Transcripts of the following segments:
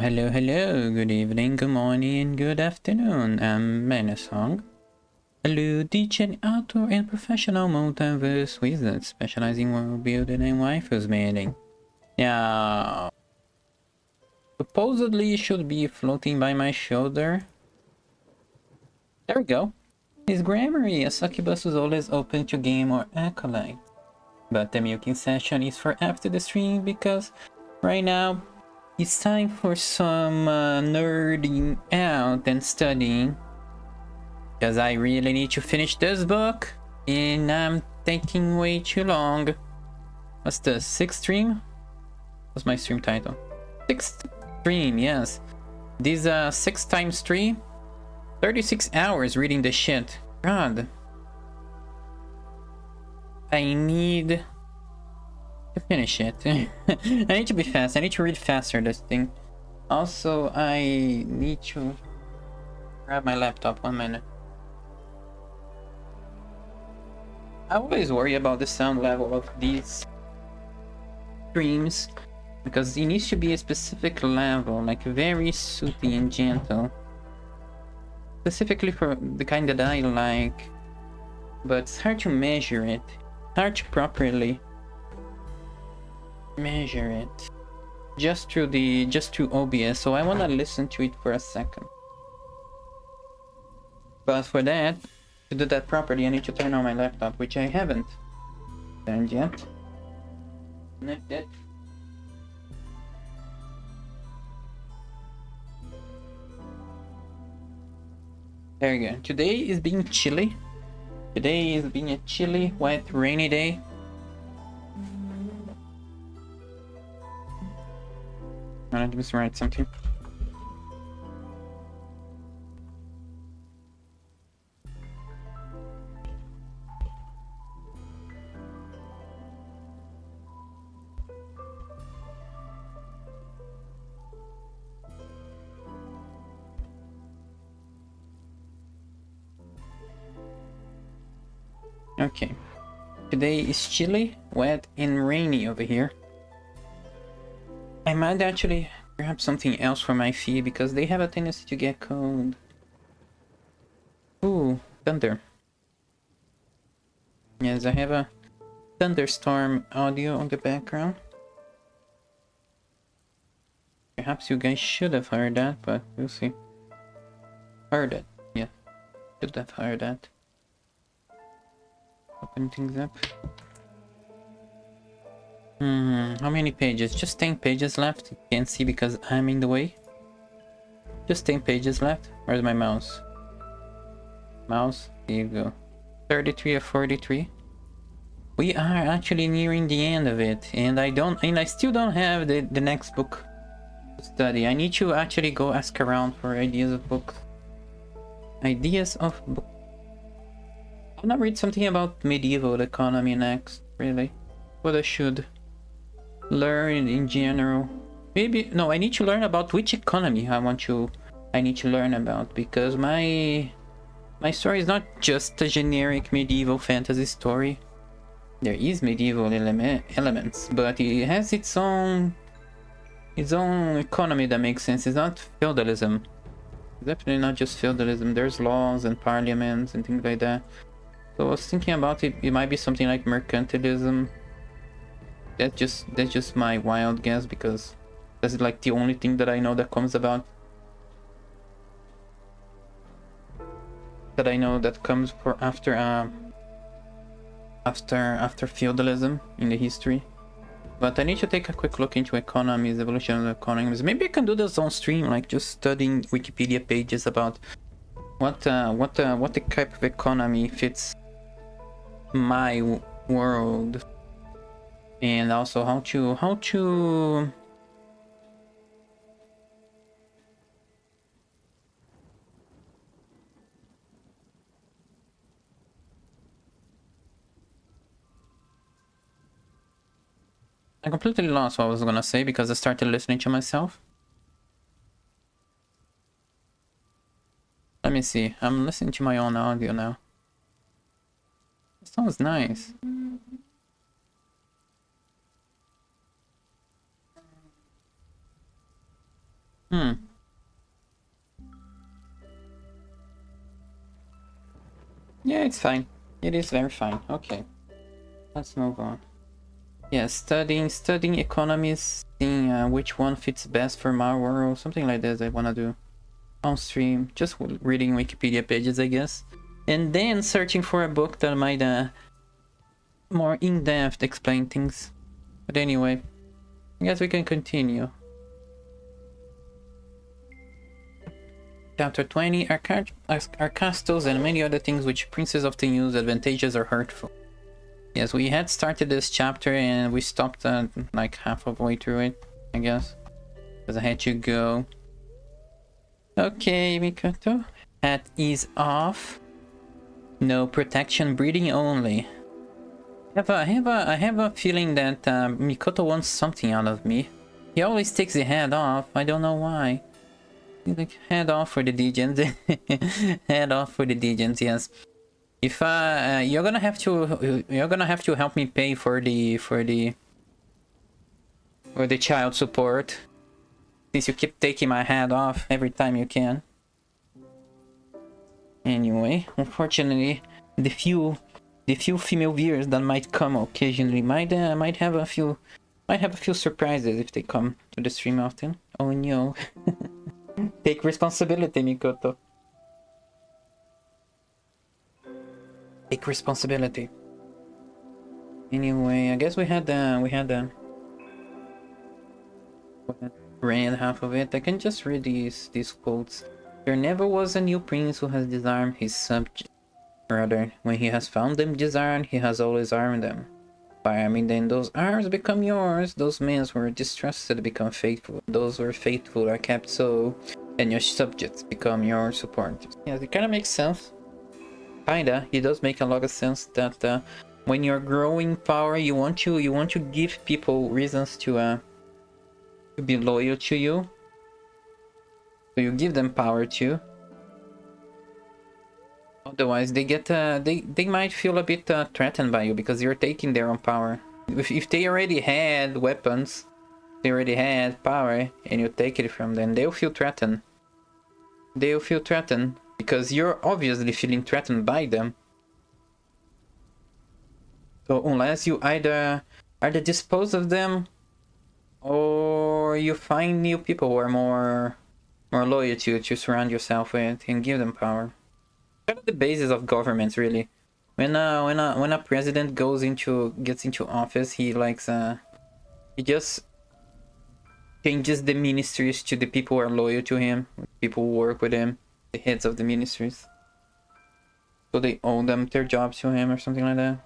Hello, good evening, good morning, and good afternoon. I'm Menesong, a lewd, degen, outdoor, and professional multiverse wizard specializing in world building and Waifusmith. Now, supposedly should be floating by my shoulder. There we go. His Grammary, a succubus is always open to game or acolyte. But the milking session is for after the stream because right now it's time for some nerding out and studying. Because I really need to finish this book and I'm taking way too long. What's the 6th stream? What's my stream title? 6th stream, yes. This 6 times 3, 36 hours reading the shit. God. I need to finish it. I need to be fast. I need to read faster this thing. Also, I need to grab my laptop 1 minute. I always worry about the sound level of these streams because it needs to be a specific level, like very soothing and gentle. Specifically for the kind that I like, but it's hard to measure it. Hard to properly measure it just through OBS, so I want to listen to it for a second. But for that, to do that properly, I need to turn on my laptop, which I haven't done yet. Not yet. There you go. Today is being chilly. Today is being a chilly, wet, rainy day. I need to write something. Okay. Today is chilly, wet, and rainy over here. I might actually grab something else for my feet because they have a tendency to get cold. Ooh, thunder. Yes, I have a thunderstorm audio on the background. Perhaps you guys should have heard that, but we'll see. Heard it, yeah. Should have heard that. Open things up. How many pages? Just 10 pages left. You can't see because I'm in the way. Just 10 pages left. Where's my mouse? Mouse, here you go. 33 or 43. We are actually nearing the end of it, and I still don't have the next book to study. I need to actually go ask around for ideas of books. Ideas of books. I'm gonna read something about medieval economy next, really. What I should learn in general. Maybe no, I need to learn about which economy I need to learn about, because my story is not just a generic medieval fantasy story. There is medieval elements, but it has its own economy that makes sense. It's not feudalism. It's definitely not just feudalism. There's laws and parliaments and things like that. So I was thinking about it. It might be something like mercantilism. That's just my wild guess because that's like the only thing that I know that comes about. That I know that comes for after feudalism in the history. But I need to take a quick look into economies, evolution of economies. Maybe I can do this on stream, like just studying Wikipedia pages about what the type of economy fits my world, and also how to I completely lost what I was gonna say because I started listening to myself. Let me see. I'm listening to my own audio now. It sounds nice. Yeah, it's fine. It is very fine. Okay. Let's move on. Yeah, studying economies, seeing which one fits best for my world, something like this I wanna do. On stream, just reading Wikipedia pages, I guess. And then searching for a book that might more in-depth explain things. But anyway, I guess we can continue. Chapter 20, are castles and many other things which princes often use, advantageous or hurtful. Yes, we had started this chapter and we stopped like half of the way through it, I guess. Because I had to go. Okay, Mikoto. Hat is off. No protection, breeding only. I have a feeling that Mikoto wants something out of me. He always takes the head off. I don't know why. Like, head off for the degens. Head off for the degens. Yes. If you're gonna have to help me pay for the child support, since you keep taking my head off every time you can. Anyway, unfortunately, the few female viewers that might come occasionally might have a few surprises if they come to the stream often. Oh no. Take responsibility, Mikoto. Take responsibility. Anyway, I guess we had read half of it. I can just read these quotes. There never was a new prince who has disarmed his subjects. Rather, when he has found them disarmed, he has always armed them. By arming them, those arms become yours. Those men who were distrusted become faithful. Those who are faithful are kept so, and your subjects become your supporters. Yeah, it kind of makes sense. Kinda, it does make a lot of sense that when you're growing power, you want to give people reasons to be loyal to you. So you give them power too. Otherwise, they get they might feel a bit threatened by you because you're taking their own power. If they already had weapons, they already had power, and you take it from them, they'll feel threatened. They'll feel threatened because you're obviously feeling threatened by them. So unless you either dispose of them, or you find new people who are more loyal to you to surround yourself with and give them power. Kind of the basis of governments, really. When a president gets into office, he likes he just changes the ministries to the people who are loyal to him, people who work with him, the heads of the ministries. So they owe them their jobs to him or something like that.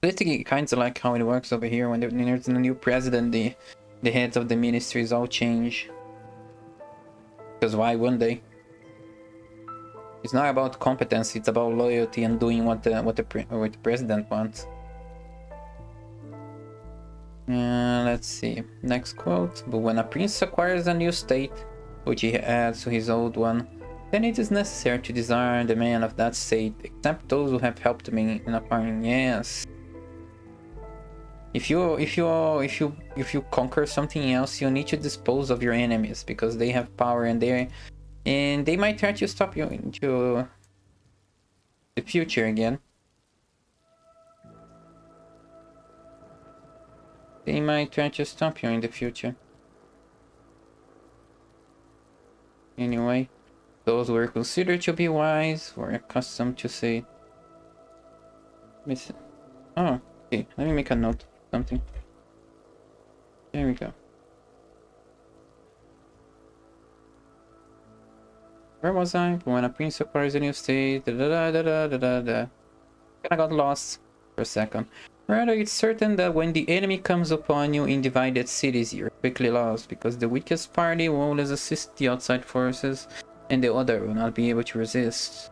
Basically, kind of like how it works over here. When there's a new president, the heads of the ministries all change. Because why wouldn't they? It's not about competence, it's about loyalty and doing what the president wants. Let's see. Next quote. But when a prince acquires a new state, which he adds to his old one, then it is necessary to disarm the man of that state, except those who have helped him in acquiring. Yes. If you conquer something else, you need to dispose of your enemies because they have power and they might try to stop you into the future again. They might try to stop you in the future. Anyway, those who were considered to be wise were accustomed to say, oh, okay, let me make a note. Something. There we go. Where was I? When a prince acquires a new state, Kinda got lost for a second. Rather, it's certain that when the enemy comes upon you in divided cities, you're quickly lost, because the weakest party will always assist the outside forces, and the other will not be able to resist.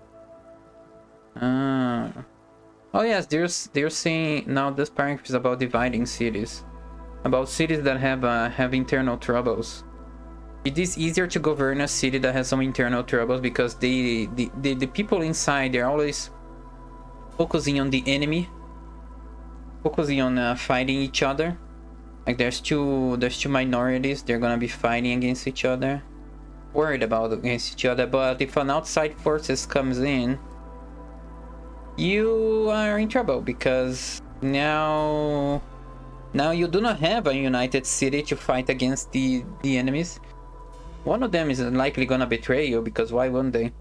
Oh yes, they're saying now this paragraph is about dividing cities, about cities that have internal troubles. It is easier to govern a city that has some internal troubles because the people inside, they're always focusing on the enemy, focusing on fighting each other, Like there's two minorities, they're gonna be fighting against each other. Worried about against each other, but if an outside forces comes in, you are in trouble because now you do not have a united city to fight against the enemies. One of them is likely gonna betray you, because why wouldn't they?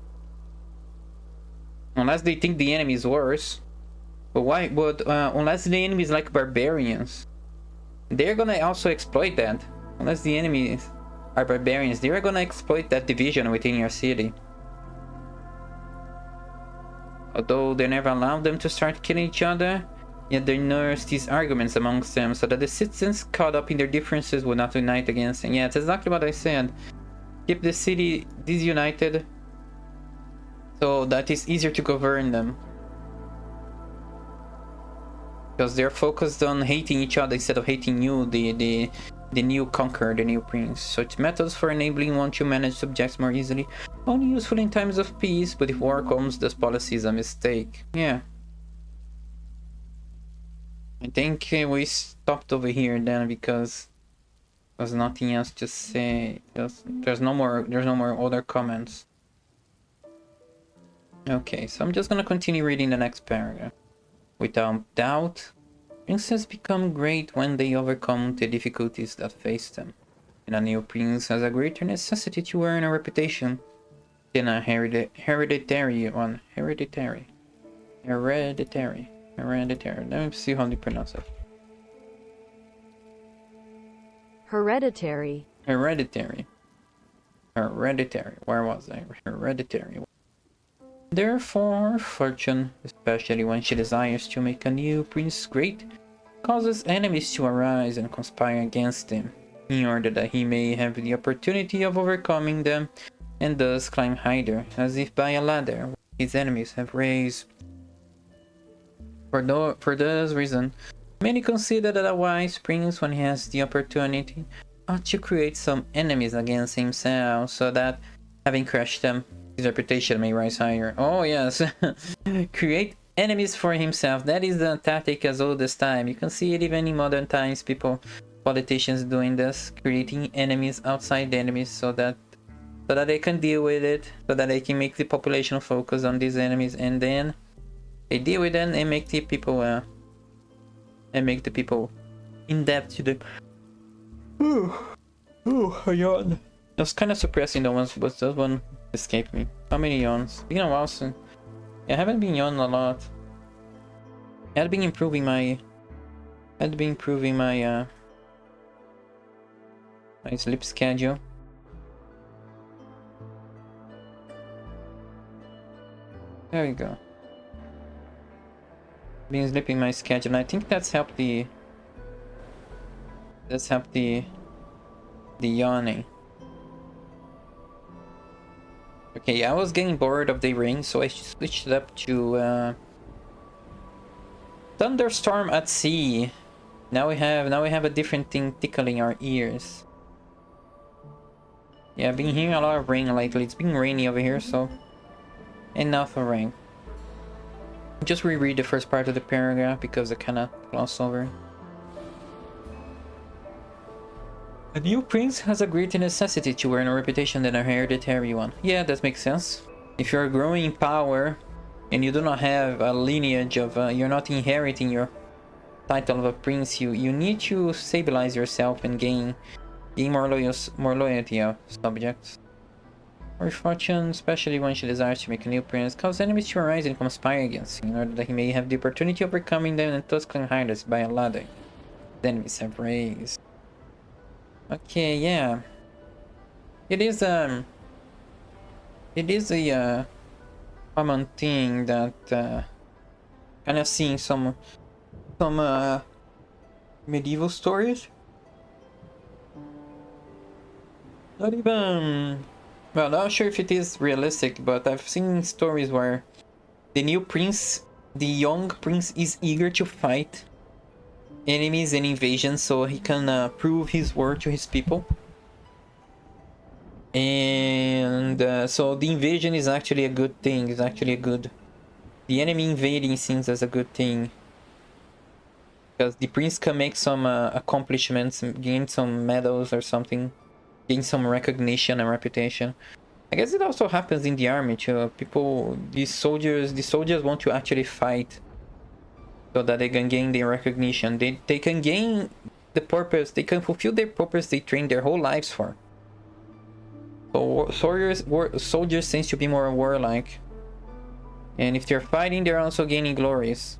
Unless they think the enemy is worse. But why would unless the enemy is like barbarians, they're gonna also exploit that. Unless the enemies are barbarians, they're gonna exploit that division within your city. Although they never allowed them to start killing each other, yet they nurse these arguments amongst them so that the citizens caught up in their differences would not unite against them. Yeah, it's exactly what I said. Keep the city disunited so that it's easier to govern them. Because they're focused on hating each other instead of hating you, the new conqueror, the new prince. So it's methods for enabling one to manage subjects more easily. Only useful in times of peace, but if war comes, this policy is a mistake. Yeah. I think we stopped over here then because there's nothing else to say. There's no more other comments. Okay, so I'm just gonna continue reading the next paragraph. Without doubt, princes become great when they overcome the difficulties that face them. And a new prince has a greater necessity to earn a reputation than a hereditary one. Hereditary. Let me see how they pronounce it. Hereditary. Where was I? Hereditary. Therefore, fortune, especially when she desires to make a new prince great, causes enemies to arise and conspire against him, in order that he may have the opportunity of overcoming them, and thus climb higher, as if by a ladder his enemies have raised. For this reason, many consider that a wise prince, when he has the opportunity, ought to create some enemies against himself, so that, having crushed them, his reputation may rise higher. Oh yes, create enemies for himself. That is the tactic as old as time. You can see it even in modern times, politicians doing this, creating enemies outside the enemies so that they can deal with it, so that they can make the population focus on these enemies, and then they deal with them and make the people in debt to them. I yawn. I was kind of suppressing the ones, but that one escaped me. How many yawns? Been a while since. Yeah, I haven't been yawning a lot. I had been improving my my sleep schedule. There we go. Been sleeping my schedule, and I think that's helped the yawning. Okay, I was getting bored of the ring, so I switched it up to thunderstorm at sea. Now we have a different thing tickling our ears. Yeah, I've been hearing a lot of rain lately. It's been rainy over here, so enough of rain. Just reread the first part of the paragraph because I kinda glossed over. A new prince has a greater necessity to earn a reputation than a hereditary one. Yeah, that makes sense. If you're growing in power and you do not have a lineage of, you're not inheriting your title of a prince, you need to stabilize yourself and gain more loyalty of subjects. Or fortune, especially when she desires to make a new prince, cause enemies to arise and conspire against him, in order that he may have the opportunity of overcoming them and thus climb higher by a ladder the enemies have raised. Okay, yeah. It is a common thing that kind of seeing some medieval stories. Not even, well, not sure if it is realistic, but I've seen stories where the new prince, the young prince, is eager to fight enemies and invasions so he can prove his worth to his people. And so the invasion is actually a good thing. It's actually a good... The enemy invading seems as a good thing. Because the prince can make some accomplishments, gain some medals or something, gain some recognition and reputation. I guess it also happens in the army too. People, the soldiers want to actually fight so that they can gain their recognition. They can gain the purpose, they can fulfill their purpose they trained their whole lives for. So soldiers tend to be more warlike. And if they're fighting, they're also gaining glories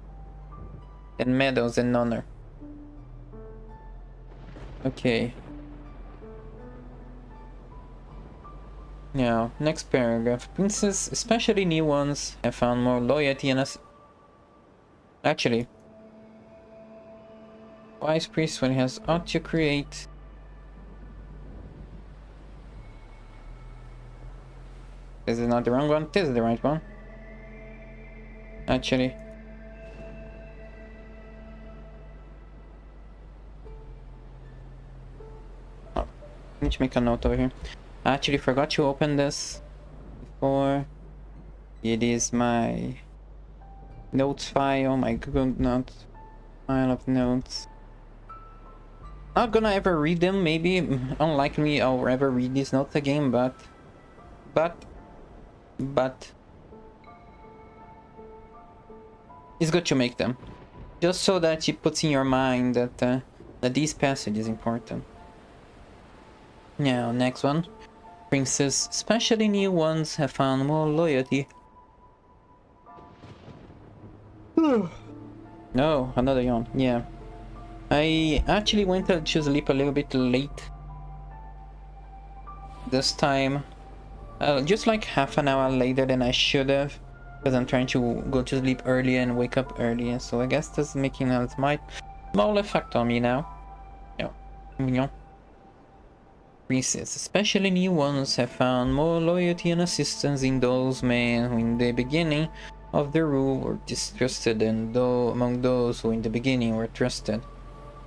and medals and honor. Okay. Now, next paragraph. Princes, especially new ones, have found more loyalty and actually, wise priest when he has ought to create. This is not the wrong one. This is the right one. Actually. Oh, I need to make a note over here. I actually forgot to open this before. It is my notes file, my Google Notes file of notes. Not gonna ever read them, maybe. Unlikely I'll ever read these notes again, but it's good to make them. Just so that it puts in your mind that that this passage is important. Now, next one. Princes, especially new ones, have found more loyalty. No, another yawn. Yeah. I actually went to sleep a little bit late this time. Just like half an hour later than I should have. Because I'm trying to go to sleep early and wake up early. So I guess that's making a small effect on me now. Yeah. Princes, especially new ones, have found more loyalty and assistance in those men who in the beginning of the rule were distrusted and among those who in the beginning were trusted.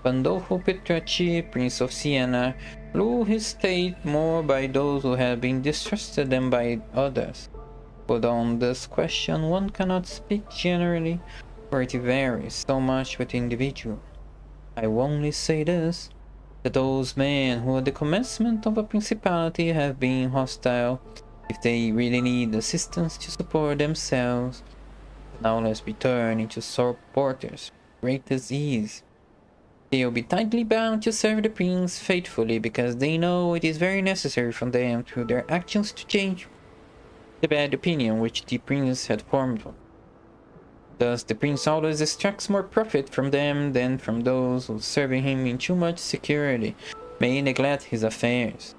Pandolfo Petracci, Prince of Siena, ruled his state more by those who had been distrusted than by others. But on this question one cannot speak generally, for it varies so much with the individual. I only say this, that those men who at the commencement of a principality have been hostile, if they really need assistance to support themselves, now let's be turned into supporters with greatest ease. They will be tightly bound to serve the prince faithfully because they know it is very necessary for them through their actions to change the bad opinion which the prince had formed. Thus the prince always extracts more profit from them than from those who serving him in too much security may neglect his affairs.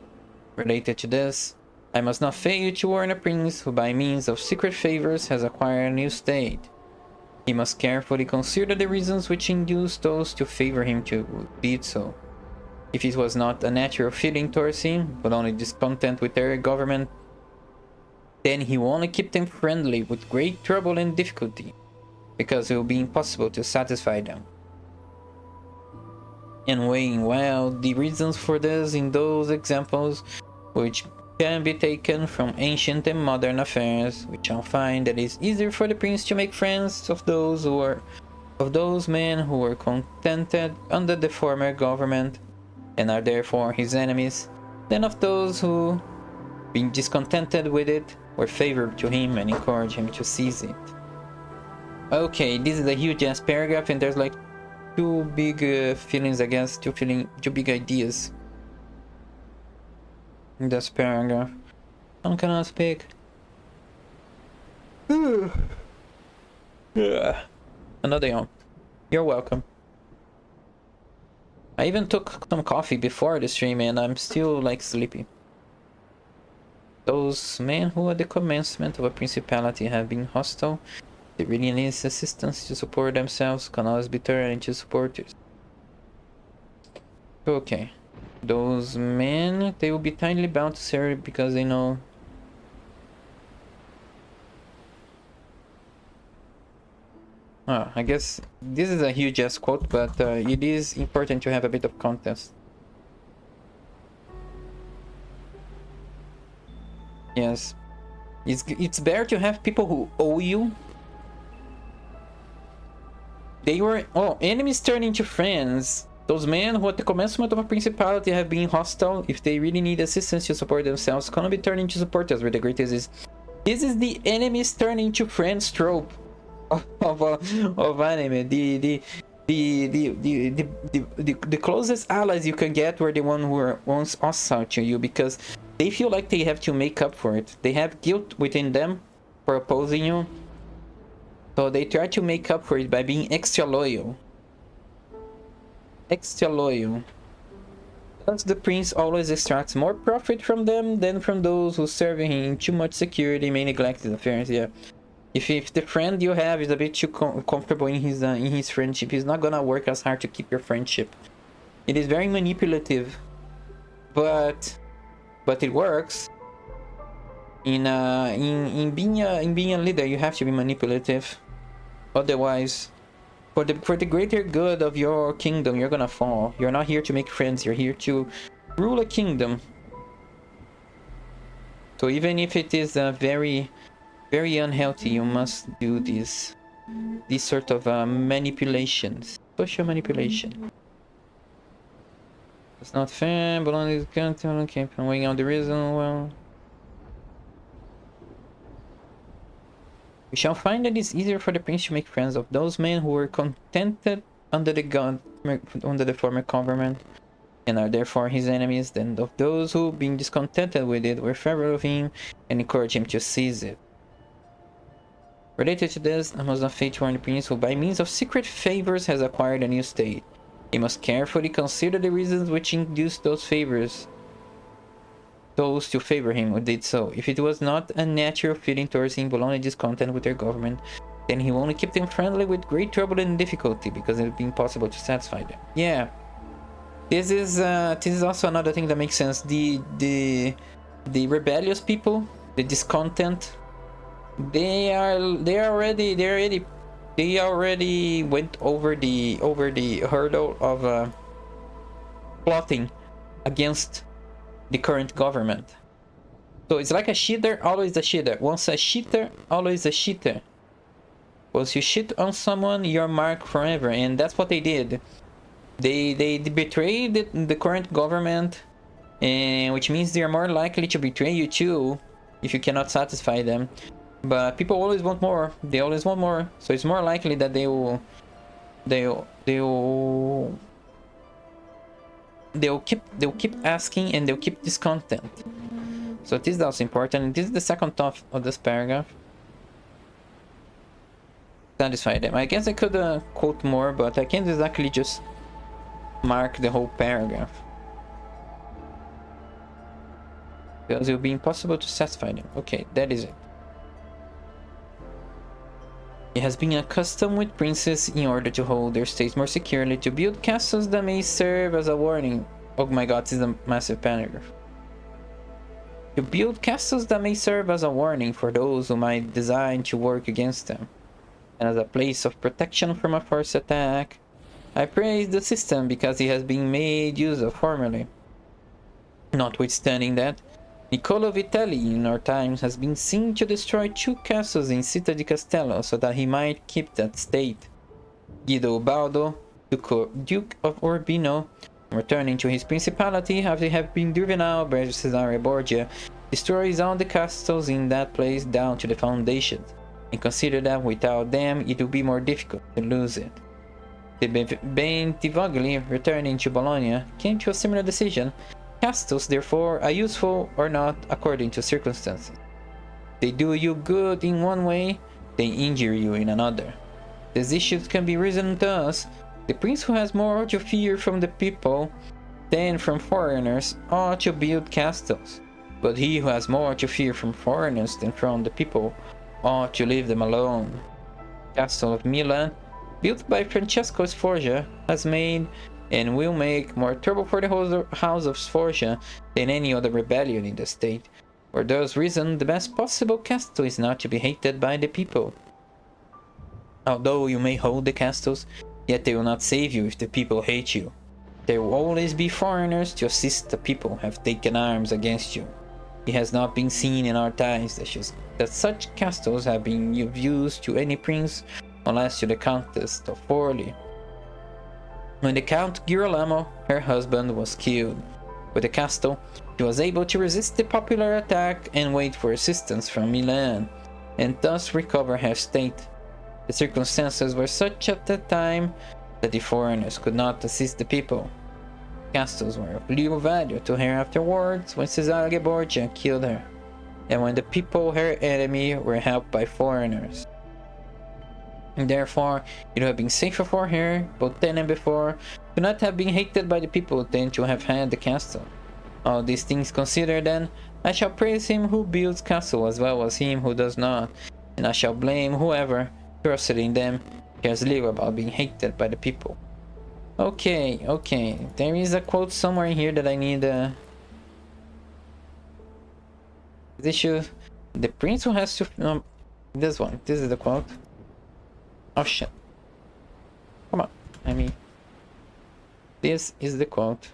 Related to this, I must not fail to warn a prince who by means of secret favors has acquired a new state. He must carefully consider the reasons which induce those to favor him to be so. If it was not a natural feeling towards him, but only discontent with their government, then he will only keep them friendly with great trouble and difficulty, because it will be impossible to satisfy them. And weighing well the reasons for this in those examples which can be taken from ancient and modern affairs, we shall find that it is easier for the prince to make friends of those men who were contented under the former government and are therefore his enemies, than of those who, being discontented with it, were favorable to him and encourage him to seize it. Okay, this is a huge ass paragraph and there's like two big feelings, I guess, two big ideas in this paragraph. I cannot speak. Another yawn. You're welcome. I even took some coffee before the stream and I'm still like sleepy. Those men who at the commencement of a principality have been hostile, they really need assistance to support themselves, can always be turned into supporters. Okay. Those men, they will be tightly bound to serve because they know. I guess this is a huge ass quote, but it is important to have a bit of context. Yes. It's better to have people who owe you They were enemies turn into friends. Those men who at the commencement of a principality have been hostile, if they really need assistance to support themselves, can be turned into supporters where the greatest is. This is the enemies turn into friends trope of anime. The closest allies you can get were the one who are once hostile to you, because they feel like they have to make up for it. They have guilt within them for opposing you, so they try to make up for it by being extra loyal. Extra loyal. Thus the prince always extracts more profit from them than from those who serve him. Too much security may neglect his affairs. Yeah. If the friend you have is a bit too comfortable in his friendship, he's not gonna work as hard to keep your friendship. It is very manipulative, but it works. In being a leader, you have to be manipulative. Otherwise, for the greater good of your kingdom, you're gonna fall. You're not here to make friends. You're here to rule a kingdom. So even if it is very unhealthy, you must do these sort of manipulations, social manipulation. It's not fair, but on this country, keep weighing out the reason. Well, we shall find that it's easier for the prince to make friends of those men who were contented under the former government and are therefore his enemies than of those who, being discontented with it, were favorable of him and encouraged him to seize it. Related to this, I must not fail to warn the prince who by means of secret favors has acquired a new state. He must carefully consider the reasons which induced those to favor him who did so. If it was not a natural feeling towards him, but only discontent with their government, then he will only keep them friendly with great trouble and difficulty, because it would be impossible to satisfy them. Yeah, this is also another thing that makes sense. The rebellious people, the discontent, they already went over the hurdle of plotting against the current government. So it's like a cheater, always a cheater. Once a cheater, always a cheater. Once you cheat on someone, you're marked forever, and that's what they did. They betrayed the current government, and which means they are more likely to betray you too if you cannot satisfy them. But people always want more. They always want more, so it's more likely that they'll keep asking, and they'll keep discontent. So this is also important. This is the second half of this paragraph. Satisfy them. I guess I could quote more, but I can't exactly just mark the whole paragraph, because it will be impossible to satisfy them. Okay, that is it. He has been accustomed with princes, in order to hold their states more securely, to build castles that may serve as a warning. Oh my god, this is a massive paragraph. To build castles that may serve as a warning for those who might design to work against them, and as a place of protection from a forced attack. I praise the system because it has been made use of formerly. Notwithstanding that, Niccolò Vitelli in our times has been seen to destroy 2 castles in Città di Castello so that he might keep that state. Guido Ubaldo, Duke of Urbino, returning to his principality after having been driven out by Cesare Borgia, destroys all the castles in that place down to the foundations, and consider that without them it would be more difficult to lose it. The Bentivogli, returning to Bologna, came to a similar decision. Castles, therefore, are useful or not according to circumstances. They do you good in one way, they injure you in another. These issues can be reasoned thus. The prince who has more to fear from the people than from foreigners ought to build castles, but he who has more to fear from foreigners than from the people ought to leave them alone. Castle of Milan, built by Francesco Sforza, has made and will make more trouble for the house of Sforza than any other rebellion in the state. For those reasons, the best possible castle is not to be hated by the people. Although you may hold the castles, yet they will not save you if the people hate you. There will always be foreigners to assist the people who have taken arms against you. It has not been seen in our times that such castles have been of use to any prince unless to the Countess of Forli. When the Count Girolamo, her husband, was killed with the castle, she was able to resist the popular attack and wait for assistance from Milan, and thus recover her state. The circumstances were such at the time that the foreigners could not assist the people. Castles were of little value to her afterwards when Cesaria Borgia killed her, and when the people, her enemy, were helped by foreigners. And therefore, it would have been safer for her, both then and before, to not have been hated by the people than to have had the castle. All these things considered, then, I shall praise him who builds castle as well as him who does not, and I shall blame whoever, trusted in them, cares little about being hated by the people. Okay, okay, there is a quote somewhere in here that I need this should... The prince who has to... this one, this is the quote. Oh shit. Come on, I mean... This is the quote.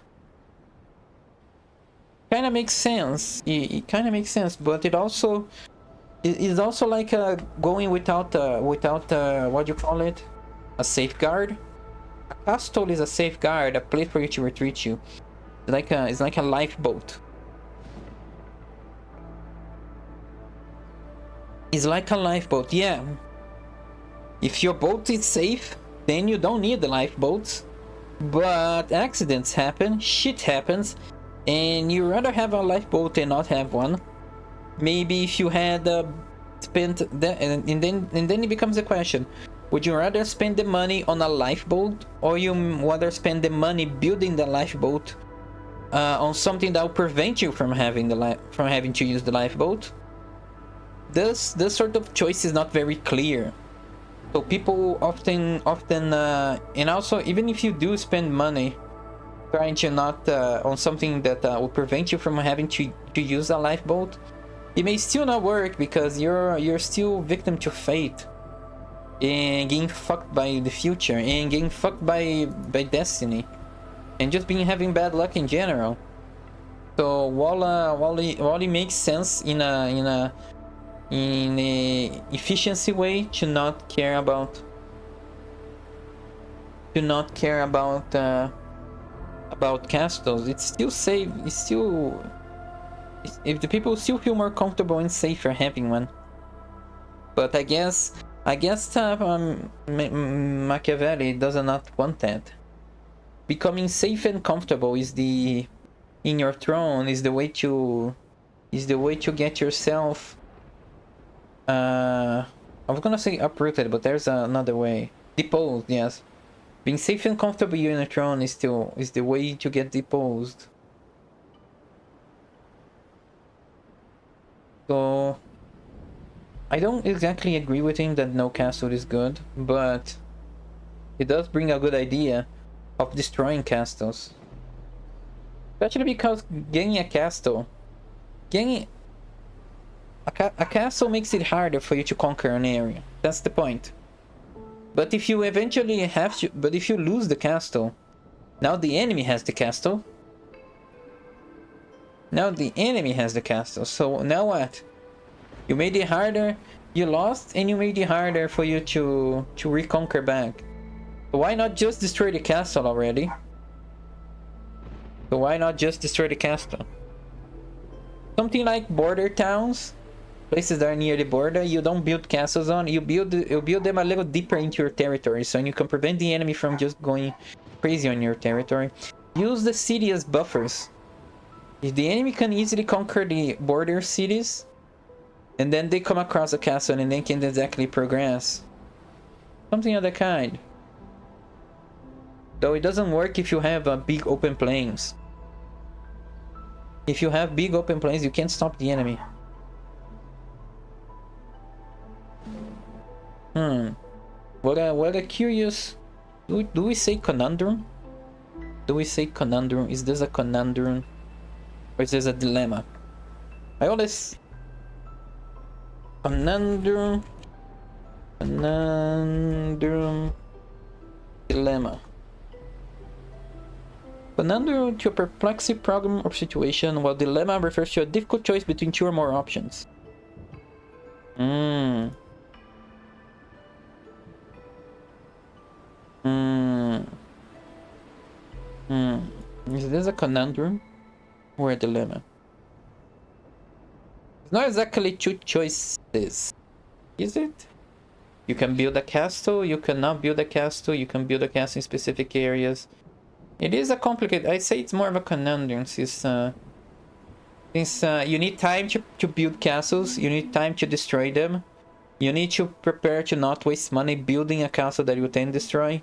Kinda makes sense, it kinda makes sense, but it also... It is also like going without what do you call it? A safeguard? A castle is a safeguard, a place for you to retreat to. It's like a lifeboat. It's like a lifeboat, yeah. If your boat is safe, then you don't need the lifeboats. But accidents happen, shit happens, and you rather have a lifeboat than not have one. Maybe if you had spent that, and then it becomes a question: would you rather spend the money on a lifeboat, or you rather spend the money building the lifeboat on something that will prevent you from having to use the lifeboat? This sort of choice is not very clear. So people often, and also even if you do spend money trying to not on something that will prevent you from having to use a lifeboat, it may still not work because you're still victim to fate and getting fucked by the future and getting fucked by destiny and just having bad luck in general. So while it makes sense in a efficiency way to not care about castles, it's still safe. It's still, if the people still feel more comfortable and safer having one. But I guess Machiavelli does not want that. Becoming safe and comfortable is in your throne is the way to get yourself. I was gonna say uprooted, but there's another way. Deposed, yes. Being safe and comfortable in your throne is the way to get deposed. So I don't exactly agree with him that no castle is good, but it does bring a good idea of destroying castles. Especially because getting a castle makes it harder for you to conquer an area. That's the point. But if you eventually if you lose the castle, now the enemy has the castle. So now what? You made it harder, you lost, and you made it harder for you to reconquer back. So why not just destroy the castle already? Something like border towns, places that are near the border, you don't build castles on, you build them a little deeper into your territory, so you can prevent the enemy from just going crazy on your territory. Use the city as buffers. If the enemy can easily conquer the border cities, and then they come across a castle and they can exactly progress. Something of that kind. Though it doesn't work if you have big open plains. If you have big open plains, you can't stop the enemy. What a curious... Do we say conundrum? Is this a conundrum? Or is this a dilemma? I always... Conundrum... Dilemma. Conundrum to a perplexing problem or situation, while dilemma refers to a difficult choice between two or more options. Hmm. Hmm. Is this a conundrum or a dilemma? It's not exactly two choices, is it? You can build a castle, you cannot build a castle, you can build a castle in specific areas. It is a complicated, I'd say it's more of a conundrum since you need time to build castles, you need time to destroy them, you need to prepare to not waste money building a castle that you then destroy.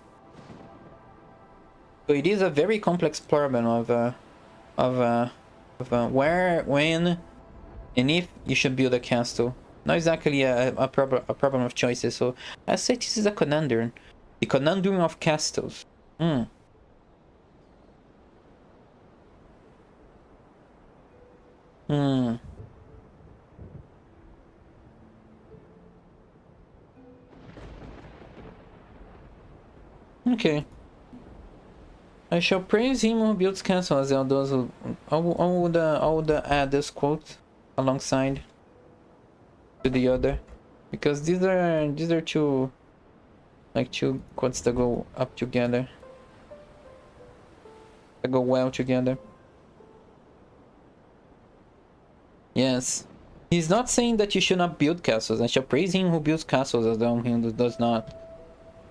So it is a very complex problem of where, when, and if you should build a castle. Not exactly a problem of choices. So I say this is a conundrum. The conundrum of castles. Hmm. Hmm. Okay. I shall praise him who builds castles, and those who I would add this quote alongside to the other, because these are two two quotes that go up together, that go well together. Yes, he's not saying that you should not build castles. I shall praise him who builds castles as the one who does not,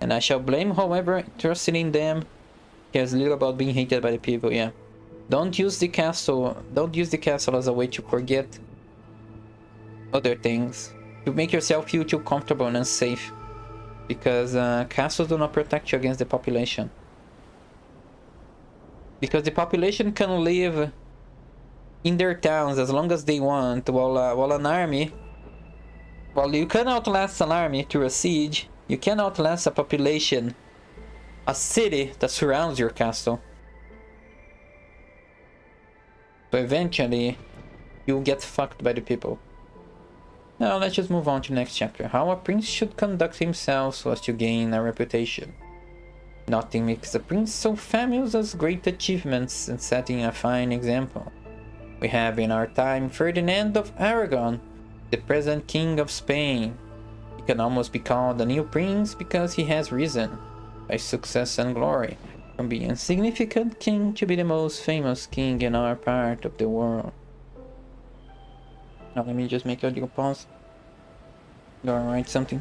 and I shall blame whoever interested in them cares little about being hated by the people. Yeah, don't use the castle. Don't use the castle as a way to forget other things, to make yourself feel too comfortable and unsafe, because castles do not protect you against the population. Because the population can live in their towns as long as they want, while an army, while you can outlast an army through a siege, you can outlast a population, a city that surrounds your castle. So eventually, you'll get fucked by the people. Now let's just move on to the next chapter. How a prince should conduct himself so as to gain a reputation. Nothing makes a prince so famous as great achievements and setting a fine example. We have in our time Ferdinand of Aragon, the present king of Spain. He can almost be called a new prince because he has risen, by success and glory, from being a insignificant king to be the most famous king in our part of the world. Now let me just make a little pause. Go and write something.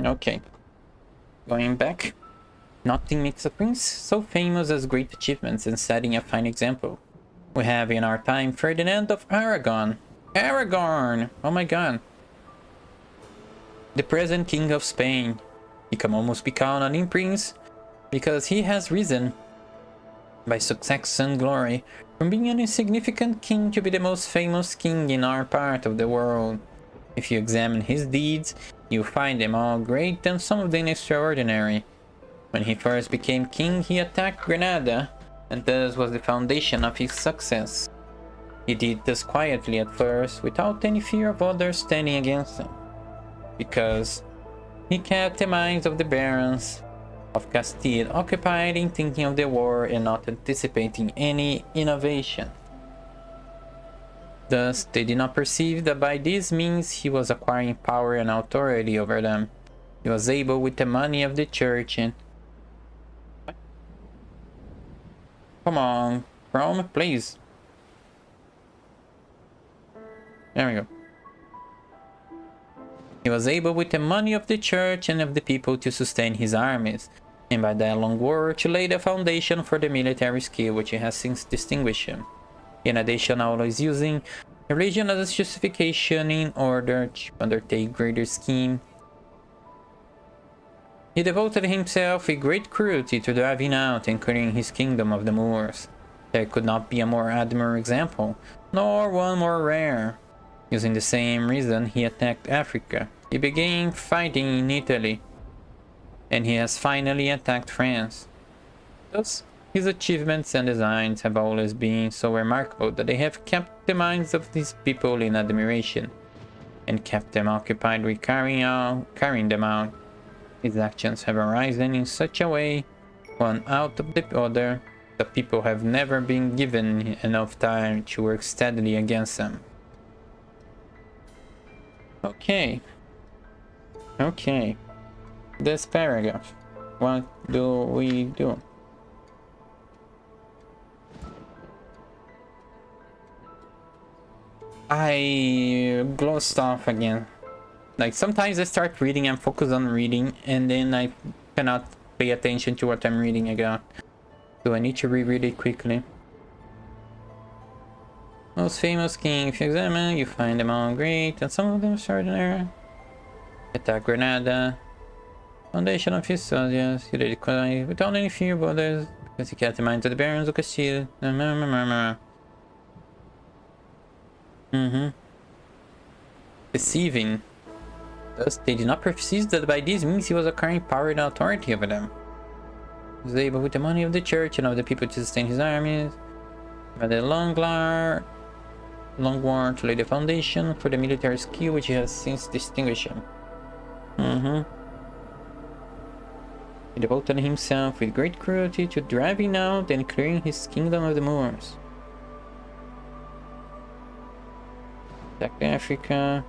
Okay. Going back. Nothing makes a prince so famous as great achievements and setting a fine example. We have in our time Ferdinand of Aragon. Aragon! Oh my god. The present king of Spain. He can almost be called a new prince because he has risen, by success and glory, from being an insignificant king to be the most famous king in our part of the world. If you examine his deeds, you find them all great and some of them extraordinary. When he first became king, he attacked Granada, and thus was the foundation of his success. He did this quietly at first, without any fear of others standing against him, because he kept the minds of the barons of Castile occupied in thinking of the war and not anticipating any innovation. Thus, they did not perceive that by this means he was acquiring power and authority over them. He was able, with the money of the church and... Come on, Chrome, please. There we go. He was able, with the money of the church and of the people, to sustain his armies, and by that long war to lay the foundation for the military skill which has since distinguished him. In addition, always using religion as a justification in order to undertake greater scheme. He devoted himself with great cruelty to driving out and clearing his kingdom of the Moors. There could not be a more admirable example, nor one more rare. Using the same reason, he attacked Africa. He began fighting in Italy, and he has finally attacked France. Thus, his achievements and designs have always been so remarkable that they have kept the minds of these people in admiration, and kept them occupied with carrying them out. His actions have arisen in such a way, one out of the other, that people have never been given enough time to work steadily against them. Okay. This paragraph. What do we do? I glossed off again. Like, sometimes I start reading and focus on reading, and then I cannot pay attention to what I'm reading again. So I need to reread it quickly. Most famous king, if you examine, you find them all great, and some of them extraordinary. Attack Granada. Foundation of his soldiers, you did it without any fear of others, because he kept the minds of the barons of Castile. Deceiving. Thus, they did not perceive that by this means he was acquiring power and authority over them. He was able with the money of the church and of the people to sustain his armies. By the long war to lay the foundation for the military skill which he has since distinguished him. He devoted himself with great cruelty to driving out and clearing his kingdom of the Moors. Attacked Africa.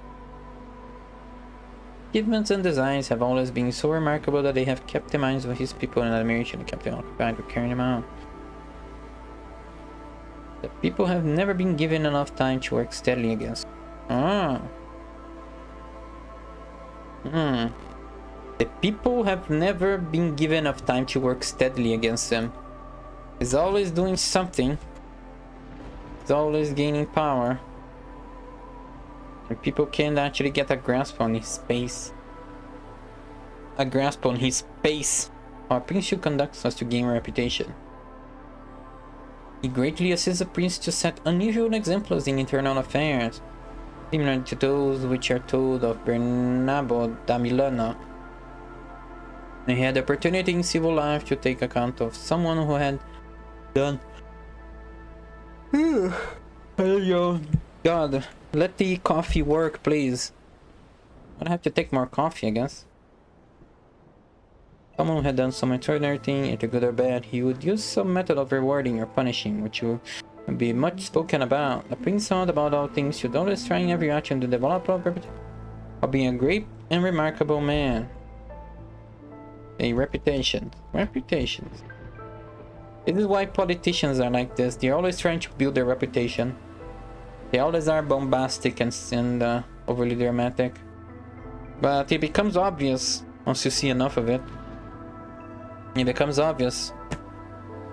Achievements and designs have always been so remarkable that they have kept the minds of his people in admiration and kept them occupied with carrying them out. The people have never been given enough time to work steadily against. The people have never been given enough time to work steadily against them. He's always doing something. He's always gaining power. And people can't actually get a grasp on his space. Our prince should conduct us to gain a reputation. He greatly assists the prince to set unusual examples in internal affairs, similar to those which are told of Bernabo da Milano. And he had the opportunity in civil life to take account of someone who had done... God, let the coffee work, please. I'd have to take more coffee, I guess. Someone who had done some extraordinary thing, either good or bad, he would use some method of rewarding or punishing, which would be much spoken about. The prince thought about all things should always try in every action to develop of being a great and remarkable man. A reputation. Reputations. This is why politicians are like this. They're always trying to build their reputation. They always are bombastic and overly dramatic. But it becomes obvious once you see enough of it. It becomes obvious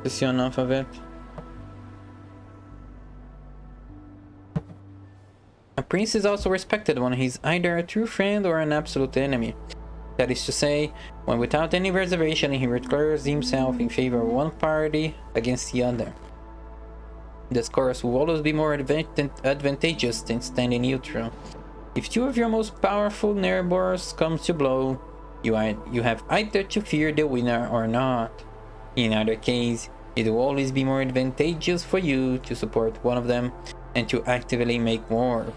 to see enough of it. A prince is also respected when he's either a true friend or an absolute enemy. That is to say, when without any reservation he declares himself in favor of one party against the other. This course will always be more advantageous than standing neutral. If two of your most powerful neighbors come to blow, you have either to fear the winner or not. In either case, it will always be more advantageous for you to support one of them and to actively make war.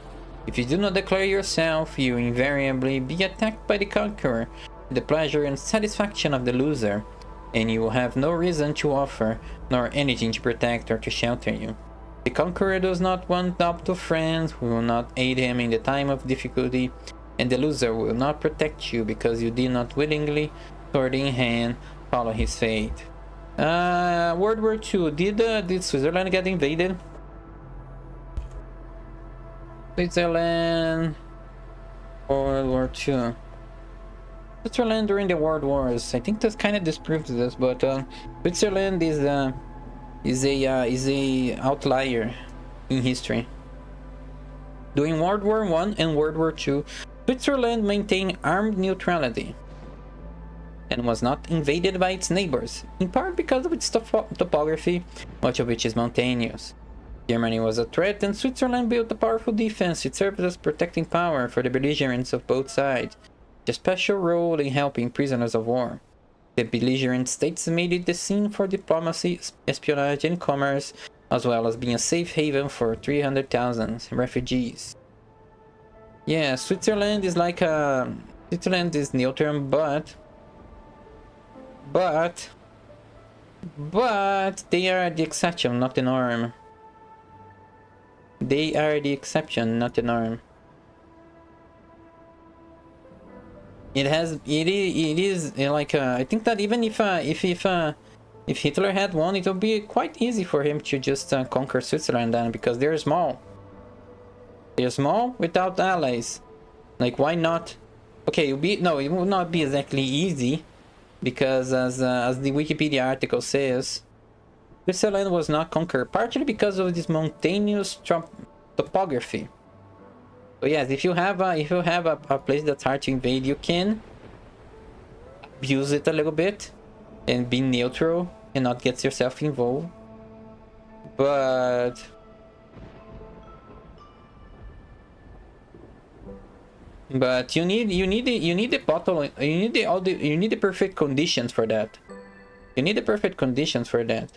If you do not declare yourself, you will invariably be attacked by the conqueror, the pleasure and satisfaction of the loser, and you will have no reason to offer, nor anything to protect or to shelter you. The conqueror does not want adopted friends who will not aid him in the time of difficulty, and the loser will not protect you because you did not willingly, sword in hand, follow his fate. World War II. Did Switzerland get invaded? Switzerland. World War II. Switzerland during the World Wars. I think that kind of disproves this, but Switzerland is a outlier in history. During World War I and World War II, Switzerland maintained armed neutrality and was not invaded by its neighbors, in part because of its topography, much of which is mountainous. Germany was a threat, and Switzerland built a powerful defense. It served as protecting power for the belligerents of both sides, a special role in helping prisoners of war. The belligerent states made it the scene for diplomacy, espionage, and commerce, as well as being a safe haven for 300,000 refugees. Yeah, Switzerland is like a... Switzerland is neutral, but they are the exception, not the norm. They are the exception, not the norm. It is like I think that even if Hitler had won, it would be quite easy for him to just conquer Switzerland then, because they're small. They're small without allies. Like, why not? Okay, it will not be exactly easy, because as the Wikipedia article says, Switzerland was not conquered partially because of this mountainous topography. So yes, if you have a place that's hard to invade, you can abuse it a little bit and be neutral and not get yourself involved. But you need the perfect conditions for that. You need the perfect conditions for that.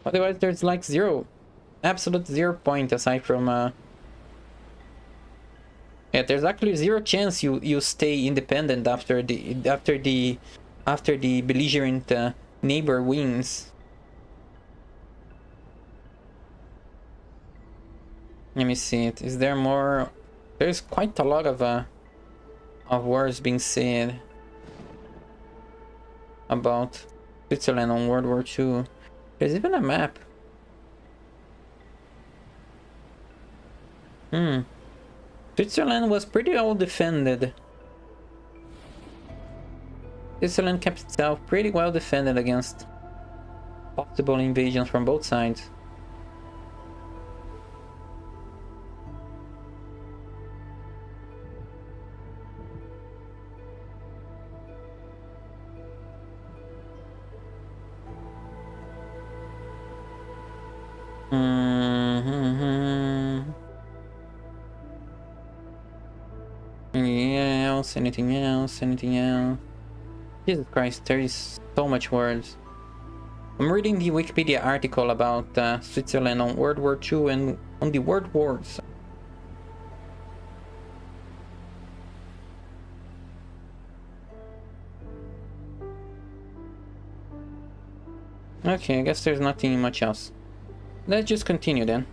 Otherwise, there's like absolute 0 point aside from yeah, there's actually 0 chance you stay independent after the belligerent neighbor wins. Let me see it. Is there more? There's quite a lot of words being said about Switzerland on World War II. There's even a map. Switzerland was pretty well defended. Switzerland kept itself pretty well defended against possible invasions from both sides. Anything else? Anything else? Jesus Christ, there is so much words. I'm reading the Wikipedia article about Switzerland on World War II and on the World Wars. Okay, I guess there's nothing much else. Let's just continue then.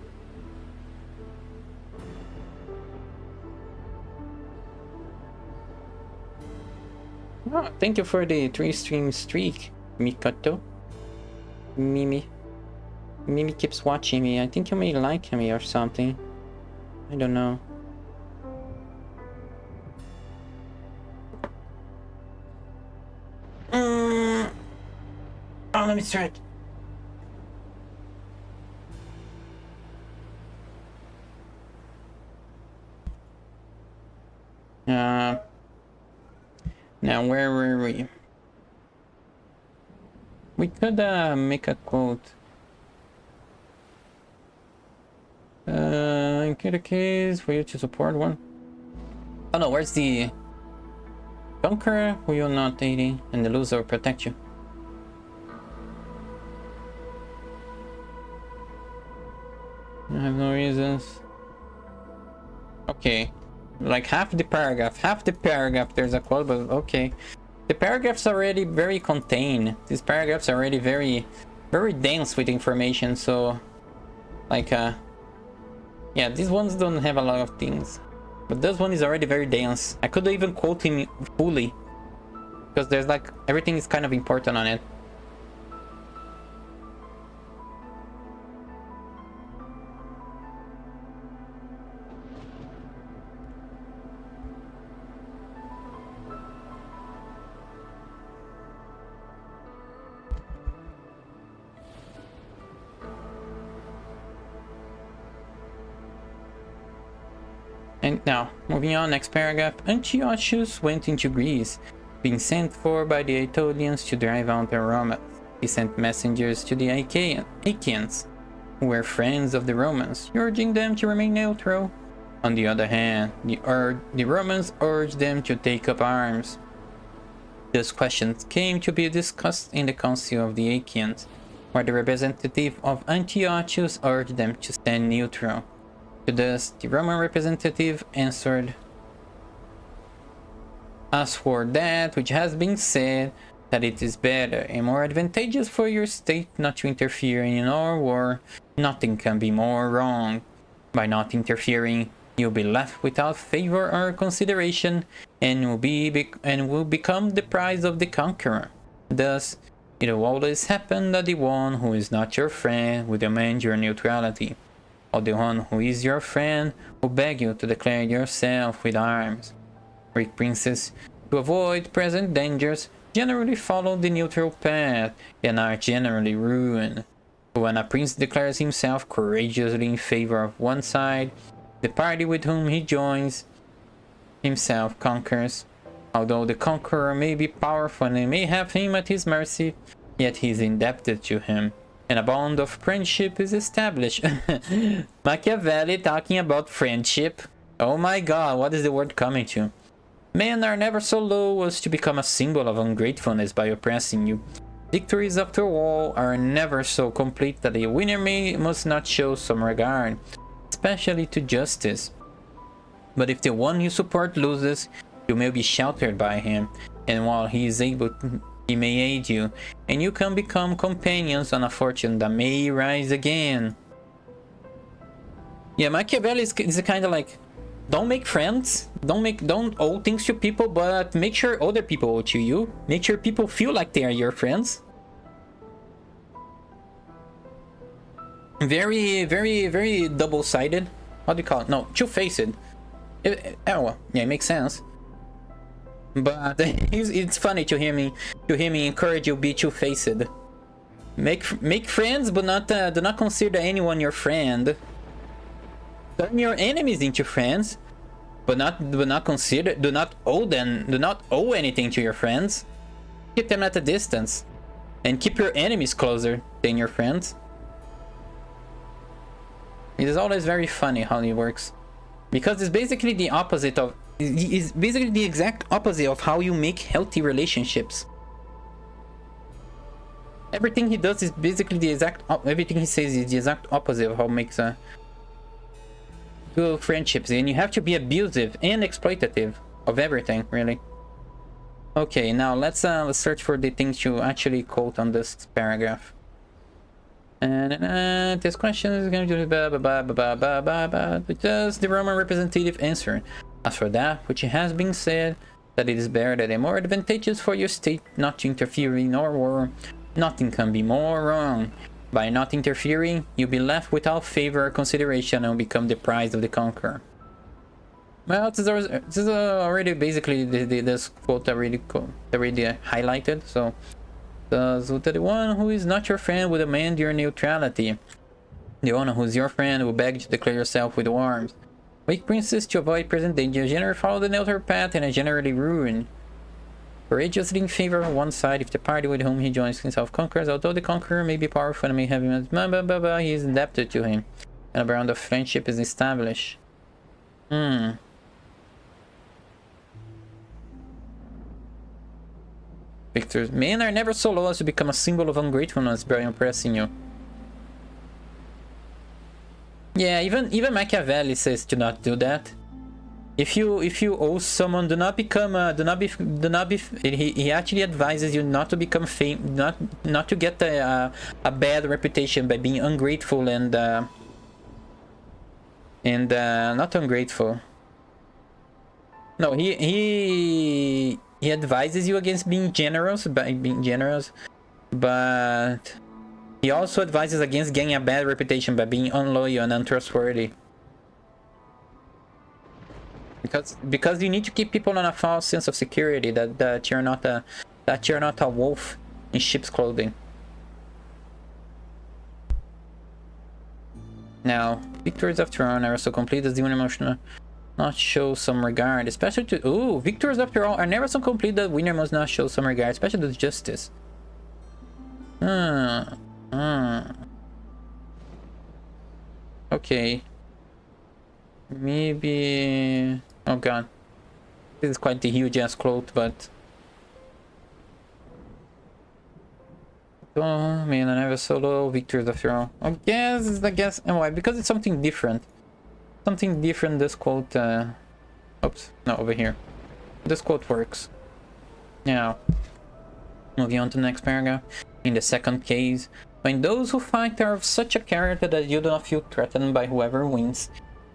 Oh, thank you for the 3-stream streak, Mikoto. Mimi keeps watching me. I think you may like me or something. I don't know. Oh, let me start. Now, where were we? We could make a quote. In the case for you to support one. Oh no, where's the conqueror who you're not dating and the loser will protect you? I have no reasons. Okay. Like half the paragraph there's a quote, but okay. The paragraph's already very contained. These paragraphs are already very dense with information, so like yeah, these ones don't have a lot of things. But this one is already very dense. I could even quote him fully, because there's like everything is kind of important on it. And now, moving on, next paragraph. Antiochus went into Greece, being sent for by the Aetolians to drive out the Romans. He sent messengers to the Achaeans, who were friends of the Romans, urging them to remain neutral. On the other hand, the Romans urged them to take up arms. These questions came to be discussed in the Council of the Achaeans, where the representative of Antiochus urged them to stand neutral. To this, the Roman representative answered, "As for that which has been said, that it is better and more advantageous for your state not to interfere in our war, nothing can be more wrong. By not interfering, you'll be left without favor or consideration, and will become the prize of the conqueror. Thus, it will always happen that the one who is not your friend will demand your neutrality, or the one who is your friend will beg you to declare yourself with arms. Greek princes, to avoid present dangers, generally follow the neutral path and are generally ruined. When a prince declares himself courageously in favor of one side, the party with whom he joins himself conquers. Although the conqueror may be powerful and may have him at his mercy, yet he is indebted to him, and a bond of friendship is established." Machiavelli talking about friendship. Oh my god, what is the word coming to? "Men are never so low as to become a symbol of ungratefulness by oppressing you. Victories, after all, are never so complete that a winner must not show some regard, especially to justice. But if the one you support loses, you may be sheltered by him, and while he is able, he may aid you, and you can become companions on a fortune that may rise again." Yeah, Machiavelli is kind of like, don't make friends, don't owe things to people, but make sure other people owe to you. Make sure people feel like they are your friends. Very, very, very double-sided. What do you call it? No, two-faced. Oh, yeah, it makes sense. But it's funny to hear me encourage you to be two-faced. Make friends, but do not consider anyone your friend. Turn your enemies into friends, but do not owe anything to your friends. Keep them at a distance, and keep your enemies closer than your friends. It is always very funny how it works, because it's basically the opposite of. It's basically the exact opposite of how you make healthy relationships. Everything he does is basically the exact. Everything he says is the exact opposite of how makes a good friendships, and you have to be abusive and exploitative of everything, really. Okay, now let's search for the things you actually quote on this paragraph. And this question is going to be because the Roman representative answered, "As for that which has been said, that it is better and more advantageous for your state not to interfere in our war, nothing can be more wrong. By not interfering, you'll be left without favor or consideration and will become the prize of the conqueror." Well, this is already basically this quote already highlighted. So, the one who is not your friend will demand your neutrality. The one who is your friend will beg you to declare yourself with arms. Weak princes, to avoid present danger, generally follow the neutral path and are generally ruined. Courageously in favor of one side, if the party with whom he joins himself conquers, although the conqueror may be powerful and may have him as he is indebted to him, and a bond of friendship is established. Victors, men are never so low as to become a symbol of ungratefulness by oppressing you. Yeah, even Machiavelli says to not do that. If you owe someone, do not become he actually advises you not to become not to get a bad reputation by being ungrateful and not ungrateful. No, he advises you against being generous but he also advises against getting a bad reputation by being unloyal and untrustworthy. Because you need to keep people on a false sense of security that you're not a wolf in sheep's clothing. Now, victories after all are so complete as the winner must not show some regard, especially to victories after all are never so complete that winner must not show some regard, especially to justice. Okay. Maybe. Oh god. This is quite the huge ass quote, but Oh man, I never solo victories after all. I guess, and why? Because it's something different. Something different. This quote, oops, no, over here. This quote works. Now, moving on to the next paragraph. In the second case, when those who fight are of such a character that you do not feel threatened by whoever wins,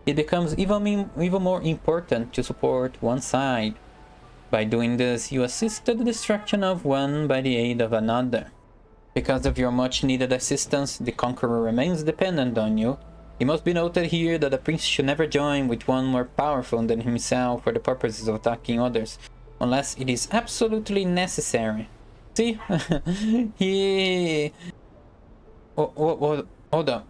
it becomes even more important to support one side. By doing this, you assist the destruction of one by the aid of another. Because of your much needed assistance, the conqueror remains dependent on you. It must be noted here that a prince should never join with one more powerful than himself for the purposes of attacking others, unless it is absolutely necessary. See? He... hold up.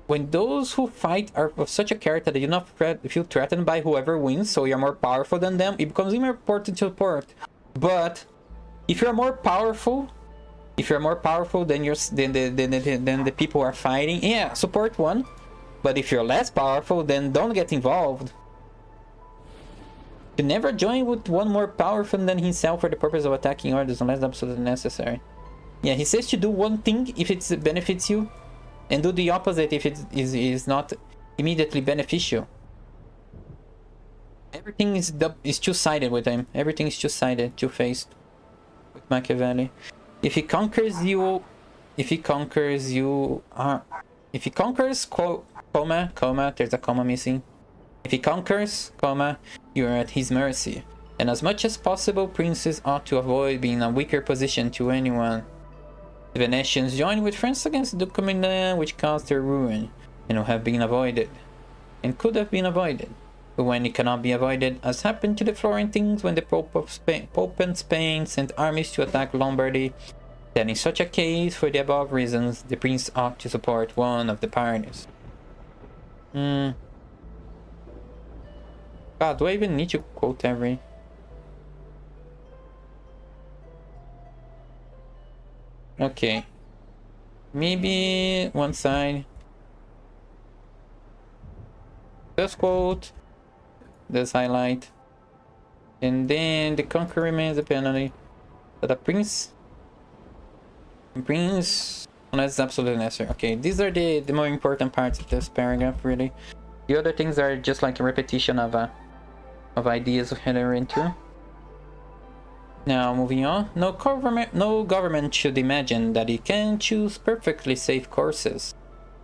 When those who fight are of such a character that you do not feel threatened by whoever wins, so you're more powerful than them, it becomes even more important to support. But if you're more powerful, than the people are fighting, yeah, support one. But if you're less powerful, then don't get involved. You never join with one more powerful than himself for the purpose of attacking others unless absolutely necessary. Yeah, he says to do one thing if it benefits you, and do the opposite if it is not immediately beneficial. Everything is two-sided with him. Everything is two-sided, two-faced with Machiavelli. If he conquers, comma, there's a comma missing. If he conquers, comma, you are at his mercy. And as much as possible, princes ought to avoid being in a weaker position to anyone. The Venetians joined with France against the Duke, which caused their ruin, and could have been avoided. But when it cannot be avoided, as happened to the Florentines when the Pope and Spain sent armies to attack Lombardy, then in such a case, for the above reasons, the prince ought to support one of the parties. God, do I even need to quote every... Okay. Maybe one side. This quote. This highlight. And then the conqueror remains a penalty. But the prince... unless it's absolutely necessary. Okay, these are the more important parts of this paragraph, really. The other things are just like a repetition of ideas heading into. Now, moving on. No government should imagine that it can choose perfectly safe courses.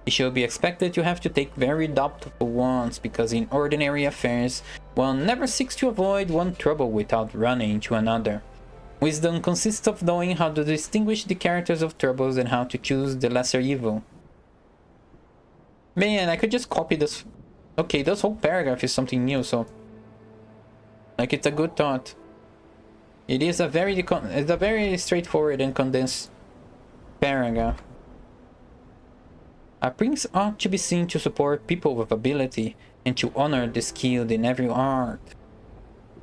It should be expected to have to take very doubtful ones, because in ordinary affairs, one never seeks to avoid one trouble without running into another. Wisdom consists of knowing how to distinguish the characters of troubles and how to choose the lesser evil. Man, I could just copy this. Okay, this whole paragraph is something new, so... like, it's a good thought. It is a very straightforward and condensed paragraph. A prince ought to be seen to support people with ability and to honor the skilled in every art.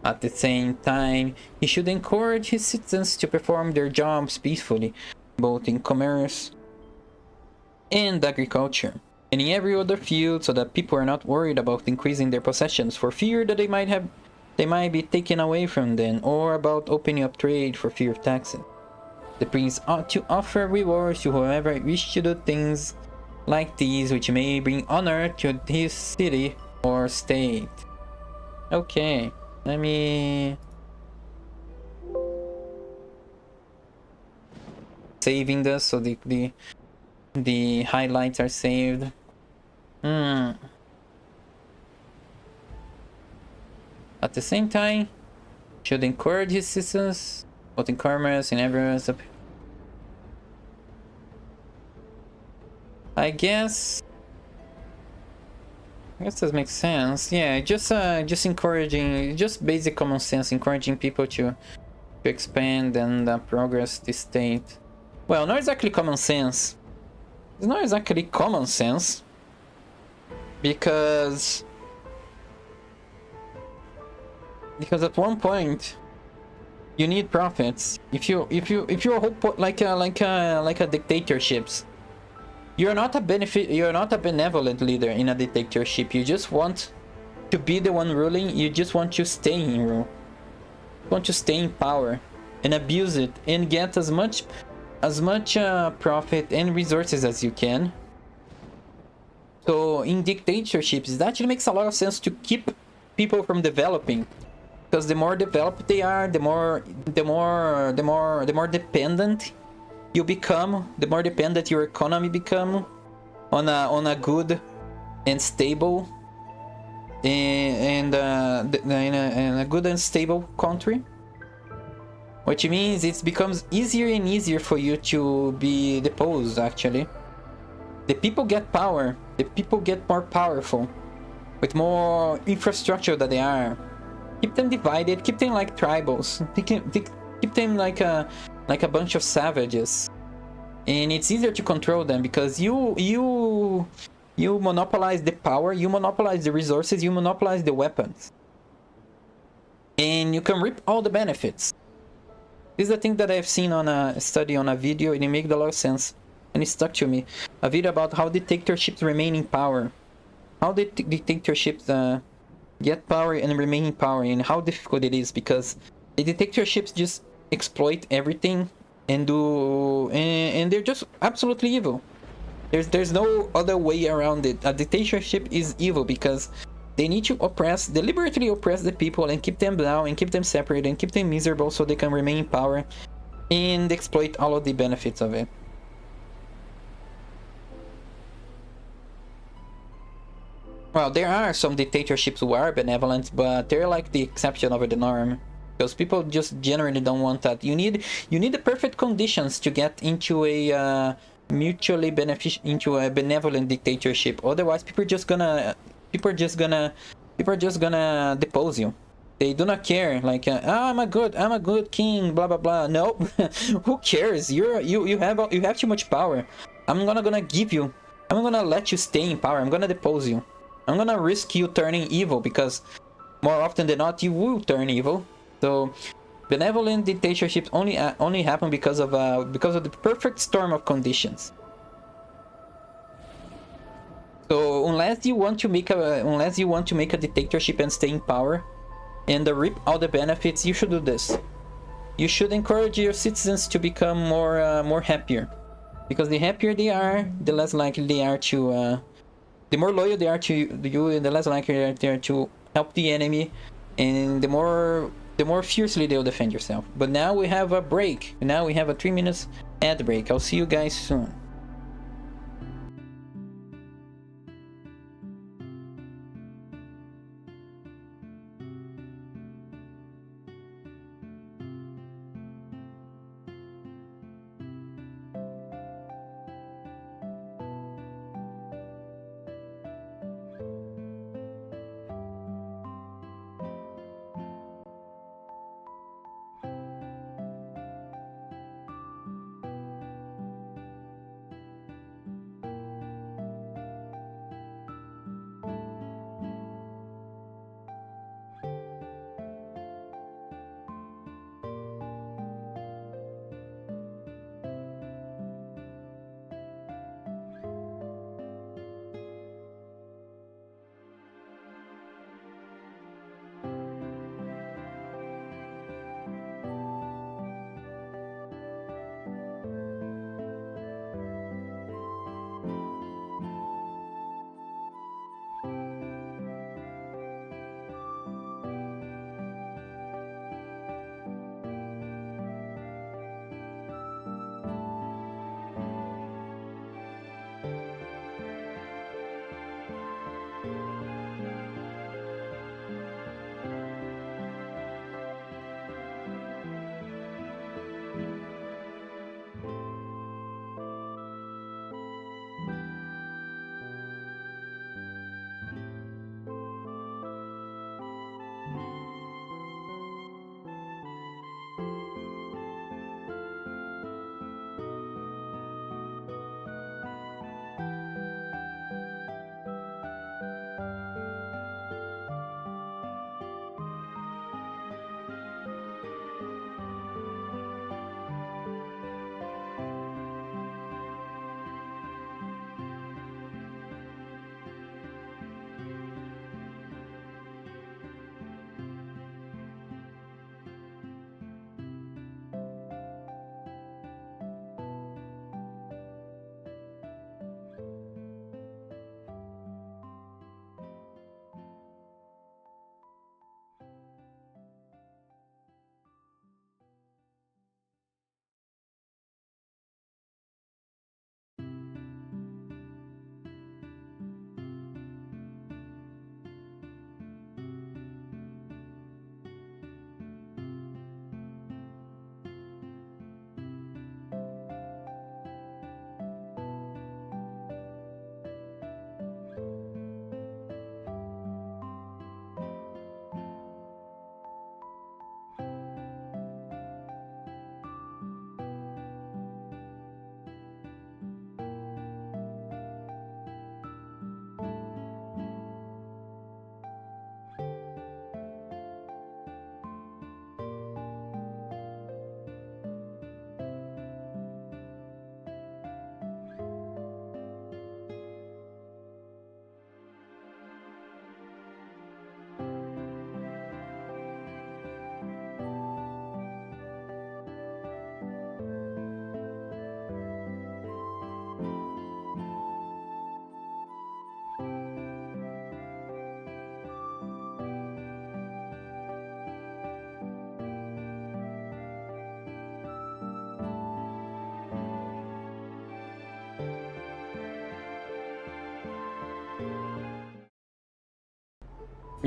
At the same time, he should encourage his citizens to perform their jobs peacefully, both in commerce and agriculture, and in every other field, so that people are not worried about increasing their possessions for fear that they might be taken away from them, or about opening up trade for fear of taxes. The prince ought to offer rewards to whoever wishes to do things like these, which may bring honor to his city or state. Okay, let me... saving this so the highlights are saved. At the same time, should encourage his citizens, both in commerce and everywhere else. I guess this makes sense. Yeah, just encouraging, just basic common sense, encouraging people to expand and progress the state. Well, not exactly common sense. It's not exactly common sense, because at one point you need profits. If you're a whole like a dictatorships, you're not a benevolent leader in a dictatorship. You just want to be the one ruling. You just want to stay in rule. You want to stay in power, and abuse it and get as much profit and resources as you can. So in dictatorships, it actually makes a lot of sense to keep people from developing, because the more developed they are, the more dependent you become, the more dependent your economy become on a good and stable in a good and stable country, which means it becomes easier and easier for you to be deposed. Actually, the people get power, the people get more powerful with more infrastructure that they are. Keep them divided, keep them like tribals, keep them like a bunch of savages, and it's easier to control them because you monopolize the power, you monopolize the resources, you monopolize the weapons, and you can reap all the benefits. This is a thing that I've seen on a study, on a video, and it made a lot of sense, and it stuck to me. A video about how dictatorships remain in power, how the dictatorships get power and remain in power, and how difficult it is, because the dictatorships just exploit everything and they're just absolutely evil. There's no other way around it. A dictatorship is evil because they need to deliberately oppress the people and keep them down and keep them separate and keep them miserable so they can remain in power and exploit all of the benefits of it. Well, there are some dictatorships who are benevolent, but they're like the exception over the norm, because people just generally don't want that. You need the perfect conditions to get into a mutually beneficial, into a benevolent dictatorship. Otherwise, people are just gonna depose you. They do not care. Like, I'm a good king, blah blah blah. No, who cares? You have too much power. I'm gonna let you stay in power. I'm gonna depose you. I'm gonna risk you turning evil, because more often than not you will turn evil. So benevolent dictatorships only happen because of the perfect storm of conditions. So unless you want to make a dictatorship and stay in power and reap all the benefits, you should do this. You should encourage your citizens to become more happier, because the happier they are, the less likely they are to the more loyal they are to you, and the less likely they are to help the enemy, and the more fiercely they'll defend yourself. But now we have a break. Now we have a 3 minutes ad break. I'll see you guys soon.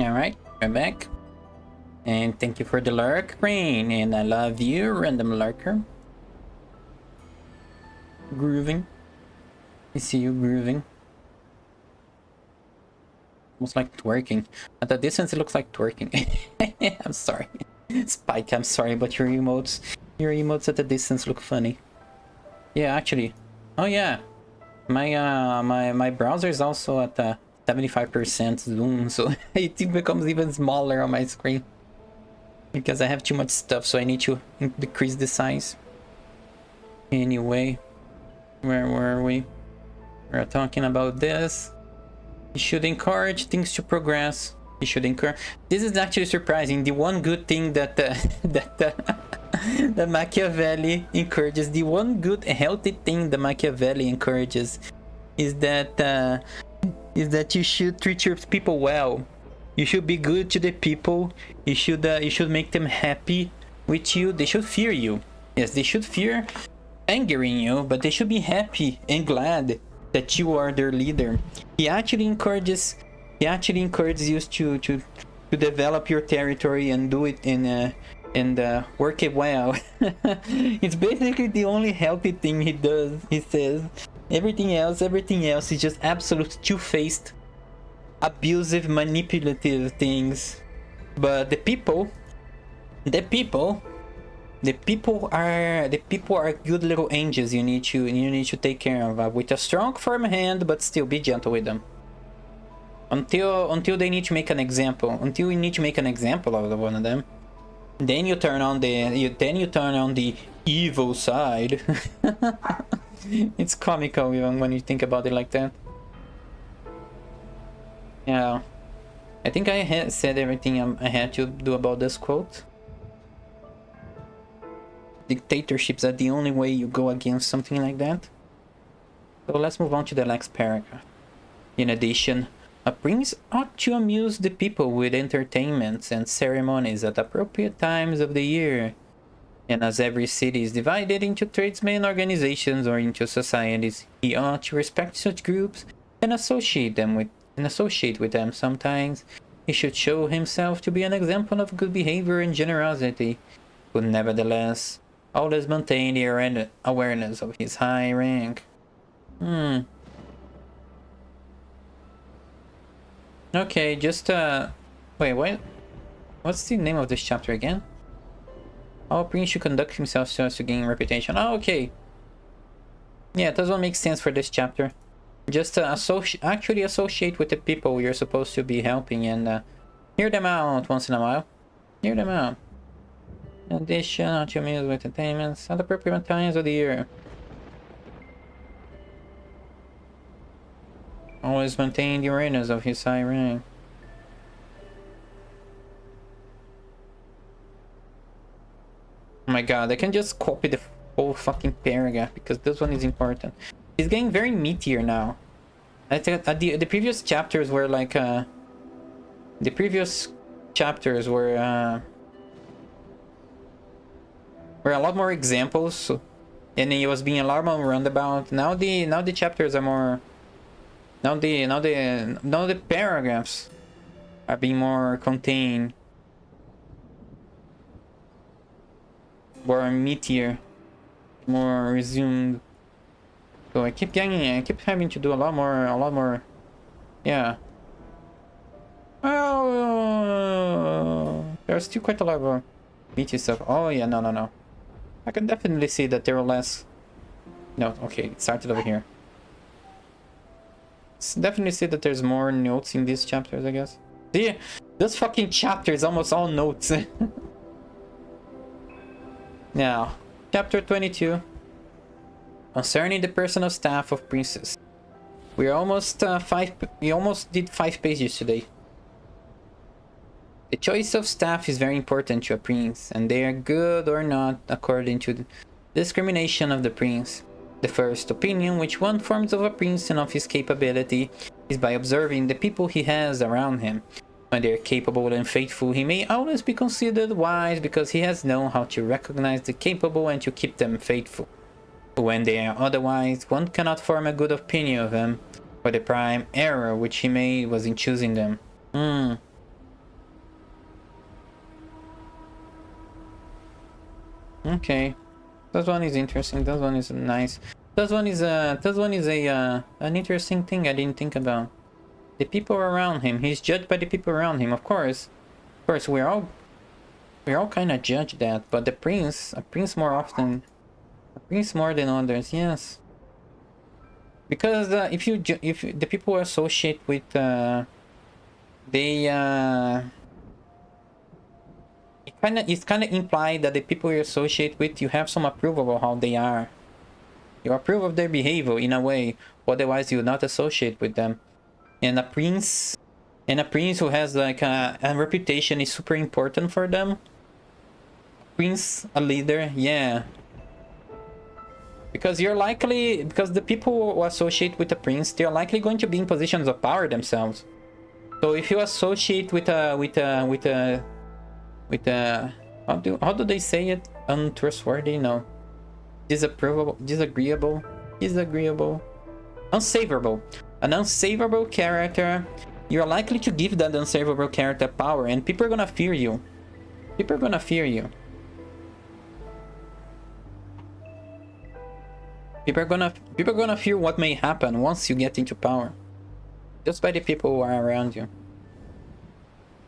Alright, we're back. And thank you for the lurk, Rain. And I love you, random lurker. Grooving. I see you grooving. Almost like twerking. At the distance, it looks like twerking. I'm sorry. Spike, I'm sorry, but your emotes at the distance look funny. Yeah, actually. Oh yeah. My browser is also at 75% zoom, so it becomes even smaller on my screen. Because I have too much stuff, so I need to decrease the size. Anyway, where were we? We're talking about this. You should encourage things to progress. You should encourage. This is actually surprising. The one good thing that that Machiavelli encourages, the one good healthy thing that Machiavelli encourages, is that you should treat your people well. You should be good to the people. You should make them happy with you. They should fear you. Yes, they should fear angering you, but they should be happy and glad that you are their leader. He actually encourages you to develop your territory and do it and work it well. It's basically the only healthy thing he does. He says everything else is just absolute two-faced, abusive, manipulative things. But the people are good little angels. You need to take care of with a strong, firm hand, but still be gentle with them. Until they need to make an example. Until you need to make an example of one of them. Then you turn on the evil side. It's comical even when you think about it like that. Yeah, I think I said everything I had to do about this quote. Dictatorships are the only way you go against something like that. So let's move on to the next paragraph. In addition, a prince ought to amuse the people with entertainments and ceremonies at appropriate times of the year. And as every city is divided into tradesmen organizations or into societies, he ought to respect such groups and associate with them sometimes. He should show himself to be an example of good behavior and generosity, but nevertheless always maintain the awareness of his high rank. Okay, just wait, what? What's the name of this chapter again? All prince should conduct himself so as to gain reputation. Oh, okay. Yeah, that one makes sense for this chapter. Just actually associate with the people you're supposed to be helping and hear them out once in a while. Hear them out. In addition, not to amuse with entertainments at appropriate times of the year. Always maintain the awareness of his high rank. Oh my god, I can just copy the whole fucking paragraph because this one is important. It's getting very meatier now. I think the previous chapters were like the previous chapters were a lot more examples, and it was being a lot more roundabout. Now the chapters are more. Now the paragraphs are being more contained, more meatier, more resumed. So I keep having to do a lot more. Yeah. Oh, there's still quite a lot of meaty stuff. Oh yeah, no. I can definitely see that there are less. No, okay, it started over here. Definitely see that there's more notes in these chapters, I guess. See, this fucking chapter is almost all notes. Now, chapter 22. Concerning the personal staff of princes. We almost did 5 pages today. The choice of staff is very important to a prince, and they are good or not according to the discrimination of the prince. The first opinion which one forms of a prince and of his capability is by observing the people he has around him. When they are capable and faithful, he may always be considered wise because he has known how to recognize the capable and to keep them faithful. But when they are otherwise, one cannot form a good opinion of them, for the prime error which he made was in choosing them. Okay. That one is interesting. That one is nice. That one is an interesting thing I didn't think about. The people around him. He's judged by the people around him, of course. Of course, we're all kind of judge that, but a prince more often, a prince more than others, yes. Because if the people associate with, it's kind of implied that the people you associate with, you have some approval of how they are. You approve of their behavior in a way, otherwise you would not associate with them. And a prince who has like a reputation is super important for them. Prince, a leader, yeah. Because the people who associate with a prince, they're likely going to be in positions of power themselves. So if you associate with a how do they say it? Untrustworthy? No. Disagreeable, unsavourable. An unsavourable character, you're likely to give that unsavourable character power, and people are gonna fear you. People are gonna fear you. People are gonna fear what may happen once you get into power. Just by the people who are around you.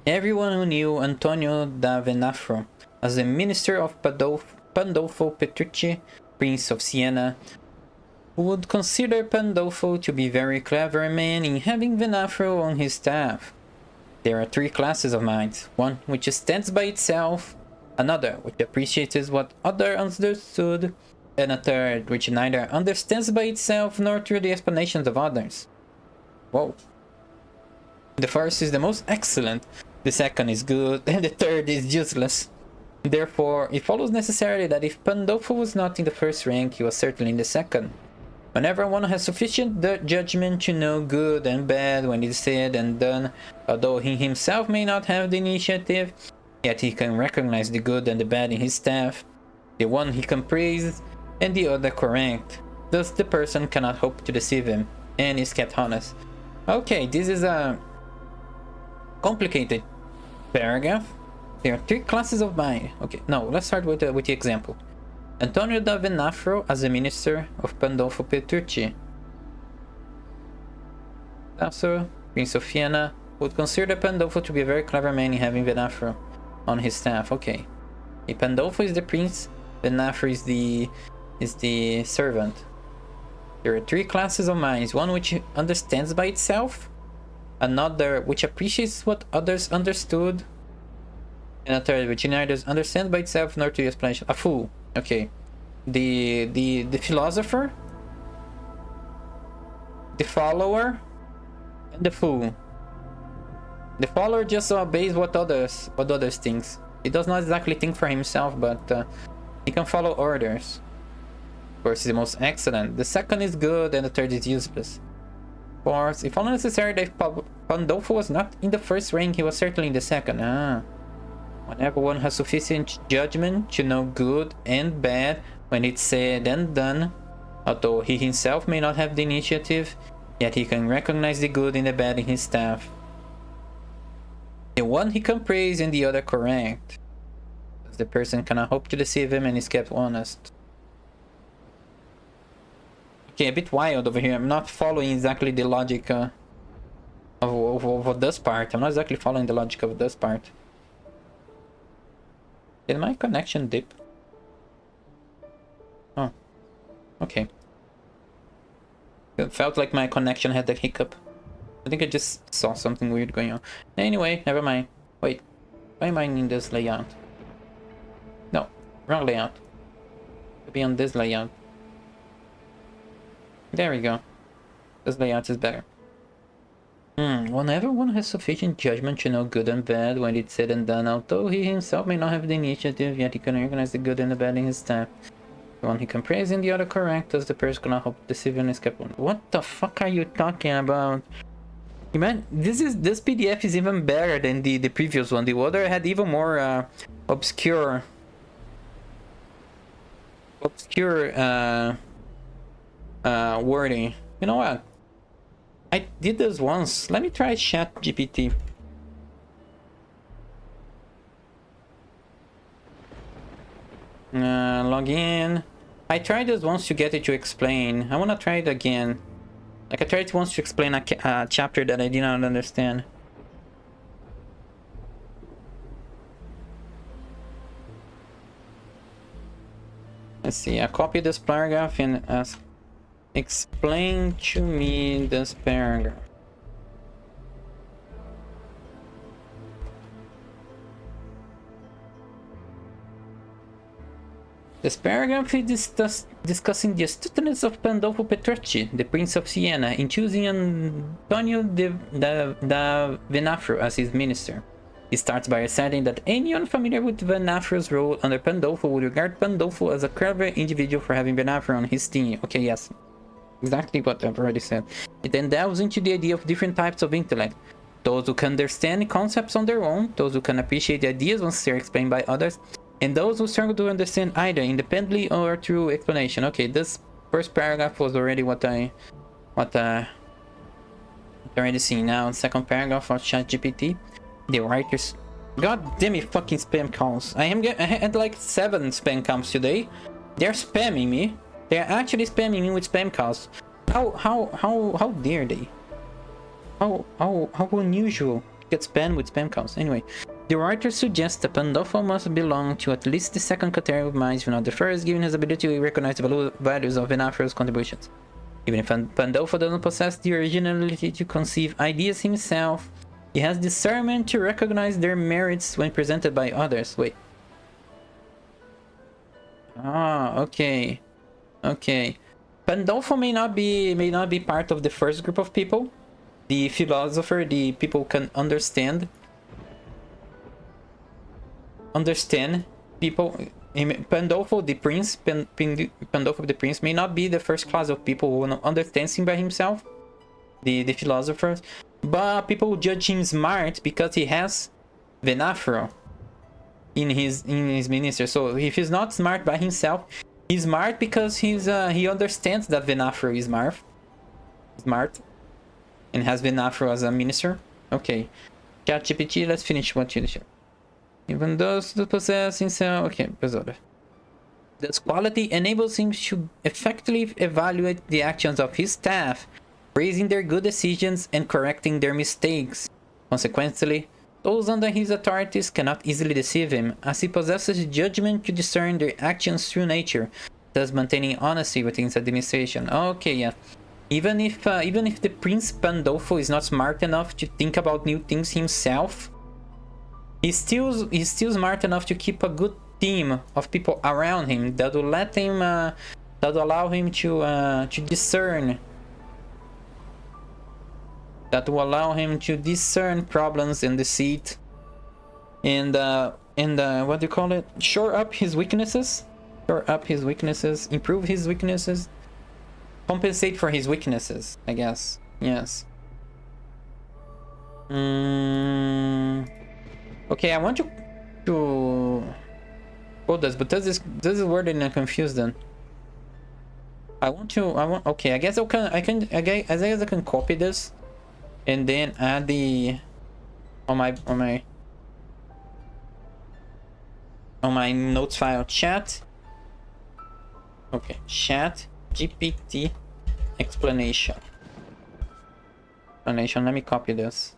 Everyone who knew Antonio da Venafro as the minister of Pandolfo Petrucci, Prince of Siena, would consider Pandolfo to be a very clever man in having Venafro on his staff. There are three classes of minds: one which stands by itself, another which appreciates what others understood, and a third which neither understands by itself nor through the explanations of others. Whoa. The first is the most excellent, the second is good, and the third is useless. Therefore, it follows necessarily that if Pandolfo was not in the first rank, he was certainly in the second. Whenever one has sufficient judgment to know good and bad when it is said and done, although he himself may not have the initiative, yet he can recognize the good and the bad in his staff, the one he can praise and the other correct. Thus the person cannot hope to deceive him, and is kept honest. Okay, this is a complicated paragraph. There are three classes of mind. Okay, no, let's start with the example. Antonio da Venafro as a minister of Pandolfo Petrucci. Also, Prince of Siena would consider Pandolfo to be a very clever man in having Venafro on his staff. Okay, if Pandolfo is the prince, Venafro is the servant. There are three classes of minds: one which understands by itself, another which appreciates what others understood, and a third which neither understands by itself nor to explanation. A fool. Okay. The philosopher, the follower, and the fool. The follower just obeys what others think. He does not exactly think for himself, but he can follow orders. Of course, he's the most excellent. The second is good, and the third is useless. Fourth, if only necessary that if Pandolfo was not in the first rank, he was certainly in the second. Whenever one has sufficient judgment to know good and bad when it's said and done, although he himself may not have the initiative, yet he can recognize the good and the bad in his staff. The one he can praise and the other correct. The person cannot hope to deceive him and is kept honest. Okay, a bit wild over here. I'm not following exactly the logic of this part. I'm not exactly following the logic of this part. Did my connection dip? Oh, okay. It felt like my connection had a hiccup. I think I just saw something weird going on. Anyway, never mind. Wait, why am I in this layout? No, wrong layout. Could be on this layout. There we go. This layout is better. Whenever one has sufficient judgment to know good and bad when it's said and done, although he himself may not have the initiative, yet he can recognize the good and the bad in his staff. The one he can praise and the other correct, as the person cannot hope to deceive and escape. What the fuck are you talking about? Man, this PDF is even better than the previous one. The other had even more obscure wording. You know what? I did this once. Let me try Log in. I tried this once to get it to explain. I wanna try it again. Like I tried it once to explain a chapter that I did not understand. Let's see. I copy this paragraph and ask, explain to me this paragraph. This paragraph is discussing the astuteness of Pandolfo Petrucci, the Prince of Siena, in choosing Antonio da Venafro as his minister. He starts by asserting that anyone familiar with Venafro's role under Pandolfo would regard Pandolfo as a clever individual for having Venafro on his team. Okay, yes. Exactly what I've already said. It then delves into the idea of different types of intellect. Those who can understand concepts on their own, those who can appreciate ideas once they're explained by others, and those who struggle to understand either independently or through explanation. Okay, this first paragraph was already what I already seen. Now, second paragraph of ChatGPT. The writers, god damn it, fucking spam calls. I had like 7 spam calls today. They're spamming me. They're actually spamming me with spam calls. How dare they? How unusual to get spammed with spam calls. Anyway. The writer suggests that Pandolfo must belong to at least the second category of minds, if not the first, given his ability to recognize the values of Venafro's contributions. Even if Pandolfo doesn't possess the originality to conceive ideas himself, he has discernment to recognize their merits when presented by others. Wait. Ah, okay. Okay. Pandolfo may not be part of the first group of people. The philosopher, the people can understand people. Pandolfo the prince, Pandolfo the prince may not be the first class of people who understands him by himself, the philosophers, but people judge him smart because he has Venafro in his minister. So if he's not smart by himself, he's smart because he understands that Venafro is smart and has Venafro as a minister. Okay, ChatGPT, let's finish what you said. Even those who possess himself. Okay, episode. This quality enables him to effectively evaluate the actions of his staff, praising their good decisions and correcting their mistakes. Consequently, those under his authorities cannot easily deceive him, as he possesses judgment to discern their actions through nature, thus maintaining honesty within his administration. Okay, yeah. Even if the Prince Pandolfo is not smart enough to think about new things himself, he's still smart enough to keep a good team of people around him that will let him that will allow him to discern, problems and deceit, and what do you call it, shore up his weaknesses, improve his weaknesses, compensate for his weaknesses, I guess. Yes. Okay, I want to quote this, but this is worded and confused. Then okay, I guess I can copy this and then add the on my notes file chat. Okay, chat GPT explanation. Let me copy this.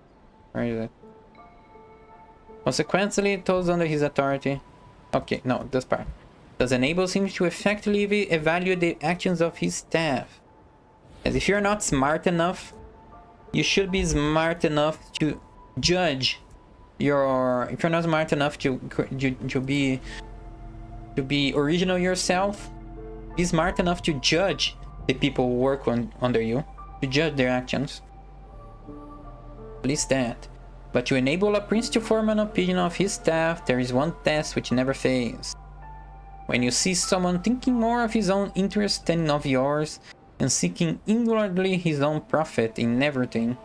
Where is it? Consequently, those under his authority. Okay, no, this part. Thus enables him to effectively evaluate the actions of his staff. As if you're not smart enough, you should be smart enough to judge your. If you're not smart enough to be original yourself, be smart enough to judge the people who work under you, to judge their actions. At least that. But to enable a prince to form an opinion of his staff, there is one test which never fails. When you see someone thinking more of his own interest than of yours, and seeking inwardly his own profit in everything,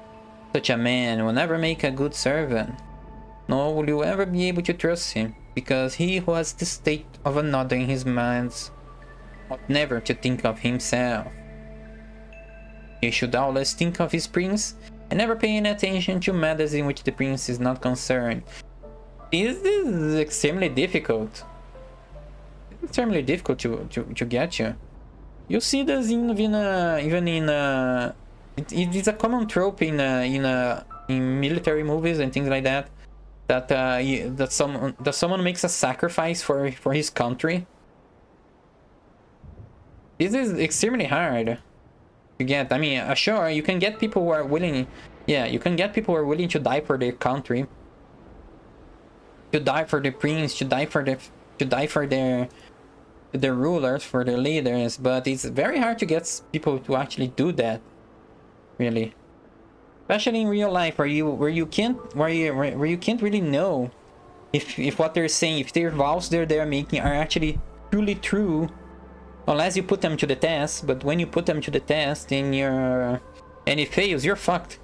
such a man will never make a good servant, nor will you ever be able to trust him, because he who has the state of another in his mind ought never to think of himself. He should always think of his prince, and never pay any attention to matters in which the prince is not concerned. This is extremely difficult. extremely difficult to get you. You see this even in it is a common trope in military movies and things like that. That someone makes a sacrifice for his country. This is extremely hard to get. I mean, sure, you can get people who are willing. Yeah, you can get people who are willing to die for their country, to die for the prince, to die for their rulers, for their leaders. But it's very hard to get people to actually do that, really. Especially in real life, where you can't really know if what they're saying, if their vows they're making are actually truly true, unless you put them to the test. But when you put them to the test and it fails, you're fucked.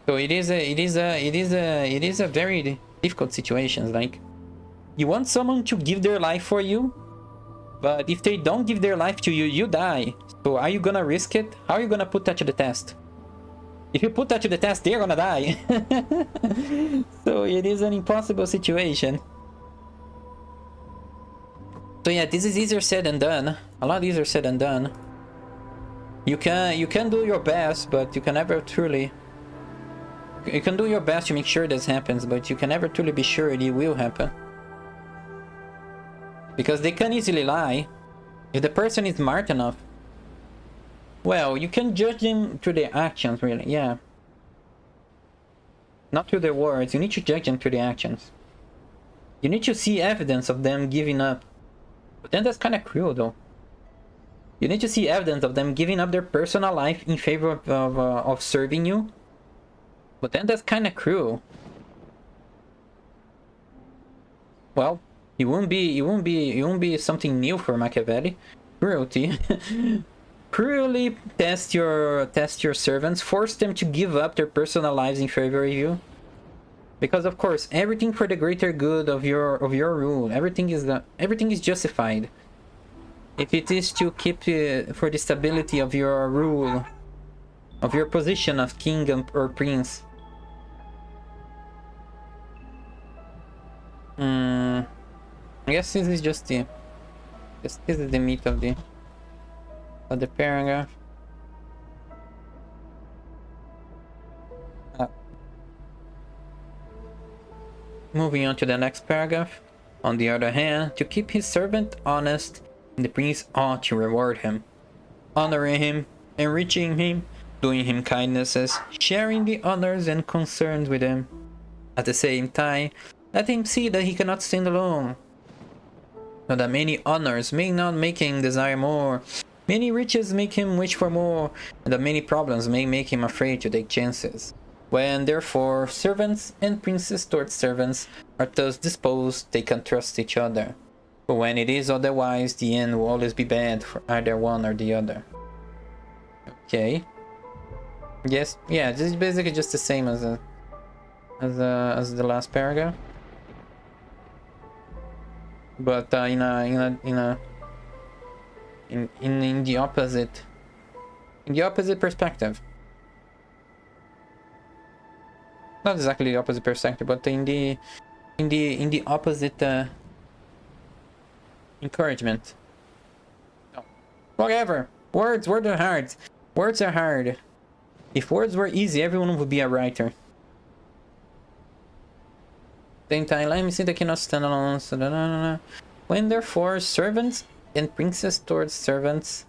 So it is a very difficult situation. Like, you want someone to give their life for you, but if they don't give their life to you, you die. So are you gonna risk it? How are you gonna put that to the test? If you put that to the test, they're gonna die. So it is an impossible situation. So yeah, this is easier said than done. A lot easier said than done. You can do your best, but you can never truly. You can do your best to make sure this happens, but you can never truly be sure it will happen. Because they can easily lie. If the person is smart enough, well, you can judge them through their actions, really, yeah. Not through their words. You need to judge them through their actions. You need to see evidence of them giving up. But then that's kind of cruel, though. You need to see evidence of them giving up their personal life in favor of serving you. But then that's kind of cruel. Well, it won't be something new for Machiavelli. Cruelty. Cruelly test your servants, force them to give up their personal lives in favor of you. Because of course, everything for the greater good of your rule. Everything is justified. If it is to keep for the stability of your rule, of your position of king or prince. I guess this is just this is the meat of the paragraph. Moving on to the next paragraph. On the other hand, to keep his servant honest, the prince ought to reward him, honoring him, enriching him, doing him kindnesses, sharing the honors and concerns with him. At the same time, let him see that he cannot stand alone, so that many honors may not make him desire more, many riches make him wish for more, and that many problems may make him afraid to take chances. When, therefore, servants and princes towards servants are thus disposed, they can trust each other. But when it is otherwise, the end will always be bad for either one or the other. Okay. Yes, yeah, this is basically just the same as the last paragraph. But in the opposite perspective. Not exactly the opposite perspective, but in the opposite encouragement. No. Whatever. Words are hard. Words are hard. If words were easy, everyone would be a writer. Same time, let me see, they cannot stand alone. So, when therefore servants and princes towards servants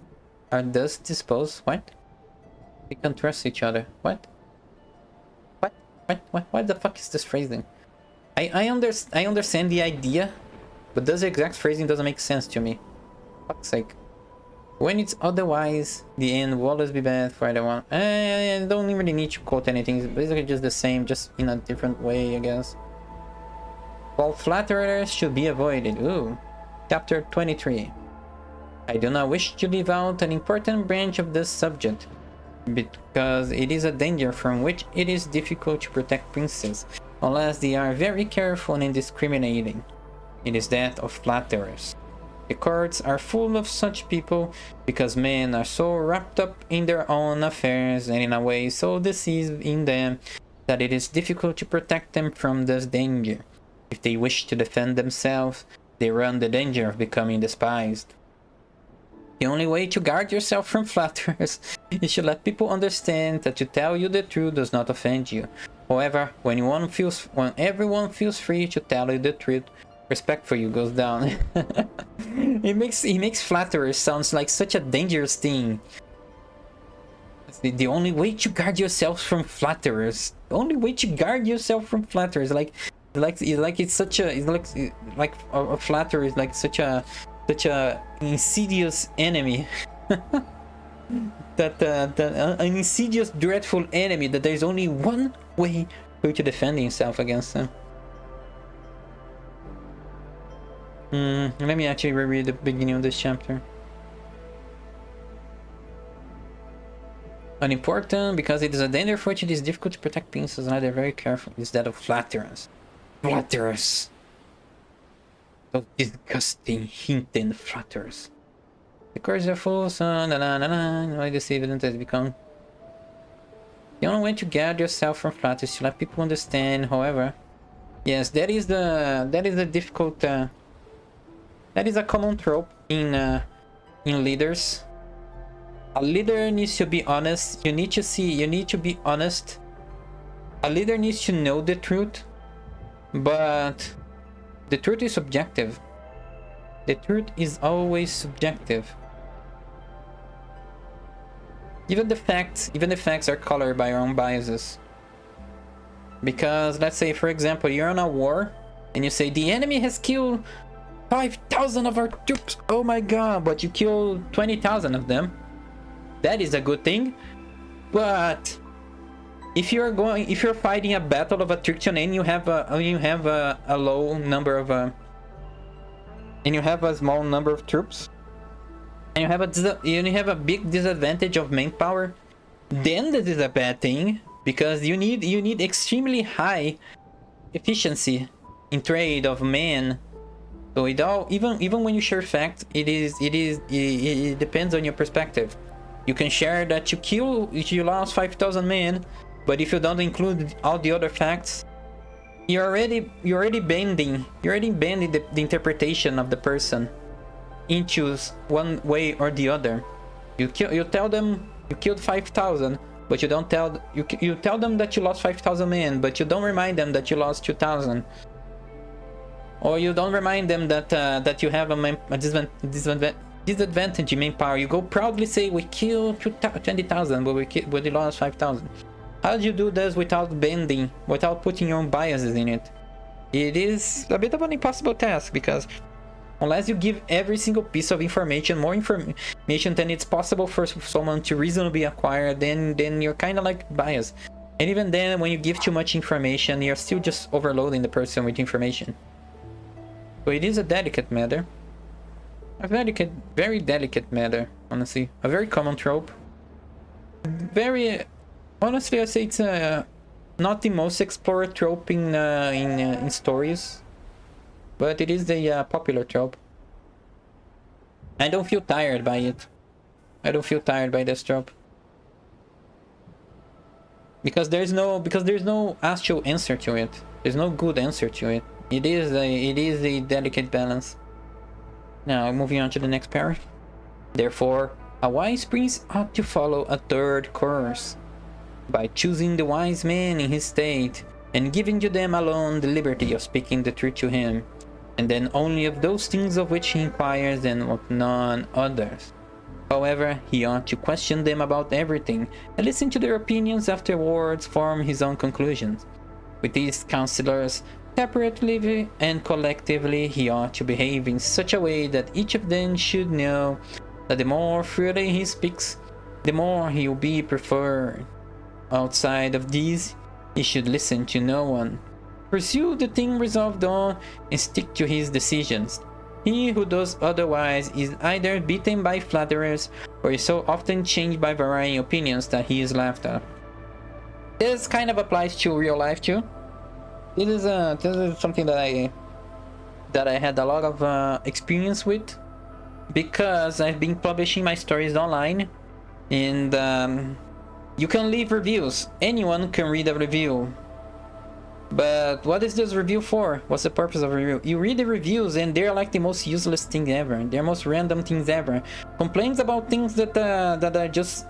are thus disposed, what? They can trust each other. What? What the fuck is this phrasing? I understand the idea, but this exact phrasing doesn't make sense to me. Fuck's sake. When it's otherwise, the end will always be bad for either one. I don't really need to quote anything. It's basically just the same, just in a different way, I guess. While flatterers should be avoided. Ooh. Chapter 23. I do not wish to leave out an important branch of this subject, because it is a danger from which it is difficult to protect princes, unless they are very careful and discriminating. It is that of flatterers. The courts are full of such people, because men are so wrapped up in their own affairs and in a way so deceived in them that it is difficult to protect them from this danger. If they wish to defend themselves, they run the danger of becoming despised. The only way to guard yourself from flatterers is to let people understand that to tell you the truth does not offend you. However, when everyone feels free to tell you the truth, respect for you goes down. It makes flatterers sounds like such a dangerous thing. The only way to guard yourself from flatterers. The only way to guard yourself from flatterers, like it's such a a flatterer is like such a insidious enemy. that an insidious, dreadful enemy that there's only one way for you to defend himself against them. Let me actually reread the beginning of this chapter. Unimportant, because it is a danger for which it is difficult to protect princes, and they're very careful, is that of flatterers. Flatterers! Those disgusting, hinting flatterers. The course are full, son, why this evidence has become. The only way to guard yourself from flatterers is to let people understand, however. Yes, that is the difficult, that is a common trope in leaders. A leader needs to be honest. You need to be honest. A leader needs to know the truth, but the truth is subjective. The truth is always subjective. Even the facts are colored by our own biases. Because let's say, for example, you're on a war and you say the enemy has killed 5,000 of our troops. Oh my god, but you killed 20,000 of them. That is a good thing. But if you're fighting a battle of attrition and you have a low number of and you have a small number of troops, and you have a big disadvantage of manpower, then this is a bad thing, because you need extremely high efficiency in trade of men. So it all, even when you share facts, it depends on your perspective. You can share that you lost 5,000 men, but if you don't include all the other facts, you're already bending the interpretation of the person into one way or the other. You tell them you killed 5,000, but you tell them that you lost 5,000 men, but you don't remind them that you lost 2,000. Or you don't remind them that you have a disadvantage in manpower. You go proudly say we killed 20,000, but we lost 5,000. How do you do this without bending, without putting your own biases in it? It is a bit of an impossible task, because unless you give every single piece of information more information than it's possible for someone to reasonably acquire, then you're kind of like biased. And even then, when you give too much information, you're still just overloading the person with information. So it is a delicate matter. Very delicate matter, honestly. A very common trope. Honestly, I'd say it's not the most explored trope in stories, but it is the popular trope. I don't feel tired by it. I don't feel tired by this trope, because there's no actual answer to it. There's no good answer to it. It is a delicate balance. Now, moving on to the next paragraph. Therefore, a wise prince ought to follow a third course, by choosing the wise men in his state, and giving to them alone the liberty of speaking the truth to him, and then only of those things of which he inquires, and of none others. However, he ought to question them about everything, and listen to their opinions, afterwards form his own conclusions. With these counselors, separately and collectively, he ought to behave in such a way that each of them should know that the more freely he speaks, the more he will be preferred. Outside of these, he should listen to no one, pursue the thing resolved on, and stick to his decisions. He who does otherwise is either beaten by flatterers, or is so often changed by varying opinions that he is laughed at. This kind of applies to real life too. This is something that I had a lot of experience with, because I've been publishing my stories online, and you can leave reviews. Anyone can read a review. But what is this review for? What's the purpose of a review? You read the reviews and they're like the most useless thing ever. They're most random things ever. Complaints about things that are just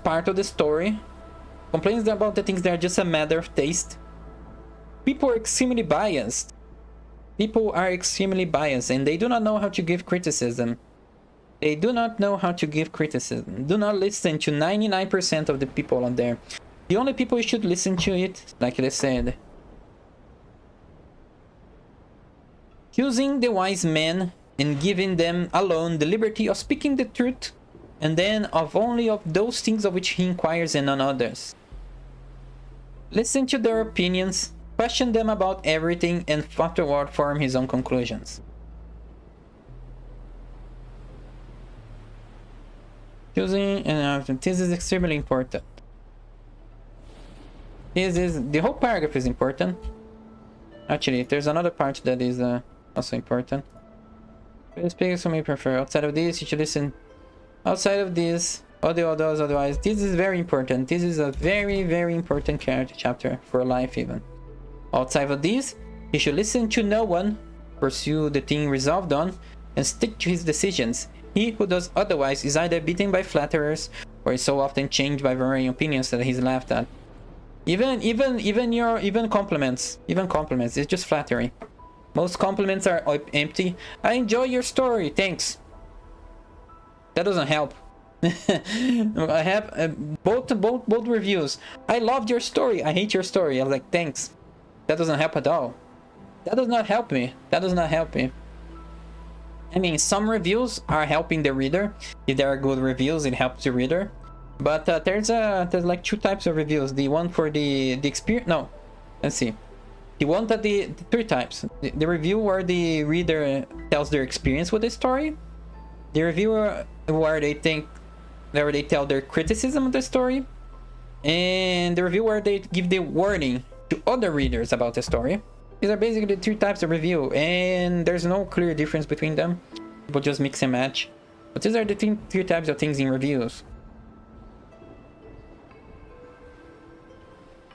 part of the story. Complaints about the things that are just a matter of taste. People are extremely biased. People are extremely biased and they do not know how to give criticism. They do not know how to give criticism. Do not listen to 99% of the people out there. The only people you should listen to it, like they said, choosing the wise men and giving them alone the liberty of speaking the truth, and then of only of those things of which he inquires and none others. Listen to their opinions, question them about everything, and afterward form his own conclusions. Choosing, and this is extremely important. The whole paragraph is important. Actually, there's another part that is also important. Speakers who may prefer. Outside of this, you should listen. Outside of this, otherwise, this is very important. This is a very, very important chapter for life even. Outside of this, you should listen to no one, pursue the thing resolved on, and stick to his decisions. He who does otherwise is either beaten by flatterers, or is so often changed by varying opinions that he's laughed at. Even compliments, it's just flattery. Most compliments are empty. I enjoy your story, thanks. That doesn't help. I have both reviews. I loved your story. I hate your story. I was like, thanks. That doesn't help at all. That does not help me. That does not help me. I mean, some reviews are helping the reader. If there are good reviews, it helps the reader. But there's like two types of reviews. The one for the experience. No, let's see. The one that the three types. The review where the reader tells their experience with the story. The reviewer where they tell their criticism of the story, and the review where they give the warning to other readers about the story. These are basically the three types of review, and there's no clear difference between them. People just mix and match. But these are the three types of things in reviews.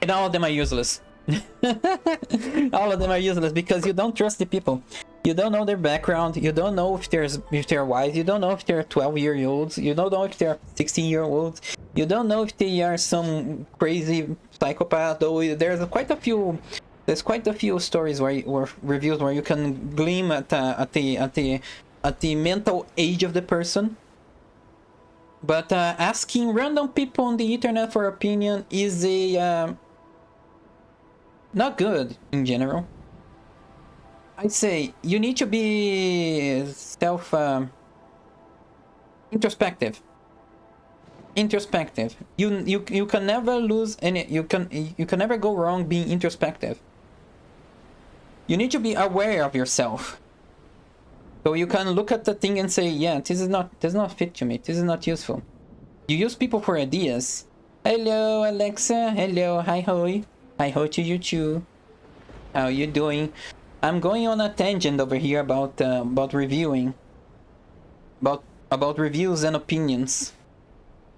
And all of them are useless. All of them are useless because you don't trust the people. You don't know their background. You don't know if they're wise. You don't know if they're 12-year-olds. You don't know if they're 16-year-olds. You don't know if they are some crazy psychopath. Though there's quite a few. There's quite a few stories or reviews where you can gleam at the mental age of the person. But asking random people on the internet for opinion is not good in general. I'd say you need to be introspective. You can never lose any. You can never go wrong being introspective. You need to be aware of yourself. So you can look at the thing and say, yeah, this does not fit to me. This is not useful. You use people for ideas. Hello, Alexa. Hello, hi ho. Hi ho to you too. How you doing? I'm going on a tangent over here about reviewing, about reviews and opinions,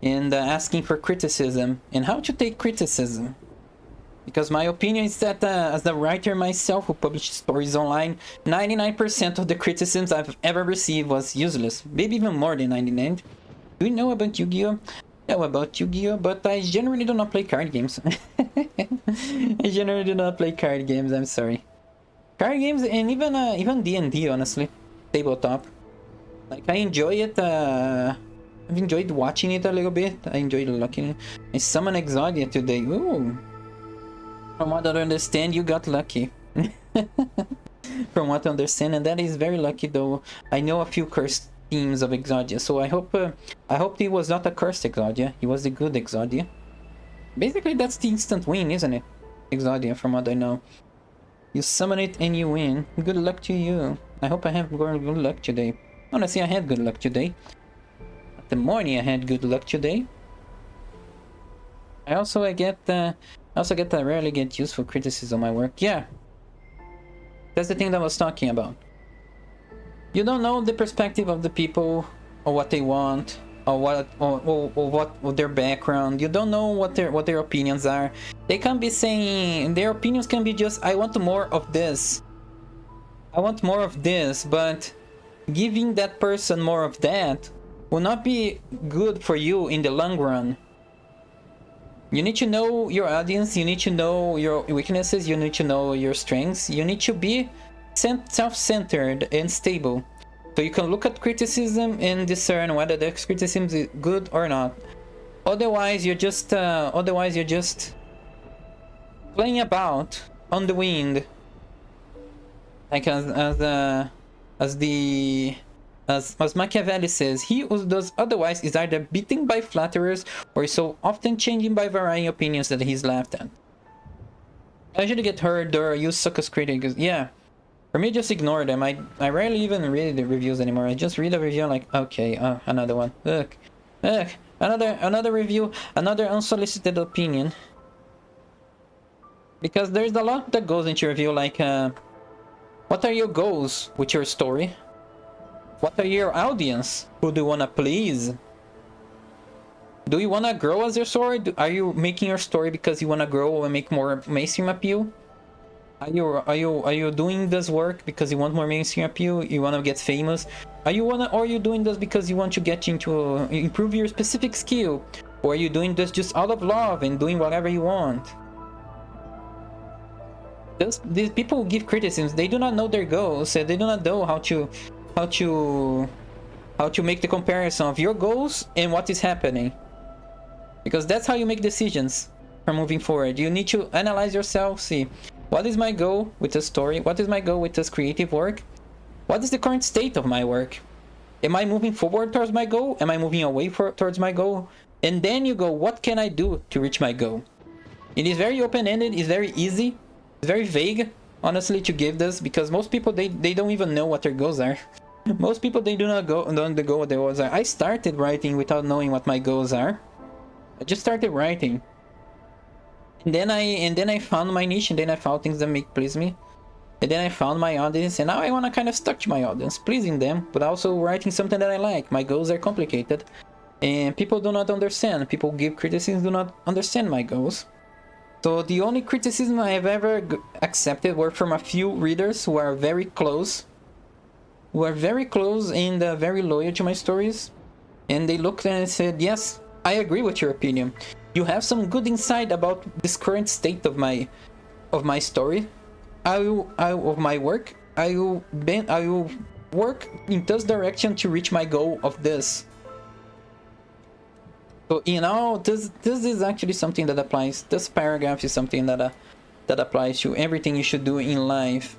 and asking for criticism and how to take criticism. Because my opinion is that as a writer myself who published stories online, 99% of the criticisms I've ever received was useless. Maybe even more than 99. Do you know about Yu-Gi-Oh? Know about Yu-Gi-Oh, but I generally do not play card games. I generally do not play card games, I'm sorry. Card games and even D&D, honestly. Tabletop. Like, I enjoy it, I've enjoyed watching it a little bit. I enjoyed looking. I summoned Exodia today. Ooh. From what I understand, you got lucky. From what I understand, and that is very lucky though. I know a few cursed themes of Exodia, so I hope he was not a cursed Exodia. He was the good Exodia. Basically, that's the instant win, isn't it? Exodia, from what I know. You summon it and you win. Good luck to you. I hope I have good luck today. Honestly, I had good luck today. At the morning, I had good luck today. I also get that I rarely get useful criticism on my work. Yeah. That's the thing that I was talking about. You don't know the perspective of the people or what they want. what their background. You don't know what their opinions are. They can be saying, their opinions can be just, I want more of this, I want more of this, but giving that person more of that will not be good for you in the long run. You need to know your audience, you need to know your weaknesses, you need to know your strengths, you need to be self-centered and stable. So you can look at criticism and discern whether the criticism is good or not. Otherwise, you're just playing about on the wind, like as Machiavelli says, he who does otherwise is either beaten by flatterers or is so often changing by varying opinions that he's laughed at. I usually get heard or use suck as critics. Yeah. For me, just ignore them. I rarely even read the reviews anymore. I just read a review like, okay, another one. Look, another review, another unsolicited opinion. Because there's a lot that goes into your review, like, what are your goals with your story? What are your audience? Who do you wanna please? Do you wanna grow as your story? Are you making your story because you wanna grow and make more mainstream appeal? Are you doing this work because you want more mainstream appeal? You want to get famous? Or are you doing this because you want to get into improve your specific skill? Or are you doing this just out of love and doing whatever you want? These people who give criticisms, they do not know their goals. They do not know how to make the comparison of your goals and what is happening. Because that's how you make decisions for moving forward. You need to analyze yourself, see, what is my goal with this story? What is my goal with this creative work? What is the current state of my work? Am I moving forward towards my goal? Am I moving away towards my goal? And then you go, what can I do to reach my goal? It is very open-ended, it's very easy, it's very vague, honestly, to give this, because most people, they don't even know what their goals are. Most people, they don't go what their goals are. I started writing without knowing what my goals are. I just started writing. And then I found my niche, and then I found things that please me. And then I found my audience, and now I want to kind of stuck to my audience, pleasing them, but also writing something that I like. My goals are complicated, and people do not understand. People who give criticism do not understand my goals. So the only criticism I have ever accepted were from a few readers who are very close, and very loyal to my stories. And they looked and said, yes, I agree with your opinion. You have some good insight about this current state of my story. Of my work. I will work in this direction to reach my goal of this. So this is actually something that applies. This paragraph is something that applies to everything you should do in life.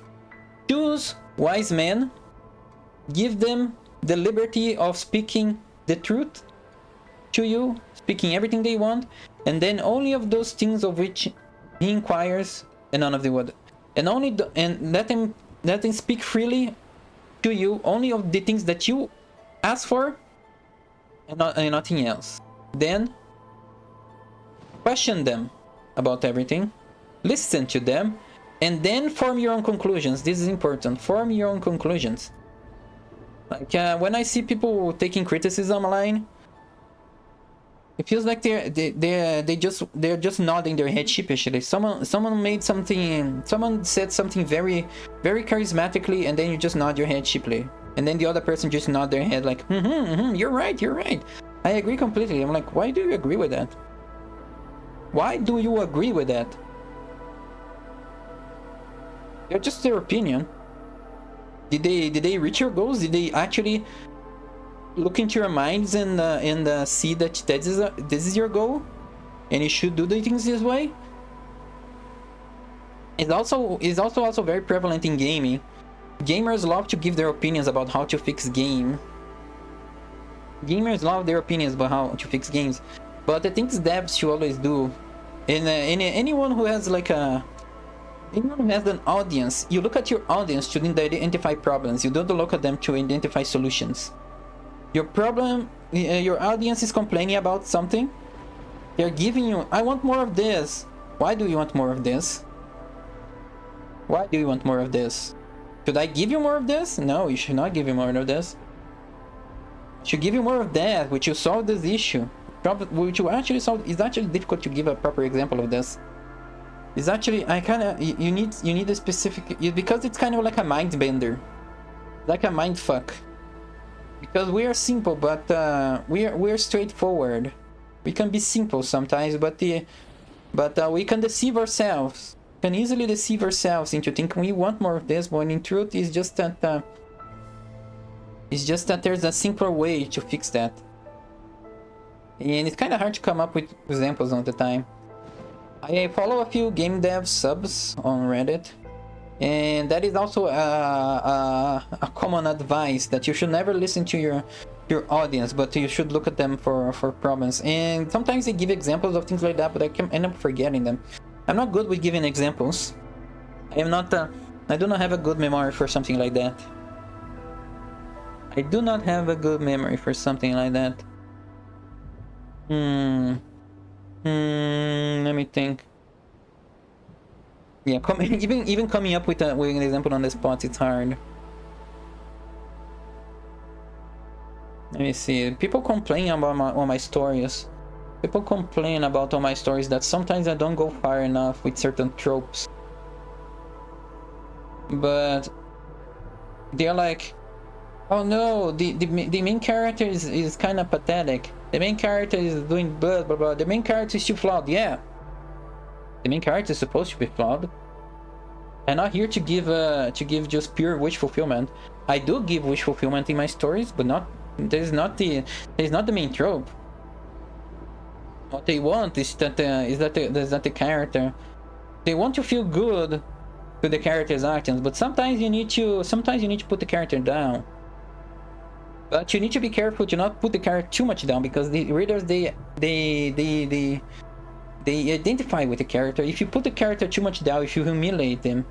Choose wise men. Give them the liberty of speaking the truth to you, speaking everything they want, and then only of those things of which he inquires, and none of the other. And let him speak freely to you, only of the things that you ask for, and nothing else. Then question them about everything, listen to them, and then form your own conclusions. This is important. Form your own conclusions. Like when I see people taking criticism online, it feels like they're just nodding their head sheepishly. Someone said something very, very charismatically, and then you just nod your head sheepishly, and then the other person just nod their head like, you're right, I agree completely. I'm like, why do you agree with that? Why do you agree with that? They're just their opinion. Did they reach your goals? Did they actually look into your minds and see that this is your goal, and you should do the things this way? It's also very prevalent in gaming. Gamers love to give their opinions about how to fix game. Gamers love their opinions about how to fix games, but the things devs should always do, and anyone who has an audience, you look at your audience to identify problems. You don't look at them to identify solutions. Your audience is complaining about something. They're giving you, I want more of this. Why do you want more of this? Why do you want more of this? Should I give you more of this? No, you should not give you more of this. to give you more of that, which will solve this issue. Which will actually solve. It's actually difficult to give a proper example of this. It's actually you need a specific, because it's kind of like a mind bender, like a mind fuck. Because we are simple, but we're straightforward. We can be simple sometimes, but we can deceive ourselves. Can easily deceive ourselves into thinking we want more of this, when in truth it's just that there's a simpler way to fix that. And it's kind of hard to come up with examples all the time. I follow a few game dev subs on Reddit, and that is also a common advice, that you should never listen to your audience, but you should look at them for problems. And sometimes they give examples of things like that, but I can end up forgetting them. I'm not good with giving examples. I do not have a good memory for something like that. I do not have a good memory for something like that. Let me think. Yeah, even coming up with an example on the spot, it's hard. Let me see. People complain about all my stories. People complain about all my stories that sometimes I don't go far enough with certain tropes. But they're like, oh no, the main character is kind of pathetic. The main character is doing blah blah blah. The main character is too flawed. Yeah, the main character is supposed to be flawed. I'm not here to give just pure wish fulfillment. I do give wish fulfillment in my stories, but that is not the main trope. What they want is that the character, they want to feel good to the character's actions, but sometimes you need to put the character down. But you need to be careful to not put the character too much down, because the readers they identify with the character. If you put the character too much down, if you humiliate them,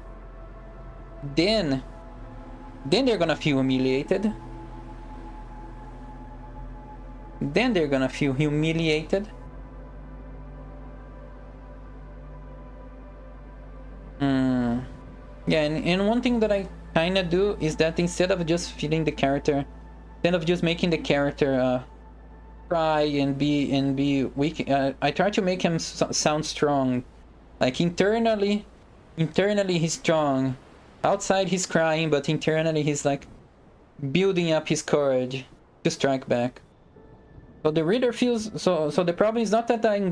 then they're gonna feel humiliated. Then they're gonna feel humiliated. Yeah, and one thing that I kinda do is that instead of just feeding the character, instead of just making the character cry and be weak, I try to make him sound strong. Like internally he's strong. Outside he's crying, but internally he's like building up his courage to strike back. So the reader feels so the problem is not that I'm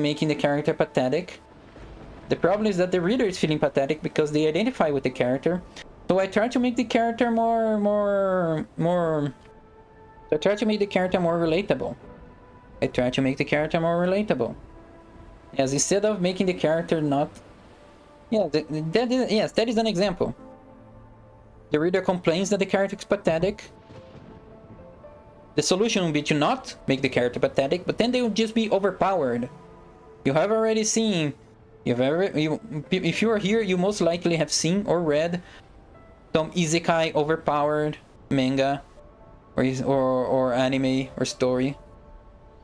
making the character pathetic. The problem is that the reader is feeling pathetic because they identify with the character. So I try to make the character more relatable. Yes, instead of making the character not... Yeah, that is an example. The reader complains that the character is pathetic. The solution would be to not make the character pathetic, but then they would just be overpowered. You have already seen... if you are here, you most likely have seen or read some isekai overpowered manga or anime or story,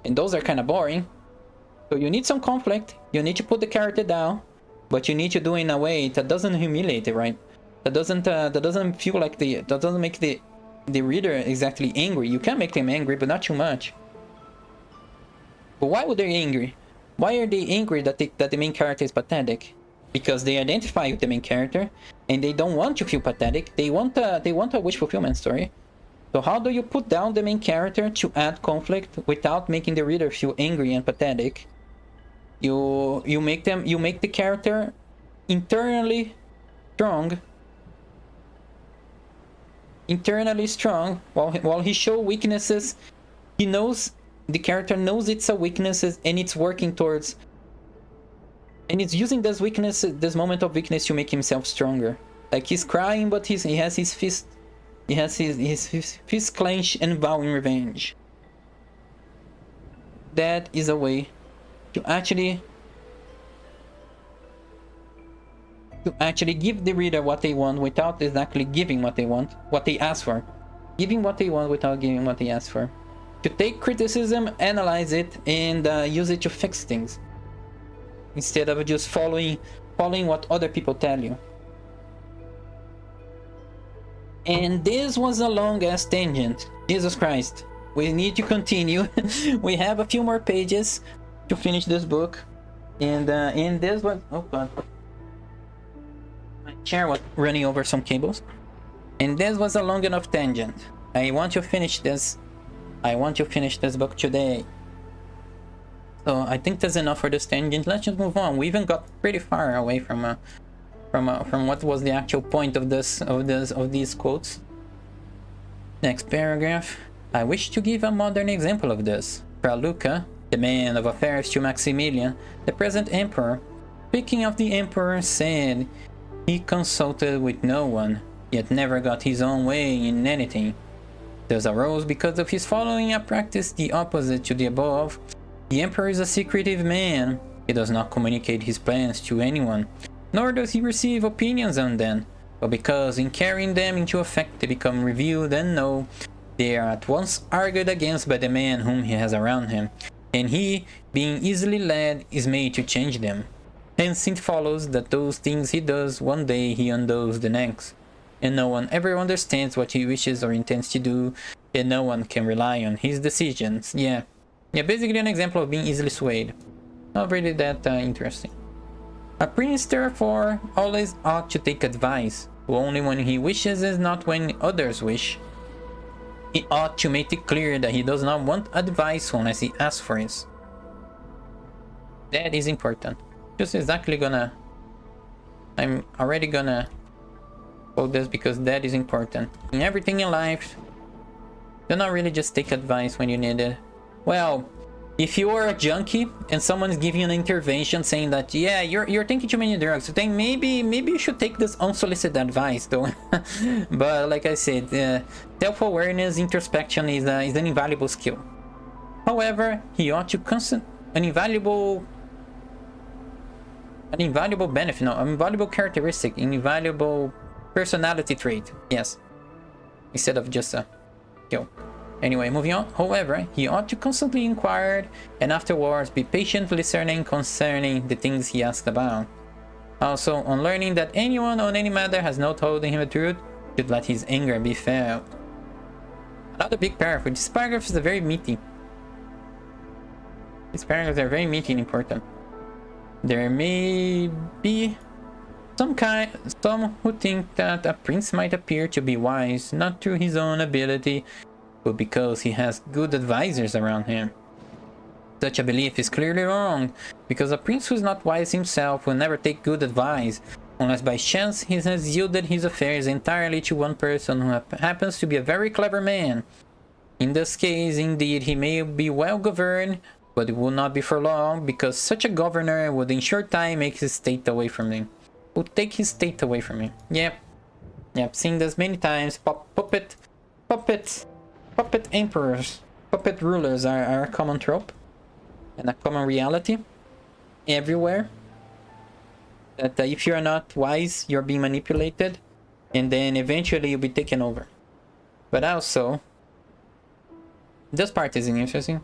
and those are kind of boring. So you need some conflict. You need to put the character down, but you need to do it in a way that doesn't humiliate it, right? That doesn't feel like that doesn't make the reader exactly angry. You can make them angry, but not too much. But why would they be angry? Why are they angry that the main character is pathetic? Because they identify with the main character, and they don't want to feel pathetic. They want a wish fulfillment story. So how do you put down the main character to add conflict without making the reader feel angry and pathetic? You make the character internally strong. While he shows weaknesses, the character knows it's a weakness and it's working towards, and it's using this moment of weakness to make himself stronger. Like he's crying, but he has his fist clenched and vowing revenge. That is a way to actually give the reader what they want without exactly giving what they ask for. Giving what they want without giving what they ask for. To take criticism, analyze it, and use it to fix things, instead of just following what other people tell you. And this was a long ass tangent. Jesus Christ. We need to continue. We have a few more pages to finish this book. And in this one, oh god. My chair was running over some cables. And this was a long enough tangent. I want to finish this. I want to finish this book today. So I think that's enough for this tangent. Let's just move on. We even got pretty far away from what was the actual point of these quotes. Next paragraph. I wish to give a modern example of this. Fra Luca, the man of affairs to Maximilian, the present emperor, speaking of the emperor, said he consulted with no one, yet never got his own way in anything. This arose because of his following a practice the opposite to the above. The emperor is a secretive man. He does not communicate his plans to anyone, nor does he receive opinions on them, but because in carrying them into effect they become revealed and known, they are at once argued against by the man whom he has around him, and he, being easily led, is made to change them. Hence it follows that those things he does one day he undoes the next, and no one ever understands what he wishes or intends to do, and no one can rely on his decisions. Yeah, basically an example of being easily swayed. Not really that interesting. A prince, therefore, always ought to take advice, only when he wishes and not when others wish. He ought to make it clear that he does not want advice unless he asks for it. That is important. Just exactly gonna... I'm already gonna quote this because that is important. In everything in life, do not really just take advice when you need it. Well, if you are a junkie and someone is giving you an intervention saying that, yeah, you're taking too many drugs, then maybe you should take this unsolicited advice, though. But like I said, self-awareness, introspection is an invaluable skill. However, he ought to an invaluable benefit, no, an invaluable characteristic, an invaluable personality trait, yes, instead of just a skill. Anyway, moving on. However, he ought to constantly inquire and afterwards be patient listening concerning the things he asks about. Also, on learning that anyone on any matter has not told him the truth, should let his anger be felt. Another big paragraph. This paragraph is very meaty. These paragraphs are very meaty and important. There may be some who think that a prince might appear to be wise not through his own ability, but because he has good advisors around him. Such a belief is clearly wrong, because a prince who is not wise himself will never take good advice, unless by chance he has yielded his affairs entirely to one person who happens to be a very clever man. In this case, indeed, he may be well governed, but it will not be for long, because such a governor would in short time make his state away from him. Would take his state away from him. Yep, seen this many times. Puppet emperors, puppet rulers are a common trope and a common reality everywhere. That if you're not wise, you're being manipulated, and then eventually you'll be taken over. But also, this part is interesting.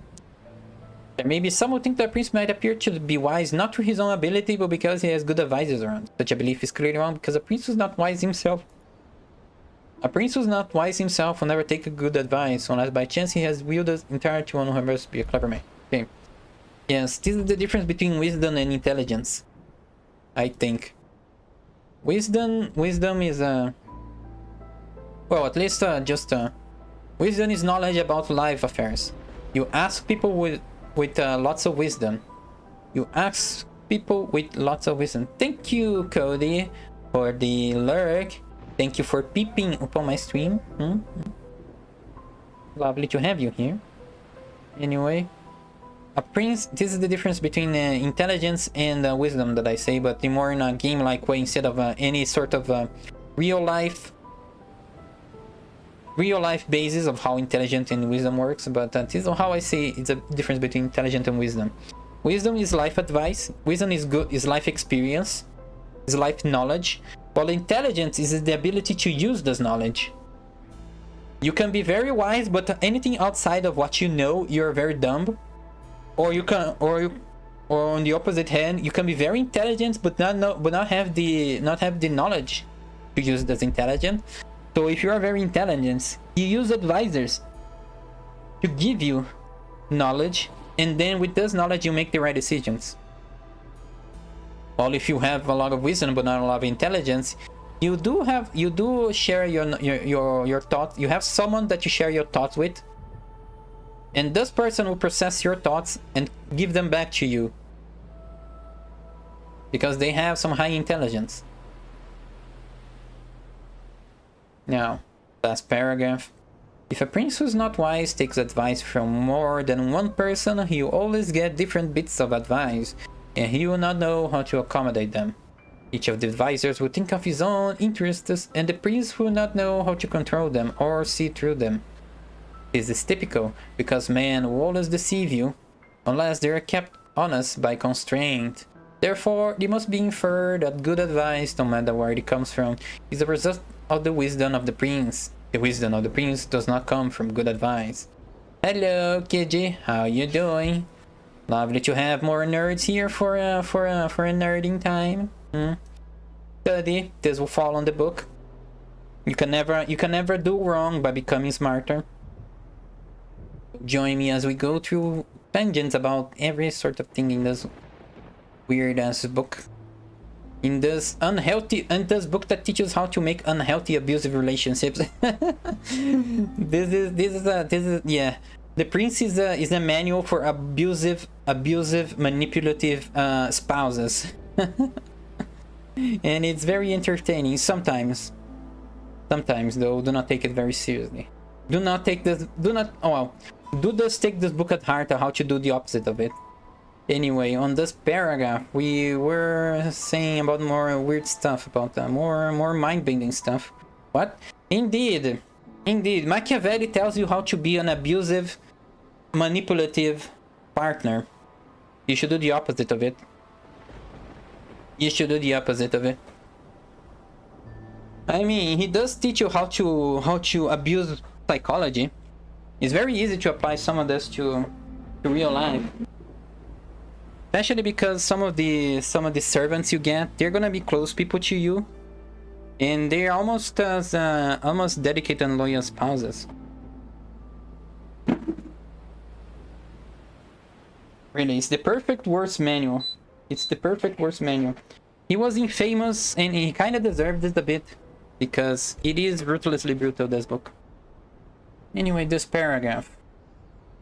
There may be some who think that a prince might appear to be wise not through his own ability, but because he has good advisors around. Such a belief is clearly wrong, because a prince who's not wise himself. A prince who's not wise himself will never take a good advice, unless by chance he has wielded entire to one who must be a clever man. Okay. Yes, this is the difference between wisdom and intelligence, I think. Wisdom is well, at least wisdom is knowledge about life affairs. You ask people with lots of wisdom. You ask people with lots of wisdom. Thank you, Cody, for the lurk. Thank you for peeping upon my stream. Lovely to have you here. Anyway, a prince, this is the difference between intelligence and wisdom that I say, but more in a game-like way instead of any sort of real life basis of how intelligent and wisdom works. But this is how I say it's a difference between intelligence and wisdom. Wisdom is life advice. Wisdom is life experience, is life knowledge. While intelligence is the ability to use this knowledge. You can be very wise, but anything outside of what you know, you're very dumb. Or on the opposite hand, you can be very intelligent, but not have the knowledge to use this intelligence. So if you are very intelligent, you use advisors to give you knowledge, and then with this knowledge you make the right decisions. Well, if you have a lot of wisdom but not a lot of intelligence, you do share your thoughts. You have someone that you share your thoughts with, and this person will process your thoughts and give them back to you because they have some high intelligence. Now, last paragraph. If a prince who's not wise takes advice from more than one person, he will always get different bits of advice, and he will not know how to accommodate them. Each of the advisors will think of his own interests, and the prince will not know how to control them or see through them. This is typical, because men will always deceive you, unless they are kept honest by constraint. Therefore, it must be inferred that good advice, no matter where it comes from, is a result of the wisdom of the prince. The wisdom of the prince does not come from good advice. Hello, Kiji. How you doing? Lovely to have more nerds here for a nerding time. Study. This will fall on the book. You can never do wrong by becoming smarter. Join me as we go through tangents about every sort of thing in this weird ass book. In this book that teaches how to make unhealthy abusive relationships. this is yeah. The prince is a manual for abusive manipulative spouses. And it's very entertaining sometimes. Sometimes though, do not take it very seriously. Do take this book at heart, how to do the opposite of it. Anyway, on this paragraph, we were saying about more weird stuff, about more mind-bending stuff. What? Indeed, Machiavelli tells you how to be an abusive, manipulative partner. You should do the opposite of it. I mean, he does teach you how to abuse psychology. It's very easy to apply some of this to real life. Especially because some of the servants you get, they're gonna be close people to you, and they're almost as almost dedicated and loyal spouses. Really, it's the perfect worst manual. He was infamous, and he kind of deserved it a bit, because it is ruthlessly brutal, this book. Anyway, this paragraph.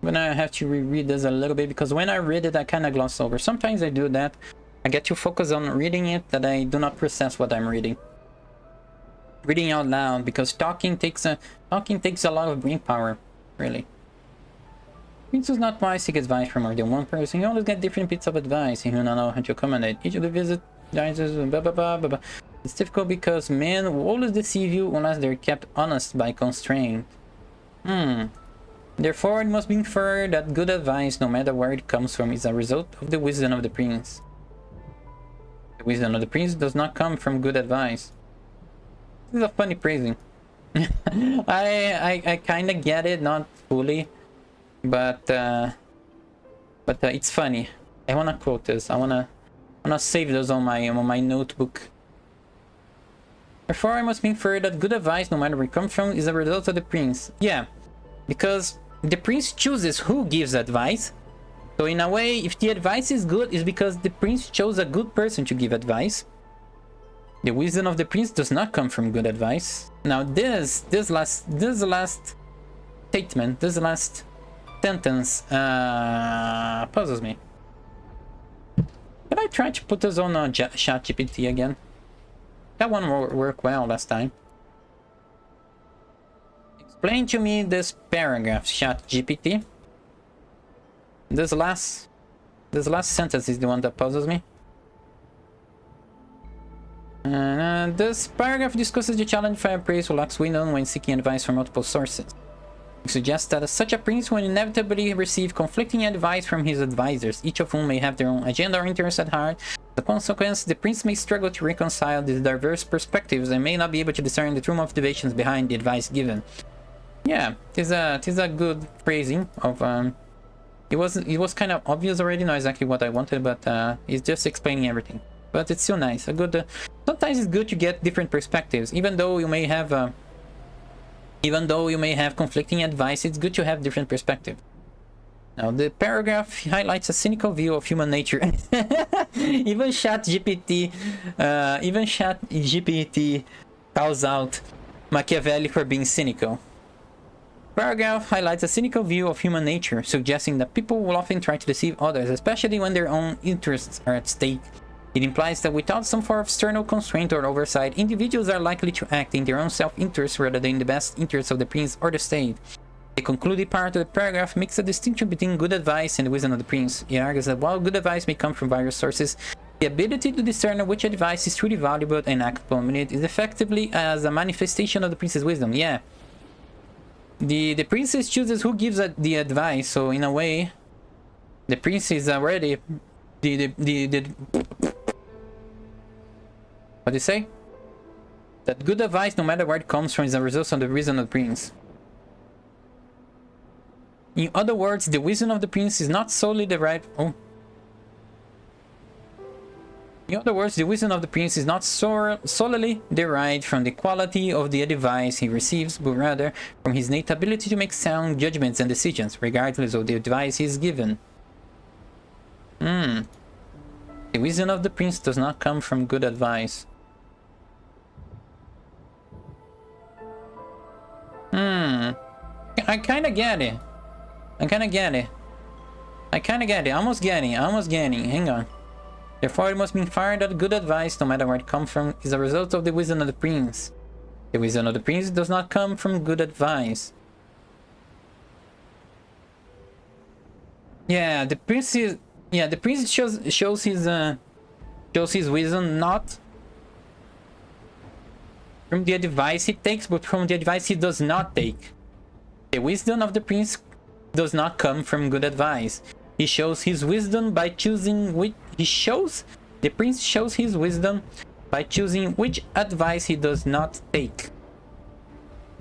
I'm gonna have to reread this a little bit, because when I read it I kind of gloss over. Sometimes I do that. I get too focused on reading it that I do not process what I'm reading. Reading out loud, because talking takes a lot of brain power, really. Prince is not wise, seek advice from more than one person. You always get different bits of advice, and you don't know how to accommodate each of the visit advisors. Blah blah blah blah blah. It's difficult because men will always deceive you unless they're kept honest by constraint. Therefore, it must be inferred that good advice, no matter where it comes from, is a result of the wisdom of the prince. The wisdom of the prince does not come from good advice. This is a funny phrasing. I kind of get it, not fully, but it's funny. I wanna quote this. I wanna save this on my notebook. Therefore, it must be inferred that good advice, no matter where it comes from, is a result of the prince. Yeah, because the prince chooses who gives advice. So in a way, if the advice is good, it's because the prince chose a good person to give advice. The wisdom of the prince does not come from good advice. Now this last statement, this last sentence puzzles me. Can I try to put this on ChatGPT again? That one worked well last time. Explain to me this paragraph, ChatGPT. This last sentence is the one that puzzles me. This paragraph discusses the challenge for a prince who lacks wisdom when seeking advice from multiple sources. It suggests that such a prince will inevitably receive conflicting advice from his advisors, each of whom may have their own agenda or interest at heart. As a consequence, the prince may struggle to reconcile these diverse perspectives and may not be able to discern the true motivations behind the advice given. Yeah, it is a good phrasing of it was kind of obvious already, not exactly what I wanted, but it's just explaining everything. But it's still nice. Sometimes it's good to get different perspectives, even though you may have Even though you may have conflicting advice, it's good to have different perspective. Now, the paragraph highlights a cynical view of human nature. even ChatGPT calls out Machiavelli for being cynical. Paragraph highlights a cynical view of human nature, suggesting that people will often try to deceive others, especially when their own interests are at stake. It implies that without some form of external constraint or oversight, individuals are likely to act in their own self-interest rather than in the best interests of the prince or the state. The concluded part of the paragraph makes a distinction between good advice and the wisdom of the prince. It argues that while good advice may come from various sources, the ability to discern which advice is truly valuable and actable on it is effectively as a manifestation of the prince's wisdom. Yeah. The princess chooses who gives the advice, so in a way, the prince is already what do you say? That good advice, no matter where it comes from, is a result of the wisdom of the prince. In other words, the wisdom of the prince is not solely derived. In other words, the wisdom of the prince is not solely derived from the quality of the advice he receives, but rather from his innate ability to make sound judgments and decisions, regardless of the advice he is given. The wisdom of the prince does not come from good advice. I kinda get it. Almost getting. Hang on. Therefore, it must be inferred that good advice, no matter where it comes from, is a result of the wisdom of the prince. The wisdom of the prince does not come from good advice. Yeah, the prince is. Yeah, the prince shows his wisdom not from the advice he takes, but from the advice he does not take. The wisdom of the prince does not come from good advice. He shows his wisdom by choosing which the prince shows his wisdom by choosing which advice he does not take,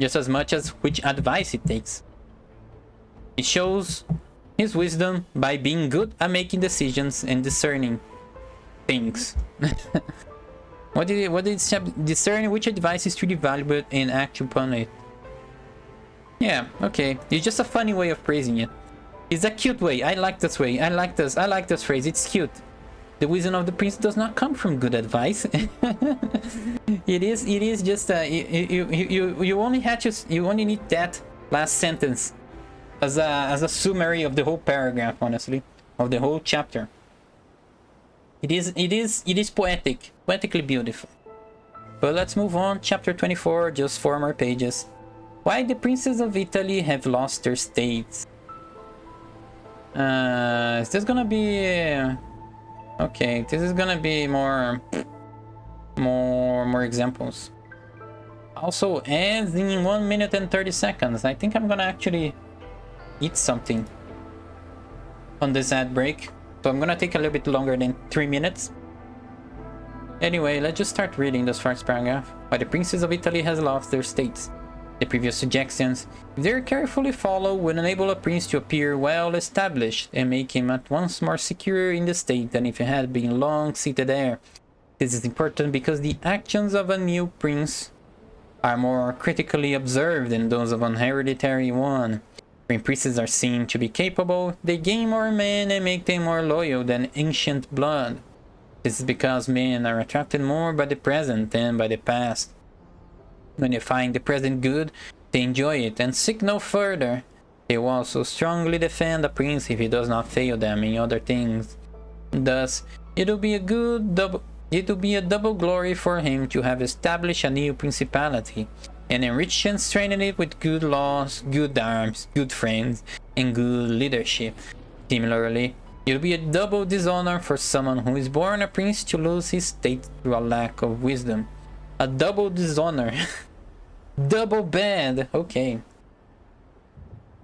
just as much as which advice he takes. He shows his wisdom by being good at making decisions and discerning things. What did it discern which advice is truly valuable and act upon it? Yeah, okay. It's just a funny way of praising it. It's a cute way. I like this way. I like this phrase. It's cute. The wisdom of the prince does not come from good advice. It is just you only need that last sentence as a summary of the whole paragraph, honestly, of the whole chapter. It is poetically beautiful. But let's move on. Chapter 24, just 4 more pages. Why the princes of Italy have lost their states. Is this gonna be okay? This is gonna be more examples. Also ends in 1 minute and 30 seconds. I think I'm gonna actually eat something on this ad break, so I'm gonna take a little bit longer than 3 minutes. Anyway, let's just start reading this first paragraph. Why the princes of Italy has lost their states. The previous suggestions, if they are carefully followed, will enable a prince to appear well established and make him at once more secure in the state than if he had been long seated there. This is important because the actions of a new prince are more critically observed than those of an hereditary one. When princes are seen to be capable, they gain more men and make them more loyal than ancient blood. This is because men are attracted more by the present than by the past. When they find the present good, they enjoy it and seek no further. They will also strongly defend a prince if he does not fail them in other things. Thus, it will be a double glory for him to have established a new principality, and enriched and strengthened it with good laws, good arms, good friends, and good leadership. Similarly, it will be a double dishonor for someone who is born a prince to lose his state through a lack of wisdom. A double dishonor. Double bad. Okay.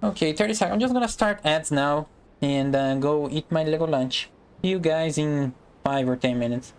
Okay, 30 seconds. I'm just gonna start ads now and go eat my Lego lunch. See you guys in 5 or 10 minutes.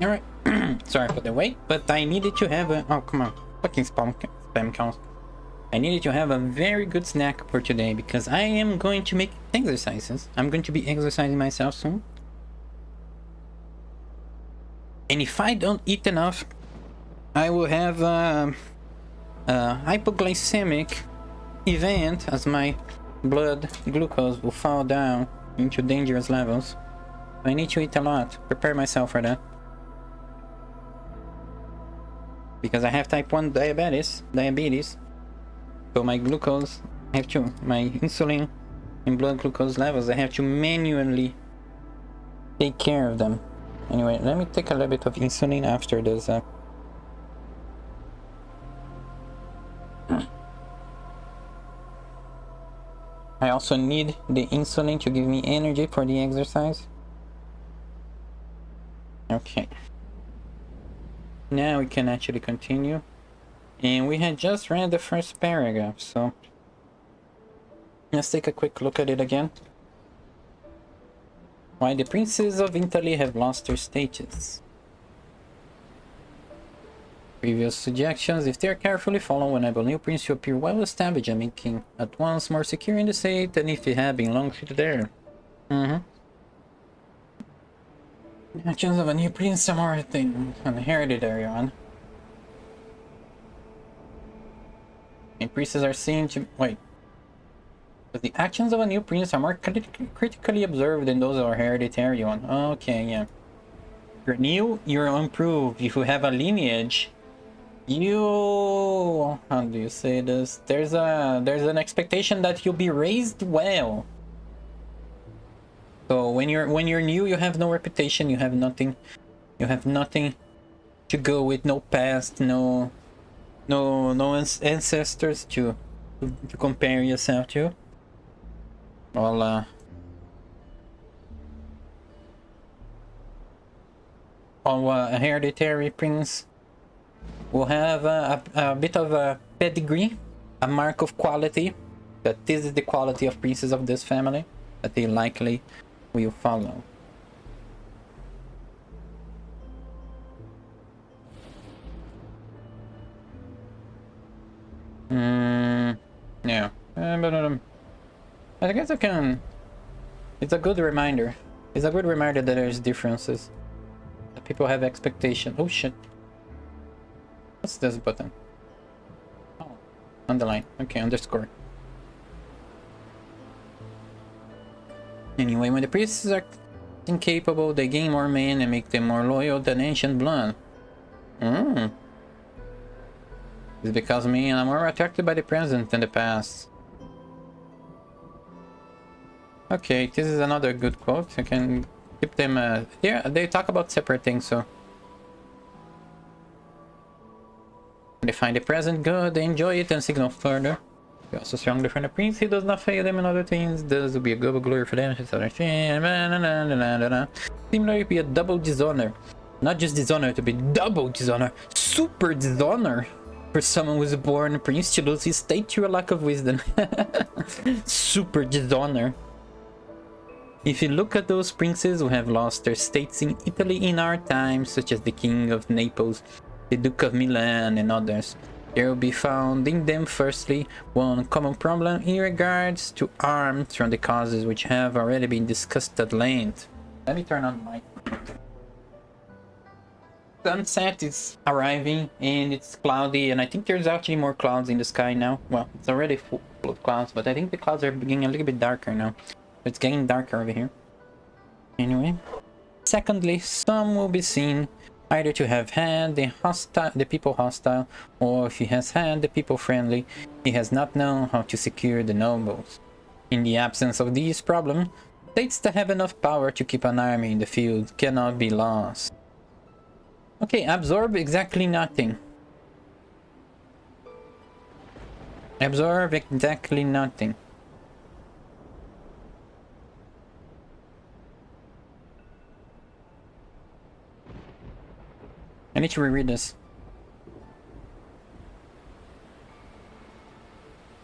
Alright. Sorry for the wait, but I needed to have a... Oh, come on. Fucking spam count. I needed to have a very good snack for today because I am going to make exercises. I'm going to be exercising myself soon. And if I don't eat enough, I will have a hypoglycemic event as my blood glucose will fall down into dangerous levels. I need to eat a lot. Prepare myself for that. Because I have type 1 diabetes. So my glucose, my insulin and blood glucose levels, I have to manually take care of them. Anyway, let me take a little bit of insulin after this. I also need the insulin to give me energy for the exercise. Okay. Now we can actually continue. And we had just read the first paragraph, so let's take a quick look at it again. Why the princes of Italy have lost their status. Previous suggestions, if they are carefully followed, will enable new prince to appear well established and making at once more secure in the state than if he had been long seated there. The actions of a new prince are more than an hereditary one. And princes are seen to... Wait. But the actions of a new prince are more critically observed than those of a hereditary one. Okay, yeah. You're new, you're improved. If you have a lineage, you... How do you say this? There's an expectation that you'll be raised well. So when you're new, you have no reputation, you have nothing to go with, no past, no ancestors to compare yourself to. Well, a hereditary prince will have a bit of a pedigree, a mark of quality, that this is the quality of princes of this family that they likely will follow. Yeah. But I guess I can... It's a good reminder. It's a good reminder that there's differences. That people have expectation. Oh shit. What's this button? Oh, underline. Okay, underscore. Anyway, when the priests are incapable, they gain more men and make them more loyal than ancient blood. It's because me and I'm more attracted by the present than the past. Okay, this is another good quote. I can keep them... yeah, they talk about separate things, so... When they find the present good, they enjoy it and seek no further. They also strongly defend the prince, he does not fail them in other things. This will be a double glory for them. Similarly, be a double dishonor. Not just dishonor, to be double dishonor. Super dishonor. For someone who's born a prince to lose his state through a lack of wisdom. Super dishonor. If you look at those princes who have lost their states in Italy in our time, such as the King of Naples, the Duke of Milan and others, there will be found in them firstly one common problem in regards to arms from the causes which have already been discussed at length. Let me turn on my... Sunset is arriving and it's cloudy, and I think there's actually more clouds in the sky now. Well, it's already full of clouds, but I think the clouds are getting a little bit darker now. It's getting darker over here. Anyway. Secondly, some will be seen either to have had the people hostile, or if he has had the people friendly, he has not known how to secure the nobles. In the absence of these problems, states that have enough power to keep an army in the field cannot be lost. Okay, absorb exactly nothing. Absorb exactly nothing. I need to reread this.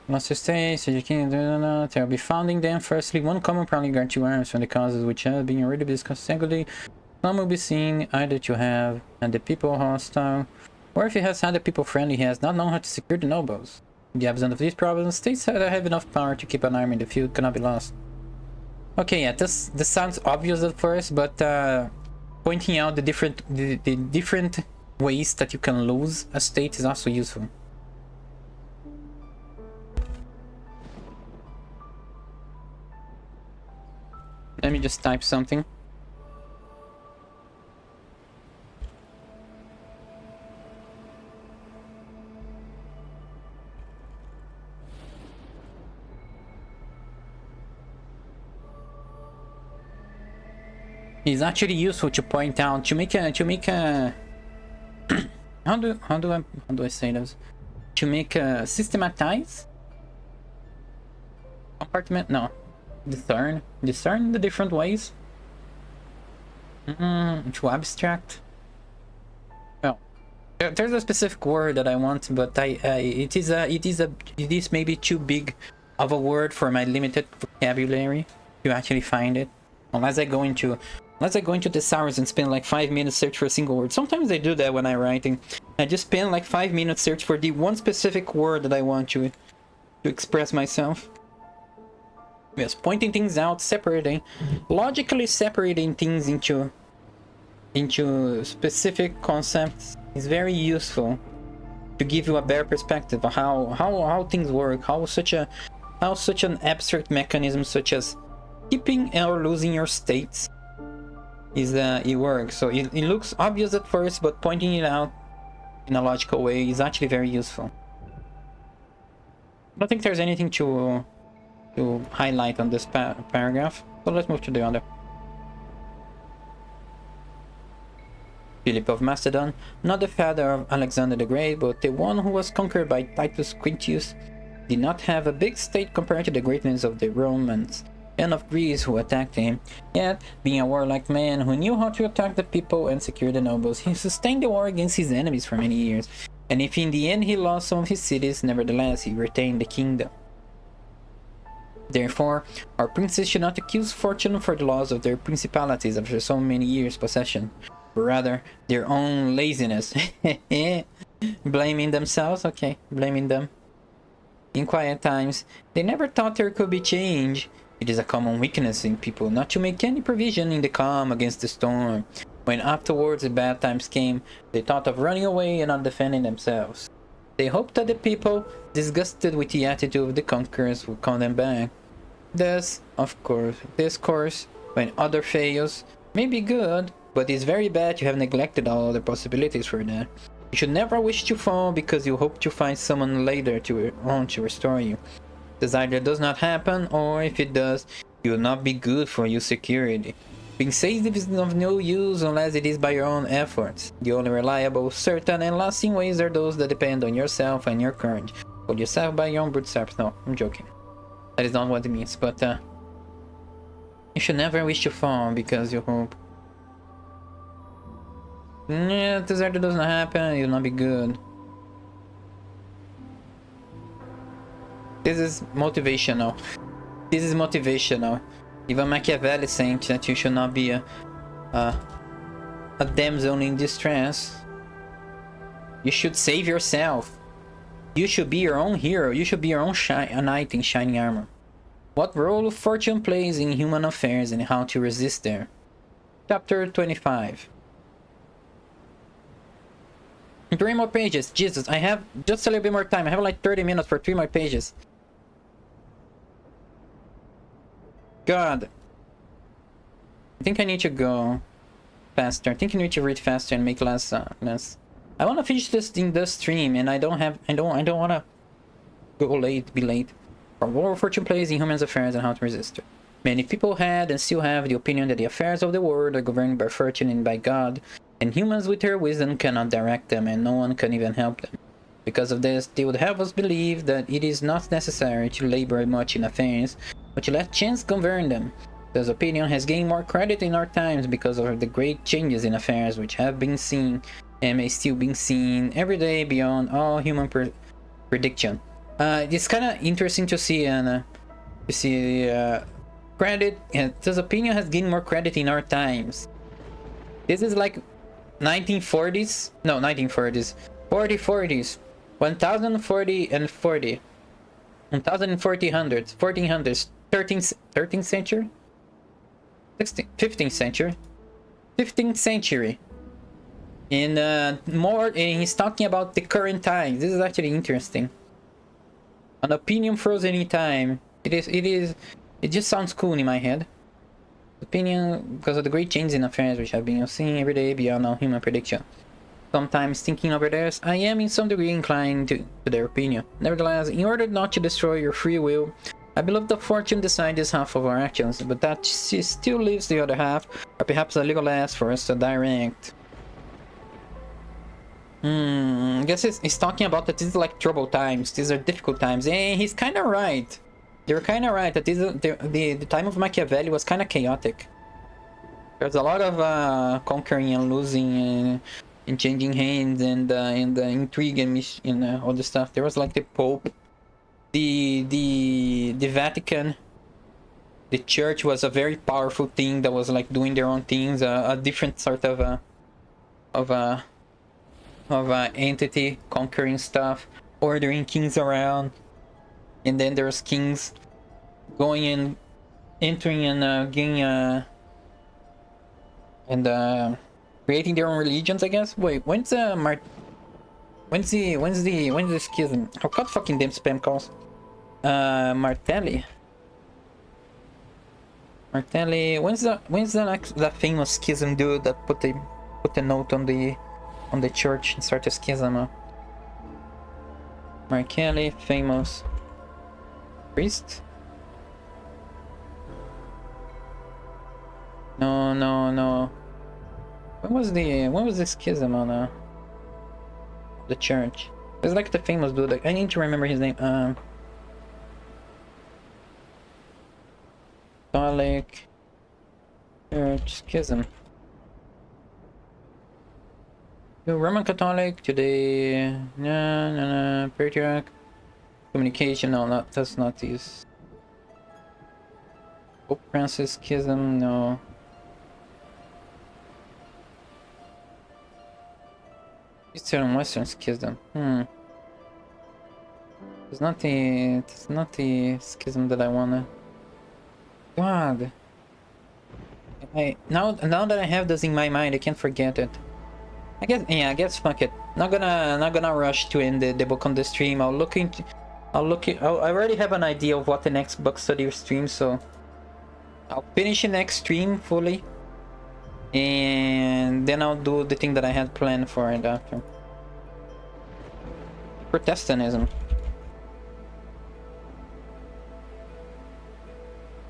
Master states, they'll be founding them. Firstly, one common problem regard to arms from the causes which have been already discussed. Secondly, Some will be seen either to have had the people hostile, or if he has had the people friendly, he has not known how to secure the nobles. In the absence of these problems, states that have enough power to keep an army in the field cannot be lost. Okay, yeah, this sounds obvious at first, but pointing out the different ways that you can lose a state is also useful. Let me just type something. It's actually useful to point out to make a how do I say this? To make a systematize compartment? No, discern the different ways. To abstract. Well, there's a specific word that I want, but it is maybe too big of a word for my limited vocabulary to actually find it. Unless I go into thesaurus and spend like 5 minutes search for a single word. Sometimes I do that when I'm writing. I just spend like 5 minutes search for the one specific word that I want to express myself. Yes, pointing things out, logically separating things into specific concepts is very useful to give you a better perspective of how things work, how such an abstract mechanism such as keeping or losing your states it works. So it looks obvious at first, but pointing it out in a logical way is actually very useful. I don't think there's anything to highlight on this paragraph, so let's move to the other. Philip of Macedon, not the father of Alexander the Great, but the one who was conquered by Titus Quintius, did not have a big state compared to the greatness of the Romans and of Greece who attacked him. Yet, being a warlike man who knew how to attack the people and secure the nobles, he sustained the war against his enemies for many years, and if in the end he lost some of his cities, nevertheless he retained the kingdom. Therefore, our princes should not accuse fortune for the loss of their principalities after so many years' possession, but rather their own laziness. Blaming themselves? Okay, blaming them. In quiet times, they never thought there could be change. It is a common weakness in people not to make any provision in the calm against the storm. When afterwards the bad times came, they thought of running away and not defending themselves. They hoped that the people, disgusted with the attitude of the conquerors, would call them back. Thus, of course, this course, when other fails, may be good, but it's very bad you have neglected all other possibilities for that. You should never wish to fall because you hope to find someone later to restore you. This either does not happen, or if it does, it will not be good for your security. Being safe is of no use unless it is by your own efforts. The only reliable, certain, and lasting ways are those that depend on yourself and your courage. Hold yourself by your own bootstraps. No, I'm joking. That is not what it means, but you should never wish to fall because you hope. Yeah, this either does not happen, it will not be good. This is motivational. This is motivational. Even Machiavelli saying that you should not be a damsel in distress. You should save yourself. You should be your own hero. You should be your own knight in shining armor. What role fortune plays in human affairs and how to resist there. Chapter 25. 3 more pages. Jesus, I have just a little bit more time. I have like 30 minutes for 3 more pages. God. I think I need to go faster. I think I need to read faster and make less. I want to finish this in the stream, and I don't want to be late. From war fortune plays in human affairs and how to resist it. Many people had and still have the opinion that the affairs of the world are governed by fortune and by God, and humans with their wisdom cannot direct them, and no one can even help them. Because of this, they would have us believe that it is not necessary to labor much in affairs, but to let chance govern them. This opinion has gained more credit in our times because of the great changes in affairs which have been seen and may still be seen every day beyond all human prediction. It's kind of interesting to see credit. This opinion has gained more credit in our times. This is like 1940s. No, 1940s. 4040s. 1040 and 40. 1040 hundreds. 1400s. 13th century? 15th century. 15th century. And he's talking about the current times. This is actually interesting. An opinion frozen in time. It just sounds cool in my head. Opinion because of the great changes in affairs which have been seen every day beyond all human prediction. Sometimes thinking over theirs, I am in some degree inclined to their opinion. Nevertheless, in order not to destroy your free will, I believe that fortune decides half of our actions, but that she still leaves the other half, or perhaps a little less, for us to direct. I guess he's talking about that this is like troubled times, these are difficult times, and he's kind of right. They're kind of right that the time of Machiavelli was kind of chaotic. There's a lot of conquering and losing and changing hands and intrigue and all this stuff. There was like the Pope, the Vatican, the Church was a very powerful thing that was like doing their own things, a different sort of entity conquering stuff, ordering kings around, and then there's kings going and entering and getting and creating their own religions, I guess. Wait, when's the schism? I got fucking damn spam calls. Martelli. When's that famous schism dude that put the note on the church and started a schism? Martelli, famous priest. No. When was the schism on the church? It's like the famous dude. I need to remember his name. Catholic Church schism. The Roman Catholic today. No. Patriarch. Communication. No, that's not these. Pope Francis schism. No. Eastern and Western schism. It's not the schism that I wanna. God. Now that I have this in my mind, I can't forget it. I guess fuck it. Not gonna rush to end the book on the stream. I already have an idea of what the next book study stream, so I'll finish the next stream fully. And then I'll do the thing that I had planned for it after. Protestantism.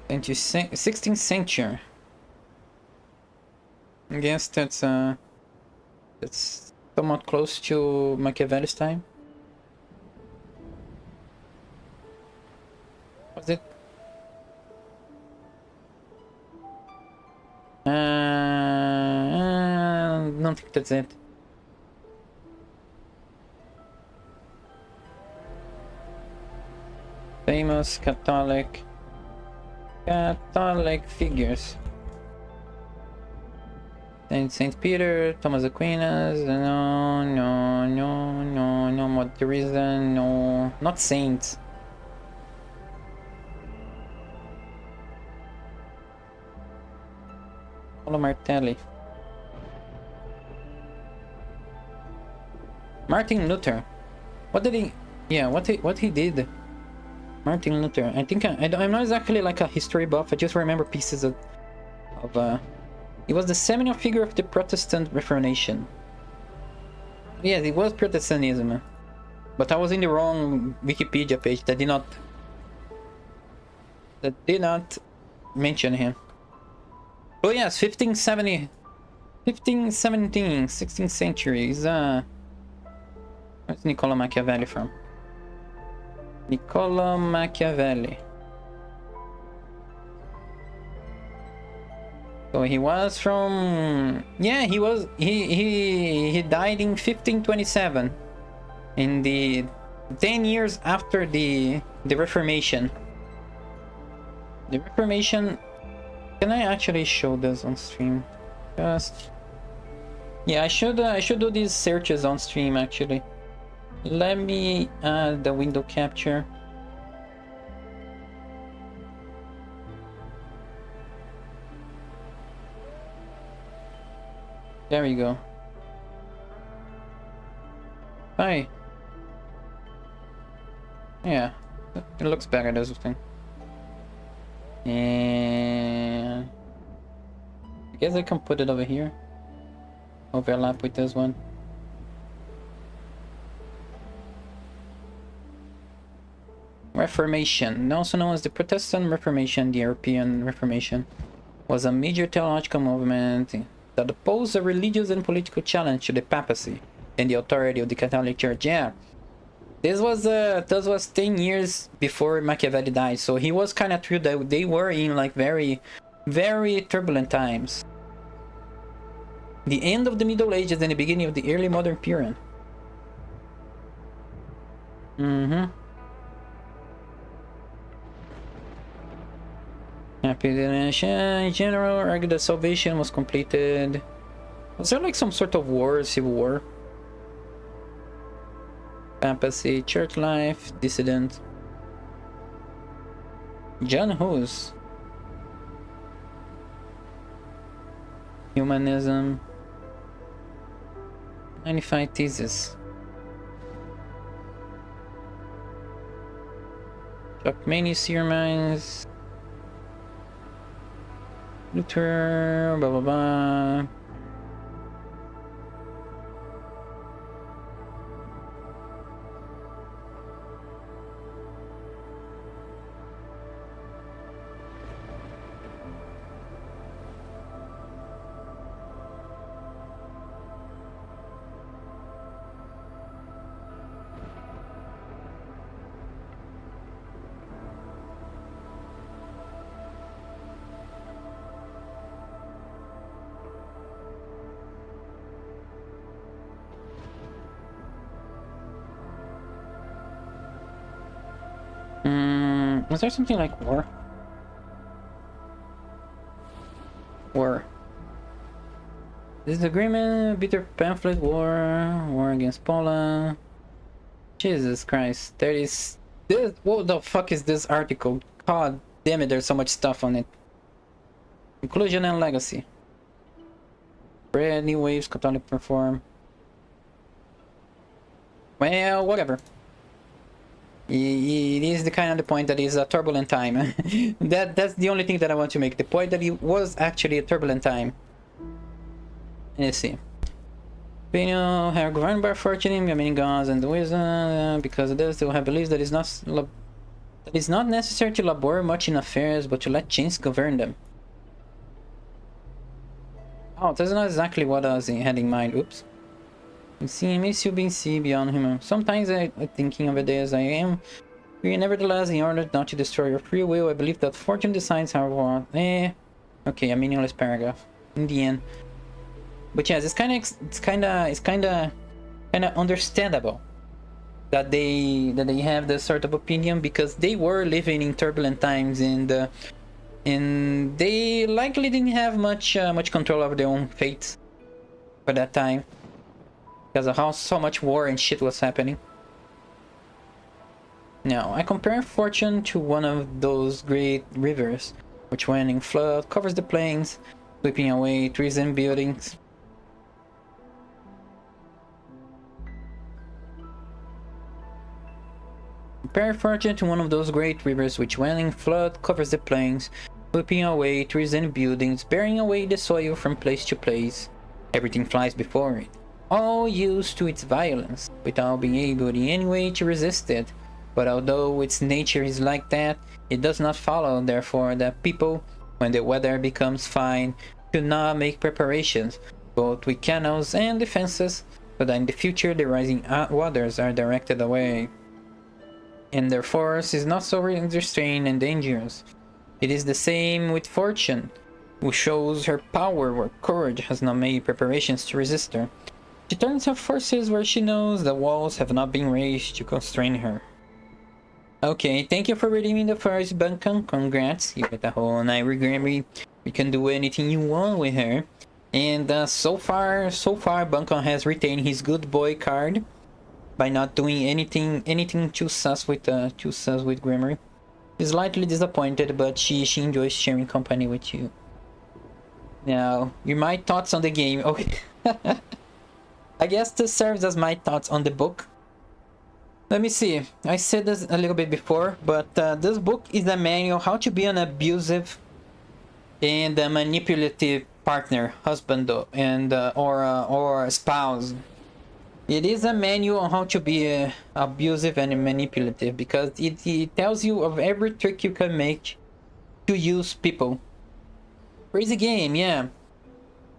16th century. I guess that's somewhat close to Machiavelli's time. Was it? I don't think that's it. Famous Catholic figures. Saint Peter, Thomas Aquinas. No. Mother Teresa. No, not saints. Martelli. Martin Luther. What did he? Yeah, what he did. Martin Luther. I think I'm not exactly like a history buff. I just remember pieces of. He was the seminal figure of the Protestant Reformation. Yes, it was Protestantism, but I was in the wrong Wikipedia page. That did not mention him. Oh yes, 1517, 16th century is where's Niccolò Machiavelli from? Niccolò Machiavelli. So he was from, yeah, he died in 1527, in the 10 years after the Reformation. The Reformation. Can I actually show this on stream? Just Yeah, I should do these searches on stream actually. Let me add the window capture. There we go. Hi. Yeah, it looks better this thing. And I guess I can put it over here. Overlap with this one. Reformation, also known as the Protestant Reformation, the European Reformation, was a major theological movement that opposed a religious and political challenge to the papacy and the authority of the Catholic Church. Yeah, this was 10 years before Machiavelli died, so he was kind of true that they were in like very, very turbulent times. The end of the Middle Ages and the beginning of the early modern period. Happy in general, argued that salvation was completed. Was there like some sort of war, civil war? Papacy, church life, dissident. John Hus. Humanism. 95 thesis. Shock many sermons. Luther, blah blah blah. Was there something like war? War. Disagreement, bitter pamphlet, war against Poland. Jesus Christ, there is this. What the fuck is this article? God damn it, there's so much stuff on it. Inclusion and legacy. Brand new waves, Catholic reform. Well, whatever. It is the kind of the point that is a turbulent time. That's the only thing that I want to make. The point that it was actually a turbulent time. Let's see. Opinion are governed by fortune, many gods and the wisdom. Because of this, they will have beliefs that it's not necessary to labor much in affairs, but to let chance govern them. Oh, that's not exactly what I had in mind. Oops. See beyond human. Sometimes I thinking of it as I am. Nevertheless, in order not to destroy your free will, I believe that fortune decides how what. Okay, a meaningless paragraph. In the end. But yes, it's kind of understandable that they have this sort of opinion, because they were living in turbulent times, and they likely didn't have much control over their own fates for that time, because of how so much war and shit was happening. Now, I compare fortune to one of those great rivers, which when in flood covers the plains, sweeping away trees and buildings. Compare fortune to one of those great rivers which when in flood covers the plains, sweeping away trees and buildings, bearing away the soil from place to place. Everything flies before it, all used to its violence, without being able in any way to resist it. But although its nature is like that, it does not follow, therefore, that people, when the weather becomes fine, should not make preparations, both with canals and defenses, so that in the future the rising waters are directed away, and their force is not so restrained and dangerous. It is the same with fortune, who shows her power where courage has not made preparations to resist her. She turns her forces where she knows the walls have not been raised to constrain her. Okay, thank you for redeeming the first Bunkan. Congrats, you get a whole night regret. We can do anything you want with her. And so far, Buncombe has retained his good boy card by not doing anything too sus with Grimory. She's slightly disappointed, but she enjoys sharing company with you. Now, my thoughts on the game. Okay. I guess this serves as my thoughts on the book. Let me see. I said this a little bit before, but this book is a manual how to be an abusive and a manipulative partner, husband, and or spouse. It is a manual on how to be abusive and manipulative, because it tells you of every trick you can make to use people. Crazy game, yeah.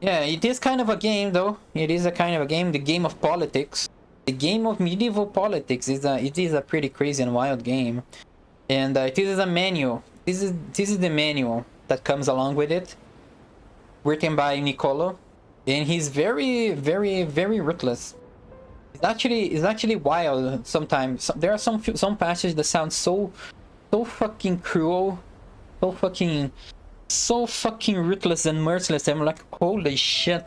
Yeah, it is kind of a game, though. It is a kind of a game, the game of politics. The game of medieval politics is a pretty crazy and wild game. And it is a manual. This is the manual that comes along with it, written by Niccolo, and he's very ruthless. It's actually wild sometimes. There are some passages that sound so fucking cruel, so fucking ruthless and merciless. I'm like, holy shit.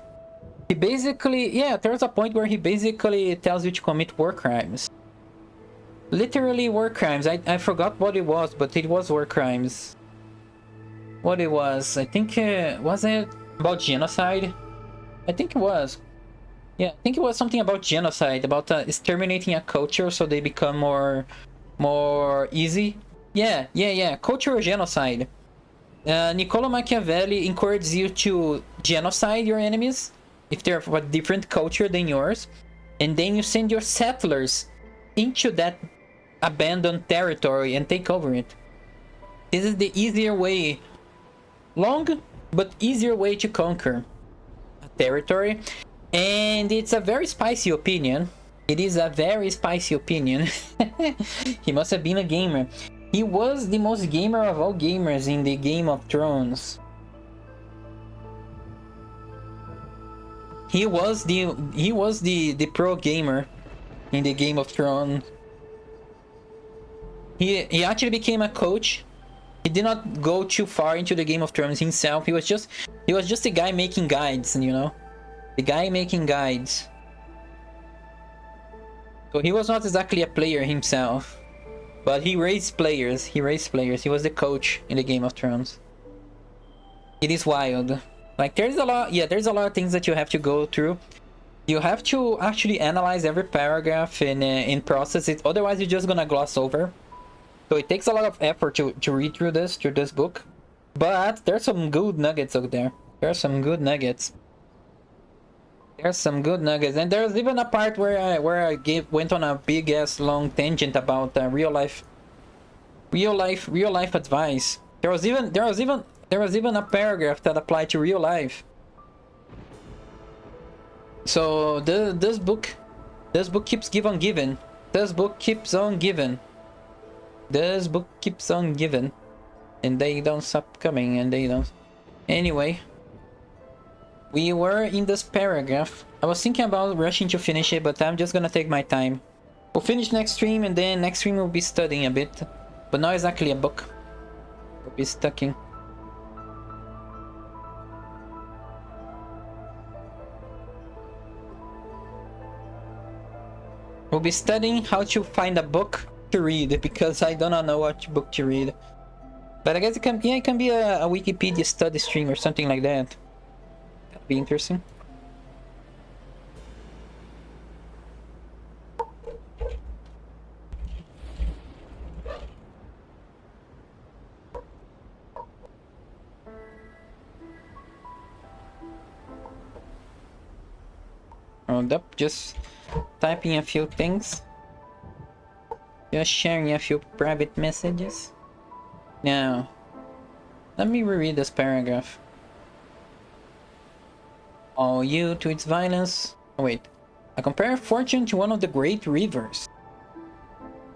He basically, yeah, there's a point where he basically tells you to commit war crimes. Literally war crimes. I forgot what it was, but it was war crimes. What it was, I think, was it about genocide? I think it was. Yeah, I think it was something about genocide, about exterminating a culture so they become more easy. Yeah, cultural genocide. Niccolò Machiavelli encourages you to genocide your enemies if they're of a different culture than yours, and then you send your settlers into that abandoned territory and take over it. This is the easier way, long but easier way to conquer a territory, and it's a very spicy opinion. It is a very spicy opinion. He must have been a gamer. He was the most gamer of all gamers in the Game of Thrones. He was the pro gamer in the Game of Thrones. He actually became a coach. He did not go too far into the Game of Thrones himself. He was just a guy making guides, you know, the guy making guides. So he was not exactly a player himself, but he raised players. He was the coach in the Game of Thrones. It is wild. Like, there's a lot of things that you have to go through. You have to actually analyze every paragraph and process it. Otherwise, you're just gonna gloss over. So it takes a lot of effort to read through this book. But there's some good nuggets out there. There's some good nuggets. And there's even a part where I went on a big ass long tangent about real life advice. There was even a paragraph that applied to real life. So this book keeps on giving. This book keeps on giving. And they don't stop coming, and they don't. Anyway, we were in this paragraph. I was thinking about rushing to finish it, but I'm just gonna take my time. We'll finish next stream, and then next stream we'll be studying a bit. But not exactly a book. We'll be studying. We'll be studying how to find a book to read, because I do not know what book to read. But I guess it can be a Wikipedia study stream or something like that. That'd be interesting. Hold up, just typing a few things. Just sharing a few private messages. Now, let me reread this paragraph. All you to its violence. Oh wait. I compare fortune to one of the great rivers.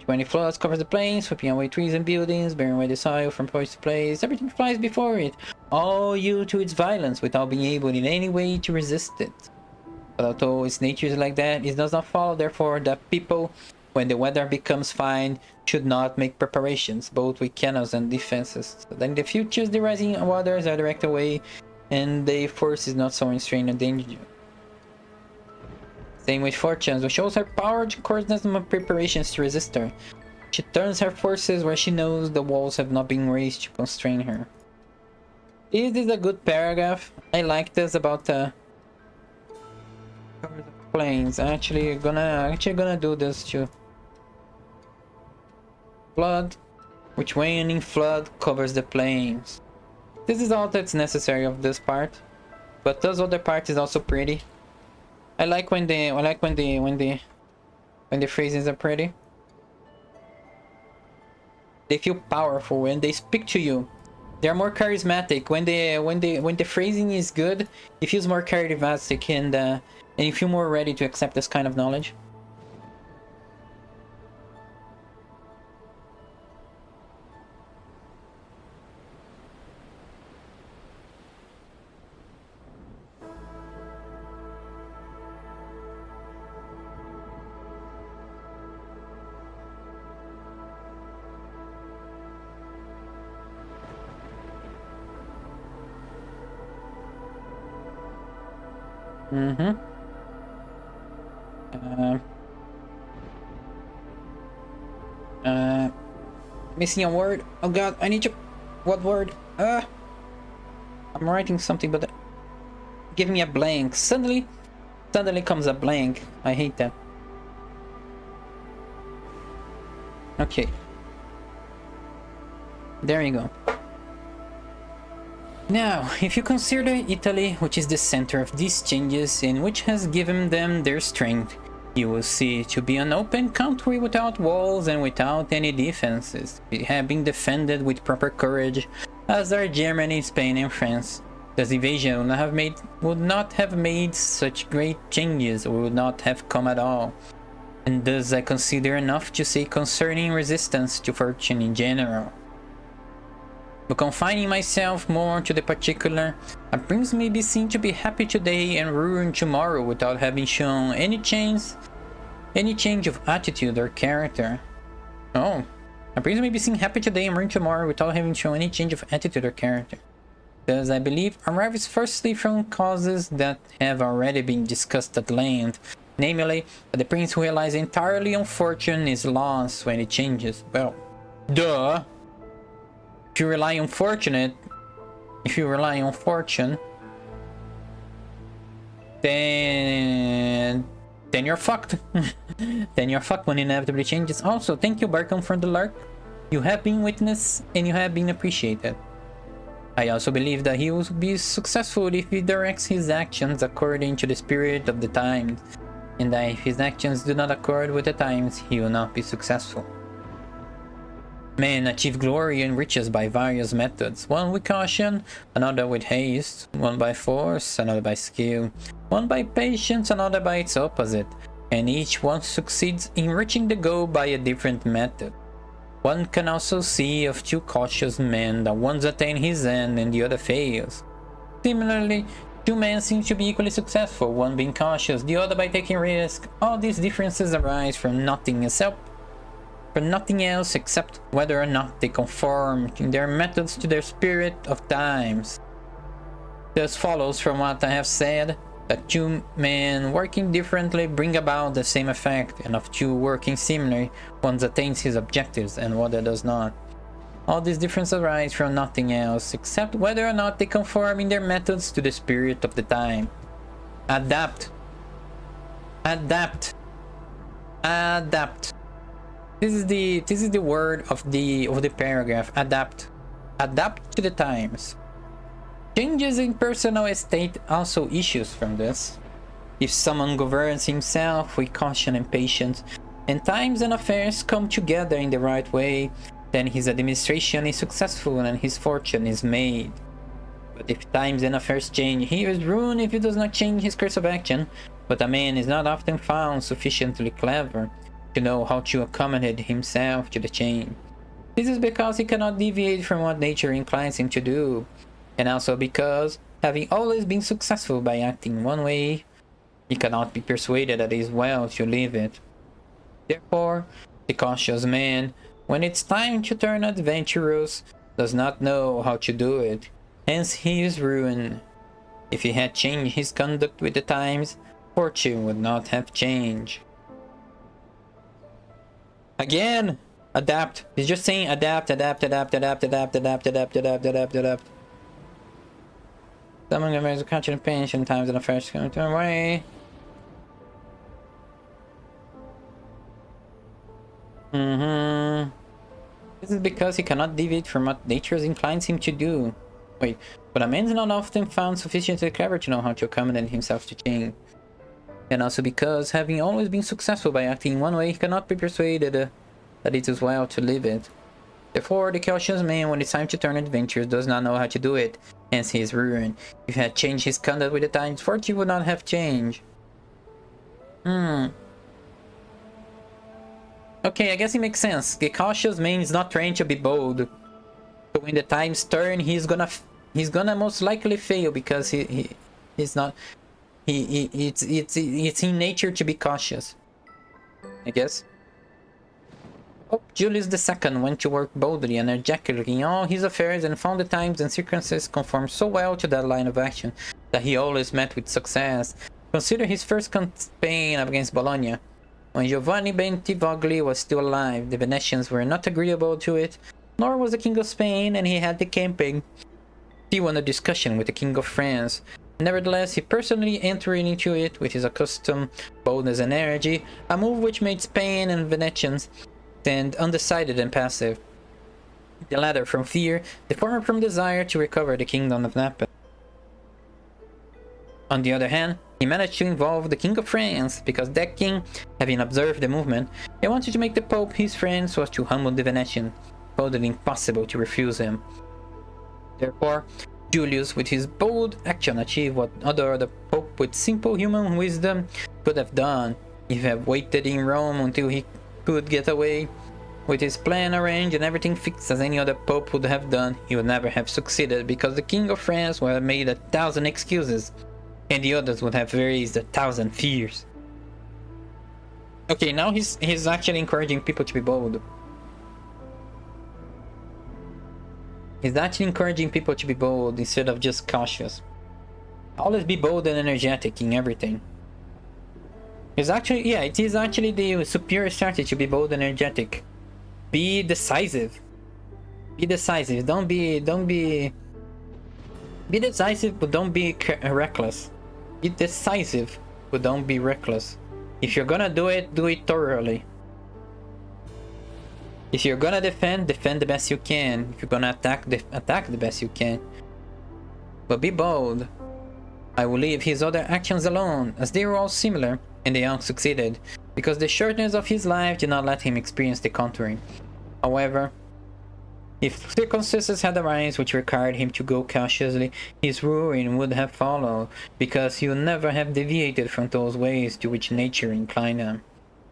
20 floods cover the plains, sweeping away trees and buildings, bearing away the soil from place to place. Everything flies before it. All you to its violence, without being able in any way to resist it. But although its nature is like that, it does not follow, therefore, that people, when the weather becomes fine, should not make preparations, both with cannons and defenses. So then in the future, the rising waters are directed away and the force is not so restrained and dangerous. Same with fortune, who shows her power to coordinate my preparations to resist her. She turns her forces where she knows the walls have not been raised to constrain her. This is a good paragraph. I like this about the planes. I'm actually gonna do this too. Flood, which waning flood covers the plains. This is all that's necessary of this part, but this other part is also pretty. I like when the phrases are pretty. They feel powerful when they speak to you. They are more charismatic. When the phrasing is good, it feels more charismatic and you feel more ready to accept this kind of knowledge. Missing a word. Oh god, I need to... What word? I'm writing something, but... Give me a blank. Suddenly comes a blank. I hate that. Okay. There you go. Now, if you consider Italy, which is the center of these changes and which has given them their strength, you will see it to be an open country without walls and without any defenses, having defended with proper courage, as are Germany, Spain and France. This invasion would not have made such great changes, or would not have come at all. And thus I consider enough to say concerning resistance to fortune in general. But confining myself more to the particular, a prince may be seen to be happy today and ruined tomorrow without having shown any change of attitude or character. Oh, a prince may be seen happy today and ruined tomorrow without having shown any change of attitude or character. Thus, I believe, arises firstly from causes that have already been discussed at length, namely, that the prince who relies entirely on fortune is lost when it changes. Well, duh! If you rely on fortune, then you're fucked. Then you're fucked when inevitably changes. Also, thank you, Barkham, for the lark. You have been witnessed and you have been appreciated. I also believe that he will be successful if he directs his actions according to the spirit of the times, and that if his actions do not accord with the times, he will not be successful. Men achieve glory and riches by various methods, one with caution, another with haste, one by force, another by skill, one by patience, another by its opposite, and each one succeeds in reaching the goal by a different method. One can also see of two cautious men that one attains his end and the other fails. Similarly, two men seem to be equally successful, one being cautious, the other by taking risk. All these differences arise from nothing else except whether or not they conform in their methods to their spirit of times. Thus follows from what I have said that two men working differently bring about the same effect, and of two working similarly, one attains his objectives and one does not. All these differences arise from nothing else except whether or not they conform in their methods to the spirit of the time. Adapt. This is the word of the paragraph. Adapt to the times. Changes in personal estate also issues from this. If someone governs himself with caution and patience, and times and affairs come together in the right way, then his administration is successful and his fortune is made. But if times and affairs change, he is ruined if he does not change his course of action. But a man is not often found sufficiently clever to know how to accommodate himself to the change. This is because he cannot deviate from what nature inclines him to do, and also because, having always been successful by acting one way, he cannot be persuaded that it is well to leave it. Therefore, the cautious man, when it's time to turn adventurous, does not know how to do it, hence he is ruined. If he had changed his conduct with the times, fortune would not have changed. Again! Adapt. He's just saying adapt, adapt, adapt, adapt, adapt, adapt, adapt, adapt, adapt, adapt. Someone gives a catch in pension times in the first coming to away. This is because he cannot deviate from what nature inclines him to do. Wait, but a man is not often found sufficiently clever to know how to accommodate himself to change. And also because, having always been successful by acting in one way, he cannot be persuaded that it is well to live it. Therefore, the cautious man, when it's time to turn adventures, does not know how to do it, hence he is ruined. If he had changed his conduct with the times, fortune would not have changed. Okay, I guess it makes sense. The cautious man is not trained to be bold. So when the times turn, he's gonna most likely fail because he's not. It's in nature to be cautious, I guess. Pope Julius II went to work boldly and energetically in all his affairs and found the times and circumstances conform so well to that line of action that he always met with success. Consider his first campaign against Bologna. When Giovanni Bentivogli was still alive, the Venetians were not agreeable to it, nor was the King of Spain, and he had the campaign still under discussion with the King of France. Nevertheless, he personally entered into it with his accustomed boldness and energy, a move which made Spain and Venetians stand undecided and passive. The latter from fear, the former from desire to recover the kingdom of Naples. On the other hand, he managed to involve the King of France, because that king, having observed the movement, he wanted to make the Pope his friend so as to humble the Venetian, found it impossible to refuse him. Therefore, Julius, with his bold action, achieved what the Pope with simple human wisdom could have done. If he had waited in Rome until he could get away, with his plan arranged and everything fixed as any other Pope would have done, he would never have succeeded, because the King of France would have made 1,000 excuses, and the others would have raised 1,000 fears. Okay, now he's actually encouraging people to be bold. He's actually encouraging people to be bold instead of just cautious. Always be bold and energetic in everything. It's actually, yeah, it is actually the superior strategy to be bold and energetic. Be decisive. Be decisive. Don't be decisive, but don't be reckless. Be decisive, but don't be reckless. If you're gonna do it thoroughly. If you're gonna defend the best you can. If you're gonna attack the best you can. But be bold. I will leave his other actions alone, as they were all similar, and the young succeeded, because the shortness of his life did not let him experience the contrary. However, if circumstances had arisen which required him to go cautiously, his ruin would have followed, because he would never have deviated from those ways to which nature inclined him.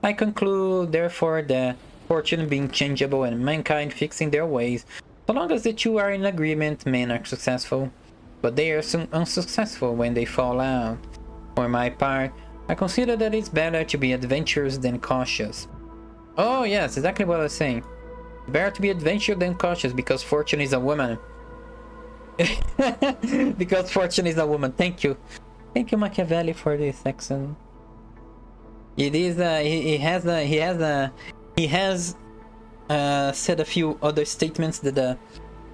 I conclude, therefore, that fortune being changeable and mankind fixing their ways, so long as the two are in agreement, men are successful, but they are unsuccessful when they fall out. For my part, I consider that it's better to be adventurous than cautious. Oh yes, exactly what I was saying. Better to be adventurous than cautious, because fortune is a woman. Because fortune is a woman. Thank you Machiavelli for this excellent. It is he has said a few other statements that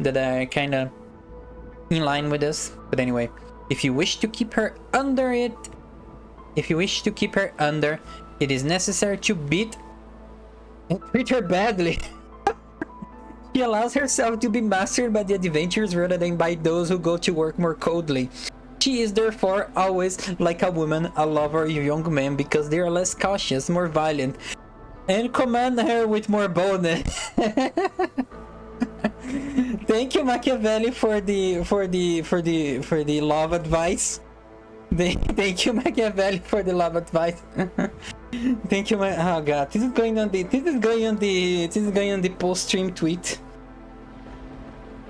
are kind of in line with this. But anyway, if you wish to keep her under, it is necessary to beat and treat her badly. She allows herself to be mastered by the adventurers rather than by those who go to work more coldly. She is therefore always like a woman, a lover of young men, because they are less cautious, more violent, and command her with more boldness. Thank you, Machiavelli, for the love advice. Thank you, Machiavelli, for the love advice. Thank you, oh god, this is going on the post-stream tweet.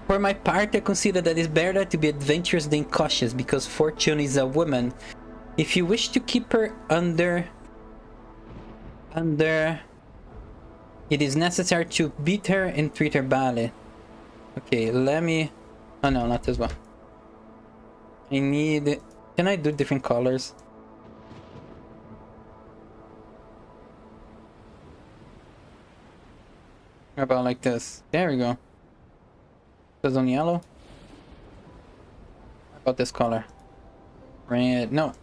For my part, I consider that it's better to be adventurous than cautious, because fortune is a woman. If you wish to keep her under, it is necessary to beat her and treat her badly. Okay, let me. Oh no, not this one. I need... Can I do different colors? How about like this? There we go. This on yellow. How about this color? Red. No.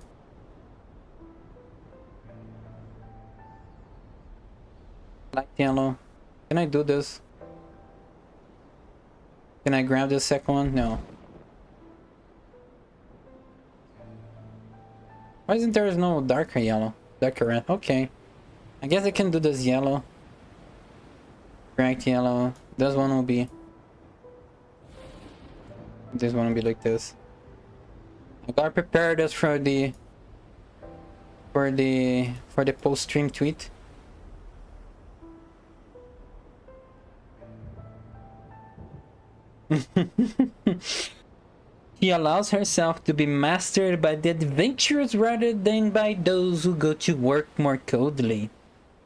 Light yellow. Can I do this? Can I grab the second one? No. Why isn't there no darker yellow? Darker red. Okay. I guess I can do this yellow. Bright yellow. This one will be... This one will be like this. I gotta prepare this for the... For the post-stream tweet. She allows herself to be mastered by the adventurers rather than by those who go to work more coldly.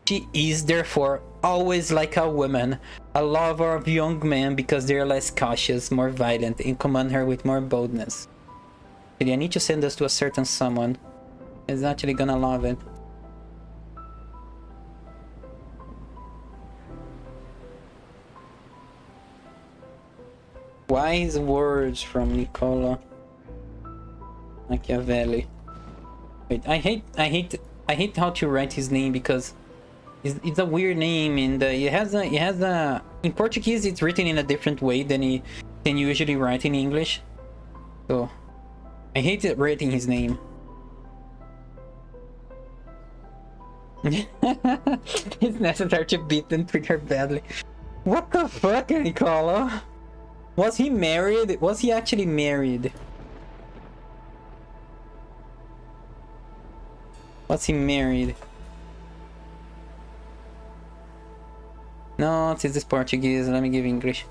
She is therefore always like a woman, a lover of young men because they are less cautious, more violent, and command her with more boldness. I need to send this to a certain someone. Is actually gonna love it. Wise words from Niccolò Machiavelli. Wait, I hate how to write his name because it's a weird name, and it has a in Portuguese it's written in a different way than you usually write in English. So I hate writing his name. It's necessary to beat and treat her badly. What the fuck, Niccolò? Was he married? Was he actually married? Was he married? No, this is Portuguese. Let me give English.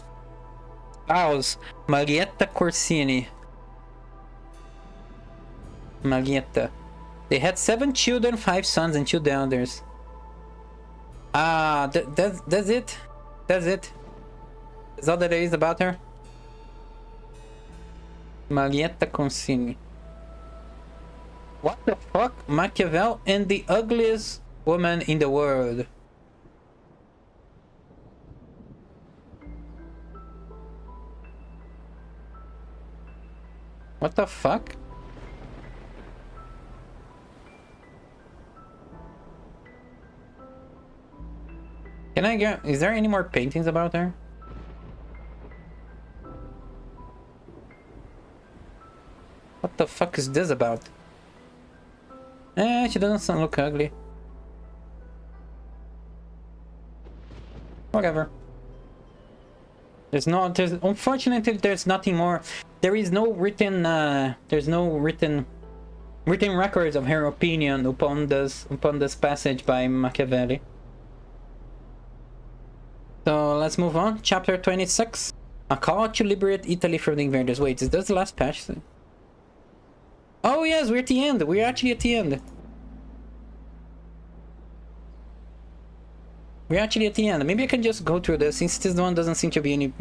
Spouse, Marietta Corsini. Marietta. They had 7 children, 5 sons, and 2 daughters. Ah, that's it. That's it. That's all that there is about her. Marietta Corsini. What the fuck? Machiavelli and the ugliest woman in the world. What the fuck? Can I get... Is there any more paintings about her? What the fuck is this about? She doesn't look ugly. Whatever. Unfortunately, there's nothing more. There is no written, there's no written records of her opinion upon this passage by Machiavelli. So let's move on. Chapter 26. A call to liberate Italy from the invaders. Wait, is this the last patch? Oh yes, we're at the end. We're actually at the end. We're actually at the end. Maybe I can just go through this since this one doesn't seem to be any...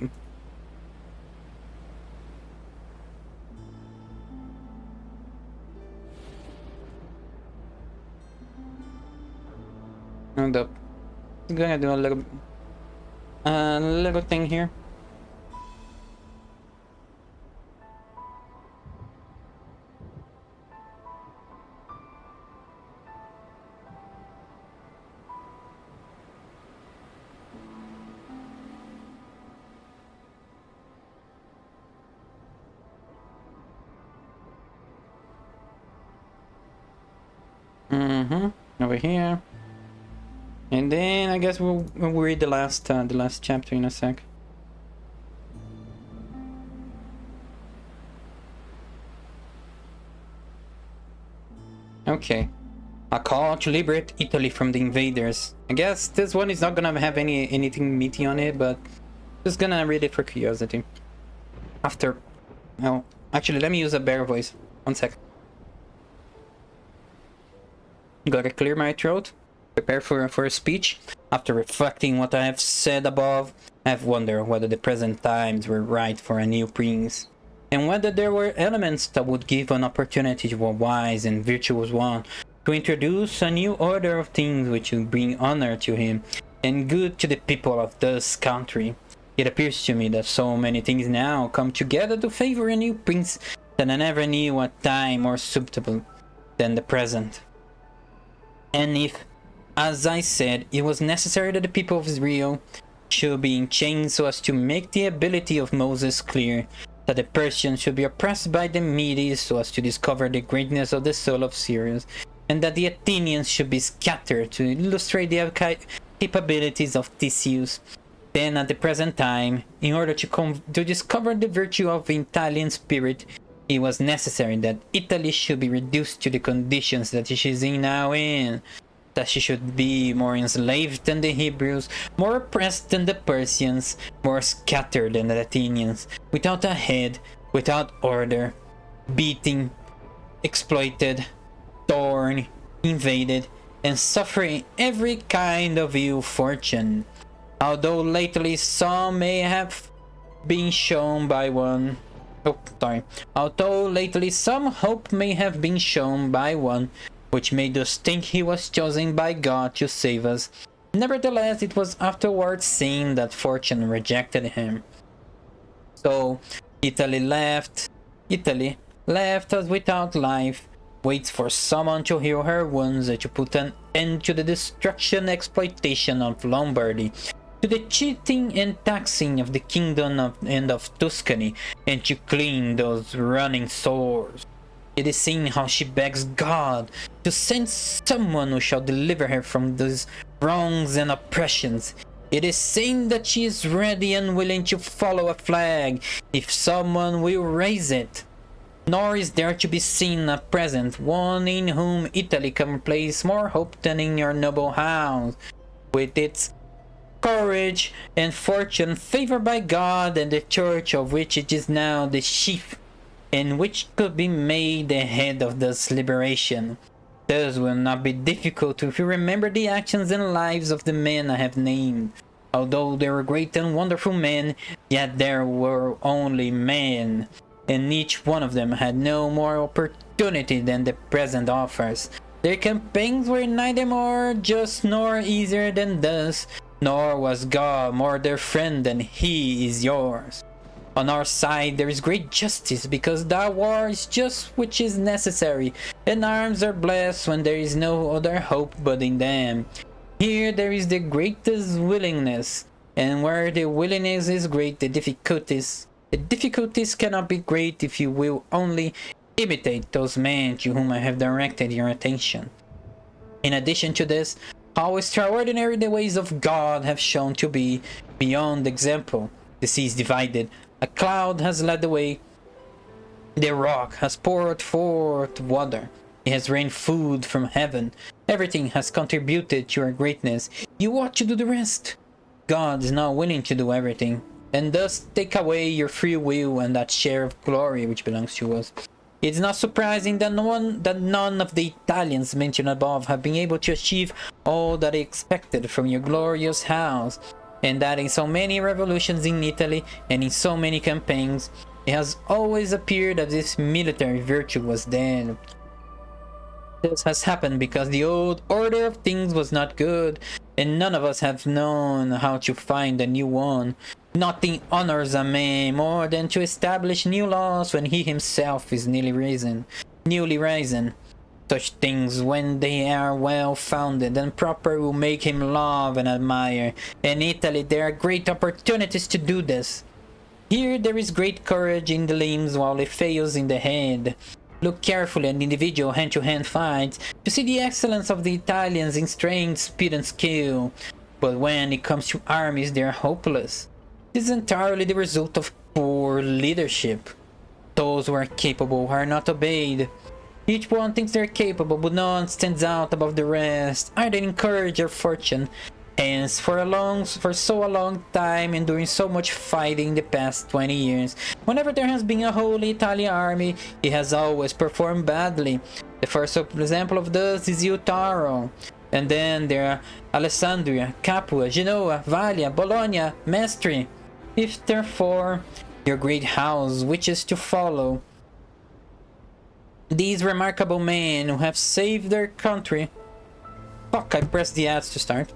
Hold up. I'm gonna do a little thing here. Over here, and then I guess we'll read the last chapter in a sec. Okay, a call to liberate Italy from the invaders. I guess this one is not gonna have anything meaty on it, but just gonna read it for curiosity. After, well, actually, let me use a bear voice. 1 sec. Gotta clear my throat, prepare for a speech. After reflecting what I have said above, I have wondered whether the present times were right for a new prince. and whether there were elements that would give an opportunity to a wise and virtuous one to introduce a new order of things which would bring honor to him and good to the people of this country. It appears to me that so many things now come together to favor a new prince that I never knew a time more suitable than the present. And if, as I said, it was necessary that the people of Israel should be in chains so as to make the ability of Moses clear, that the Persians should be oppressed by the Medes so as to discover the greatness of the soul of Sirius, and that the Athenians should be scattered to illustrate the capabilities of Theseus, then at the present time, in order to discover the virtue of the Italian spirit, it was necessary that Italy should be reduced to the conditions that she is now in, that she should be more enslaved than the Hebrews, more oppressed than the Persians, more scattered than the Athenians, without a head, without order, beaten, exploited, torn, invaded, and suffering every kind of ill fortune. Although lately some may have been shown by one Although lately some hope may have been shown by one, which made us think he was chosen by God to save us, nevertheless it was afterwards seen that fortune rejected him. So Italy left us without life, waits for someone to heal her wounds and to put an end to the destruction and exploitation of Lombardy, to the cheating and taxing of the kingdom of Tuscany, and to clean those running sores. It is seen how she begs God to send someone who shall deliver her from these wrongs and oppressions. It is seen that she is ready and willing to follow a flag if someone will raise it. Nor is there to be seen at present one in whom Italy can place more hope than in your noble house, with its courage and fortune favored by God and the church of which it is now the chief, and which could be made the head of this liberation. This will not be difficult if you remember the actions and lives of the men I have named. Although they were great and wonderful men, yet there were only men, and each one of them had no more opportunity than the present offers. Their campaigns were neither more just nor easier than this, nor was God more their friend than he is yours. On our side there is great justice, because that war is just which is necessary, and arms are blessed when there is no other hope but in them. Here there is the greatest willingness, and where the willingness is great, the difficulties cannot be great if you will only imitate those men to whom I have directed your attention. In addition to this, how extraordinary the ways of God have shown to be, beyond example. The sea is divided, a cloud has led the way, the rock has poured forth water, it has rained food from heaven, everything has contributed to your greatness, you ought to do the rest. God is not willing to do everything, and thus take away your free will and that share of glory which belongs to us. It is not surprising that none of the Italians mentioned above have been able to achieve all that they expected from your glorious house, and that in so many revolutions in Italy and in so many campaigns, it has always appeared as if military virtue was dead. This has happened because the old order of things was not good, and none of us have known how to find a new one. Nothing honors a man more than to establish new laws when he himself is newly risen. Such things, when they are well founded and proper, will make him love and admire. In Italy there are great opportunities to do this. Here there is great courage in the limbs while it fails in the head. Look carefully at individual hand-to-hand fights to see the excellence of the Italians in strength, speed and skill. But when it comes to armies, they are hopeless. This is entirely the result of poor leadership. Those who are capable are not obeyed. Each one thinks they're capable, but none stands out above the rest. Either in courage or fortune. Hence, for so a long time, and during so much fighting in the past 20 years, whenever there has been a whole Italian army, it has always performed badly. The first example of this is Utaro. And then there are Alessandria, Capua, Genoa, Valia, Bologna, Mestre. If therefore your great house, which is to follow. These remarkable men who have saved their country. Fuck, I pressed the ads to start.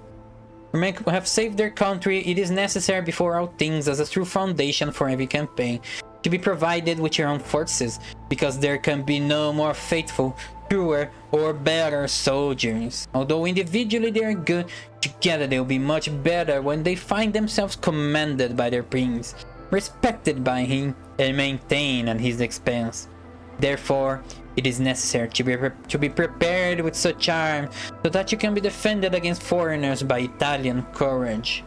Who have saved their country, it is necessary before all things as a true foundation for every campaign to be provided with your own forces, because there can be no more faithful, truer, or better soldiers. Although individually they are good, together they will be much better when they find themselves commanded by their prince, respected by him, and maintained at his expense. Therefore, it is necessary to be prepared with such arms so that you can be defended against foreigners by Italian courage.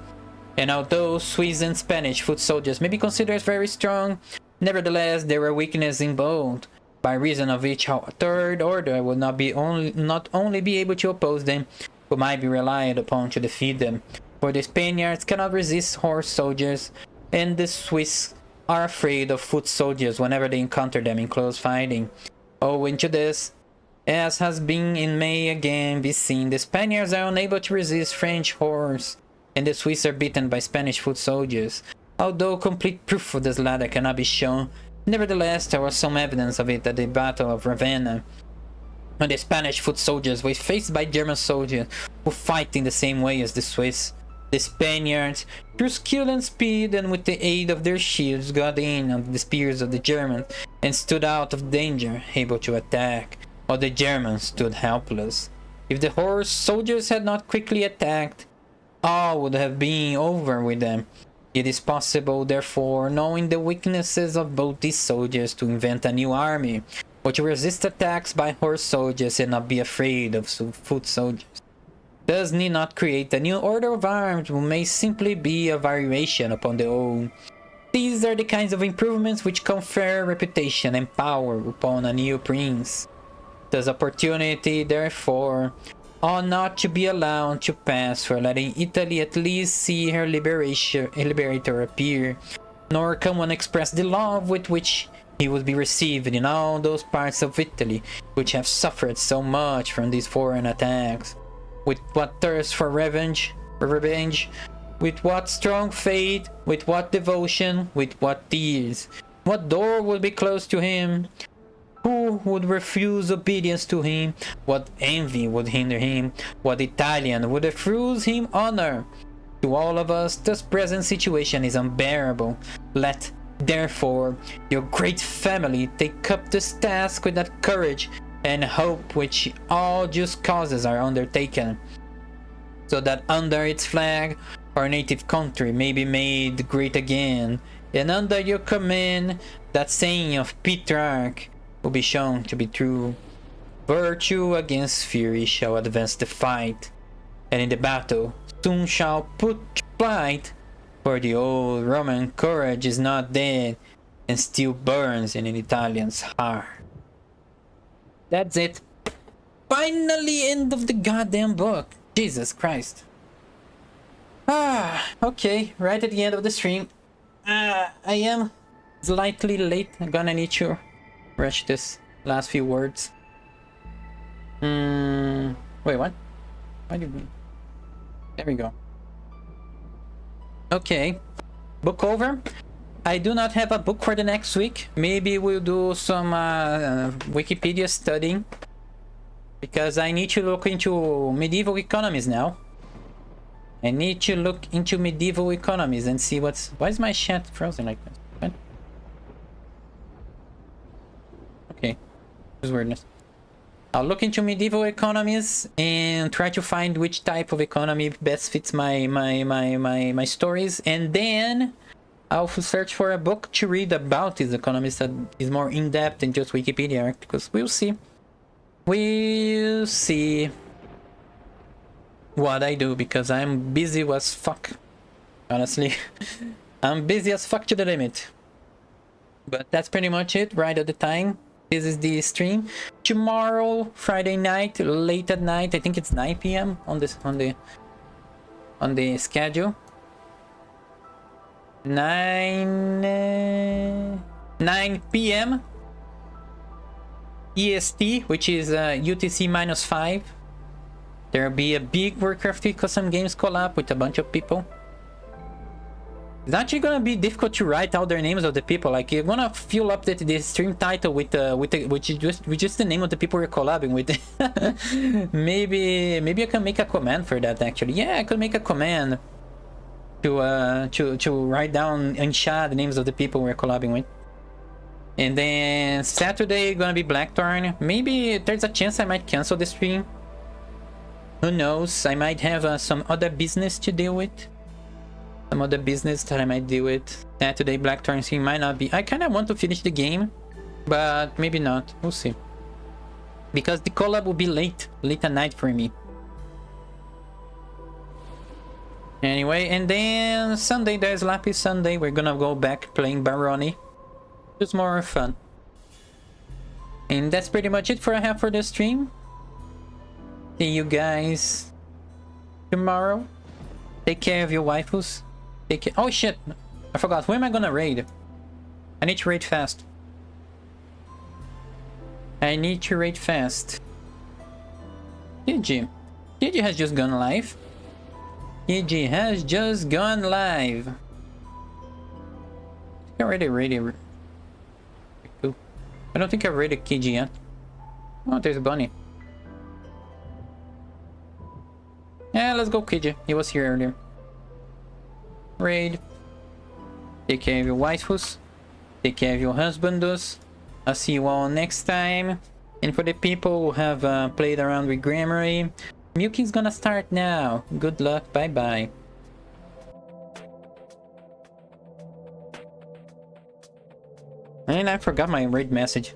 And although Swiss and Spanish foot soldiers may be considered very strong, nevertheless there were weaknesses in both, by reason of which a third order would not only be able to oppose them, but might be relied upon to defeat them. For the Spaniards cannot resist horse soldiers, and the Swiss are afraid of foot soldiers whenever they encounter them in close fighting. Owing to this, as has been and may again be seen, the Spaniards are unable to resist French horse, and the Swiss are beaten by Spanish foot soldiers. Although complete proof of this latter cannot be shown, nevertheless there was some evidence of it at the Battle of Ravenna, when the Spanish foot soldiers were faced by German soldiers who fight in the same way as the Swiss. The Spaniards, through skill and speed and with the aid of their shields, got in on the spears of the Germans and stood out of danger, able to attack, while the Germans stood helpless. If the horse soldiers had not quickly attacked, all would have been over with them. It is possible, therefore, knowing the weaknesses of both these soldiers, to invent a new army, or to resist attacks by horse soldiers and not be afraid of foot soldiers. Thus need not create a new order of arms, but may simply be a variation upon the old. These are the kinds of improvements which confer reputation and power upon a new prince. Thus opportunity, therefore, ought not to be allowed to pass for letting Italy at least see her liberator appear, nor can one express the love with which he would be received in all those parts of Italy which have suffered so much from these foreign attacks. With what thirst for revenge, with what strong faith, with what devotion, with what tears. What door would be closed to him? Who would refuse obedience to him? What envy would hinder him? What Italian would refuse him honor? To all of us, this present situation is unbearable. Let, therefore, your great family take up this task with that courage and hope which all just causes are undertaken, so that under its flag our native country may be made great again, and under your command that saying of Petrarch will be shown to be true. Virtue against fury shall advance the fight, and in the battle soon shall put to flight, for the old Roman courage is not dead and still burns in an Italian's heart. That's it. Finally, end of the goddamn book. Jesus Christ. Okay, right at the end of the stream. I am slightly late. I'm gonna need to rush this last few words. Wait, what? Why did we... There we go. Okay. Book over. I do not have a book for the next week. Maybe we'll do some Wikipedia studying, because I need to look into medieval economies now. I need to look into medieval economies and see what's... Why is my chat frozen like this? What? Okay. This is weirdness. I'll look into medieval economies and try to find which type of economy best fits my stories, and then I'll search for a book to read about these economies that is more in-depth than just Wikipedia articles. We'll see. We'll see what I do, because I'm busy as fuck. Honestly. I'm busy as fuck to the limit. But that's pretty much it right at the time. This is the stream. Tomorrow, Friday night, late at night, I think it's 9 p.m. on the schedule. 9 p.m. EST, which is UTC -5. There'll be a big Warcraft 3 custom games collab with a bunch of people. It's actually gonna be difficult to write out their names of the people. Like, you're gonna fill up the stream title with just the name of the people we're collabing with. maybe I can make a command for that. Actually, yeah, I could make a command to write down in chat the names of the people we're collabing with. And then Saturday gonna be Blackthorn. Maybe there's a chance I might cancel the stream. Who knows? I might have some other business to deal with. Some other business that I might deal with. Saturday Blackthorn stream might not be. I kind of want to finish the game, but maybe not. We'll see. Because the collab will be late at night for me. Anyway, and then Sunday there's Lapis Sunday. We're gonna go back playing Baroni. Just more fun. And that's pretty much it for I have for the stream. See you guys tomorrow. Take care of your waifus. Take care. Oh shit! I forgot. Who am I gonna raid? I need to raid fast. I need to raid fast. GG. GG has just gone live. GG has just gone live. I already raided. Cool. I don't think I've raided KG yet. Oh, there's a bunny. Yeah, let's go KG. He was here earlier. Raid. Take care of your waifus. Take care of your husbandos. I'll see you all next time. And for the people who have played around with Grammary, milking's gonna start now. Good luck. Bye bye. And I forgot my raid message.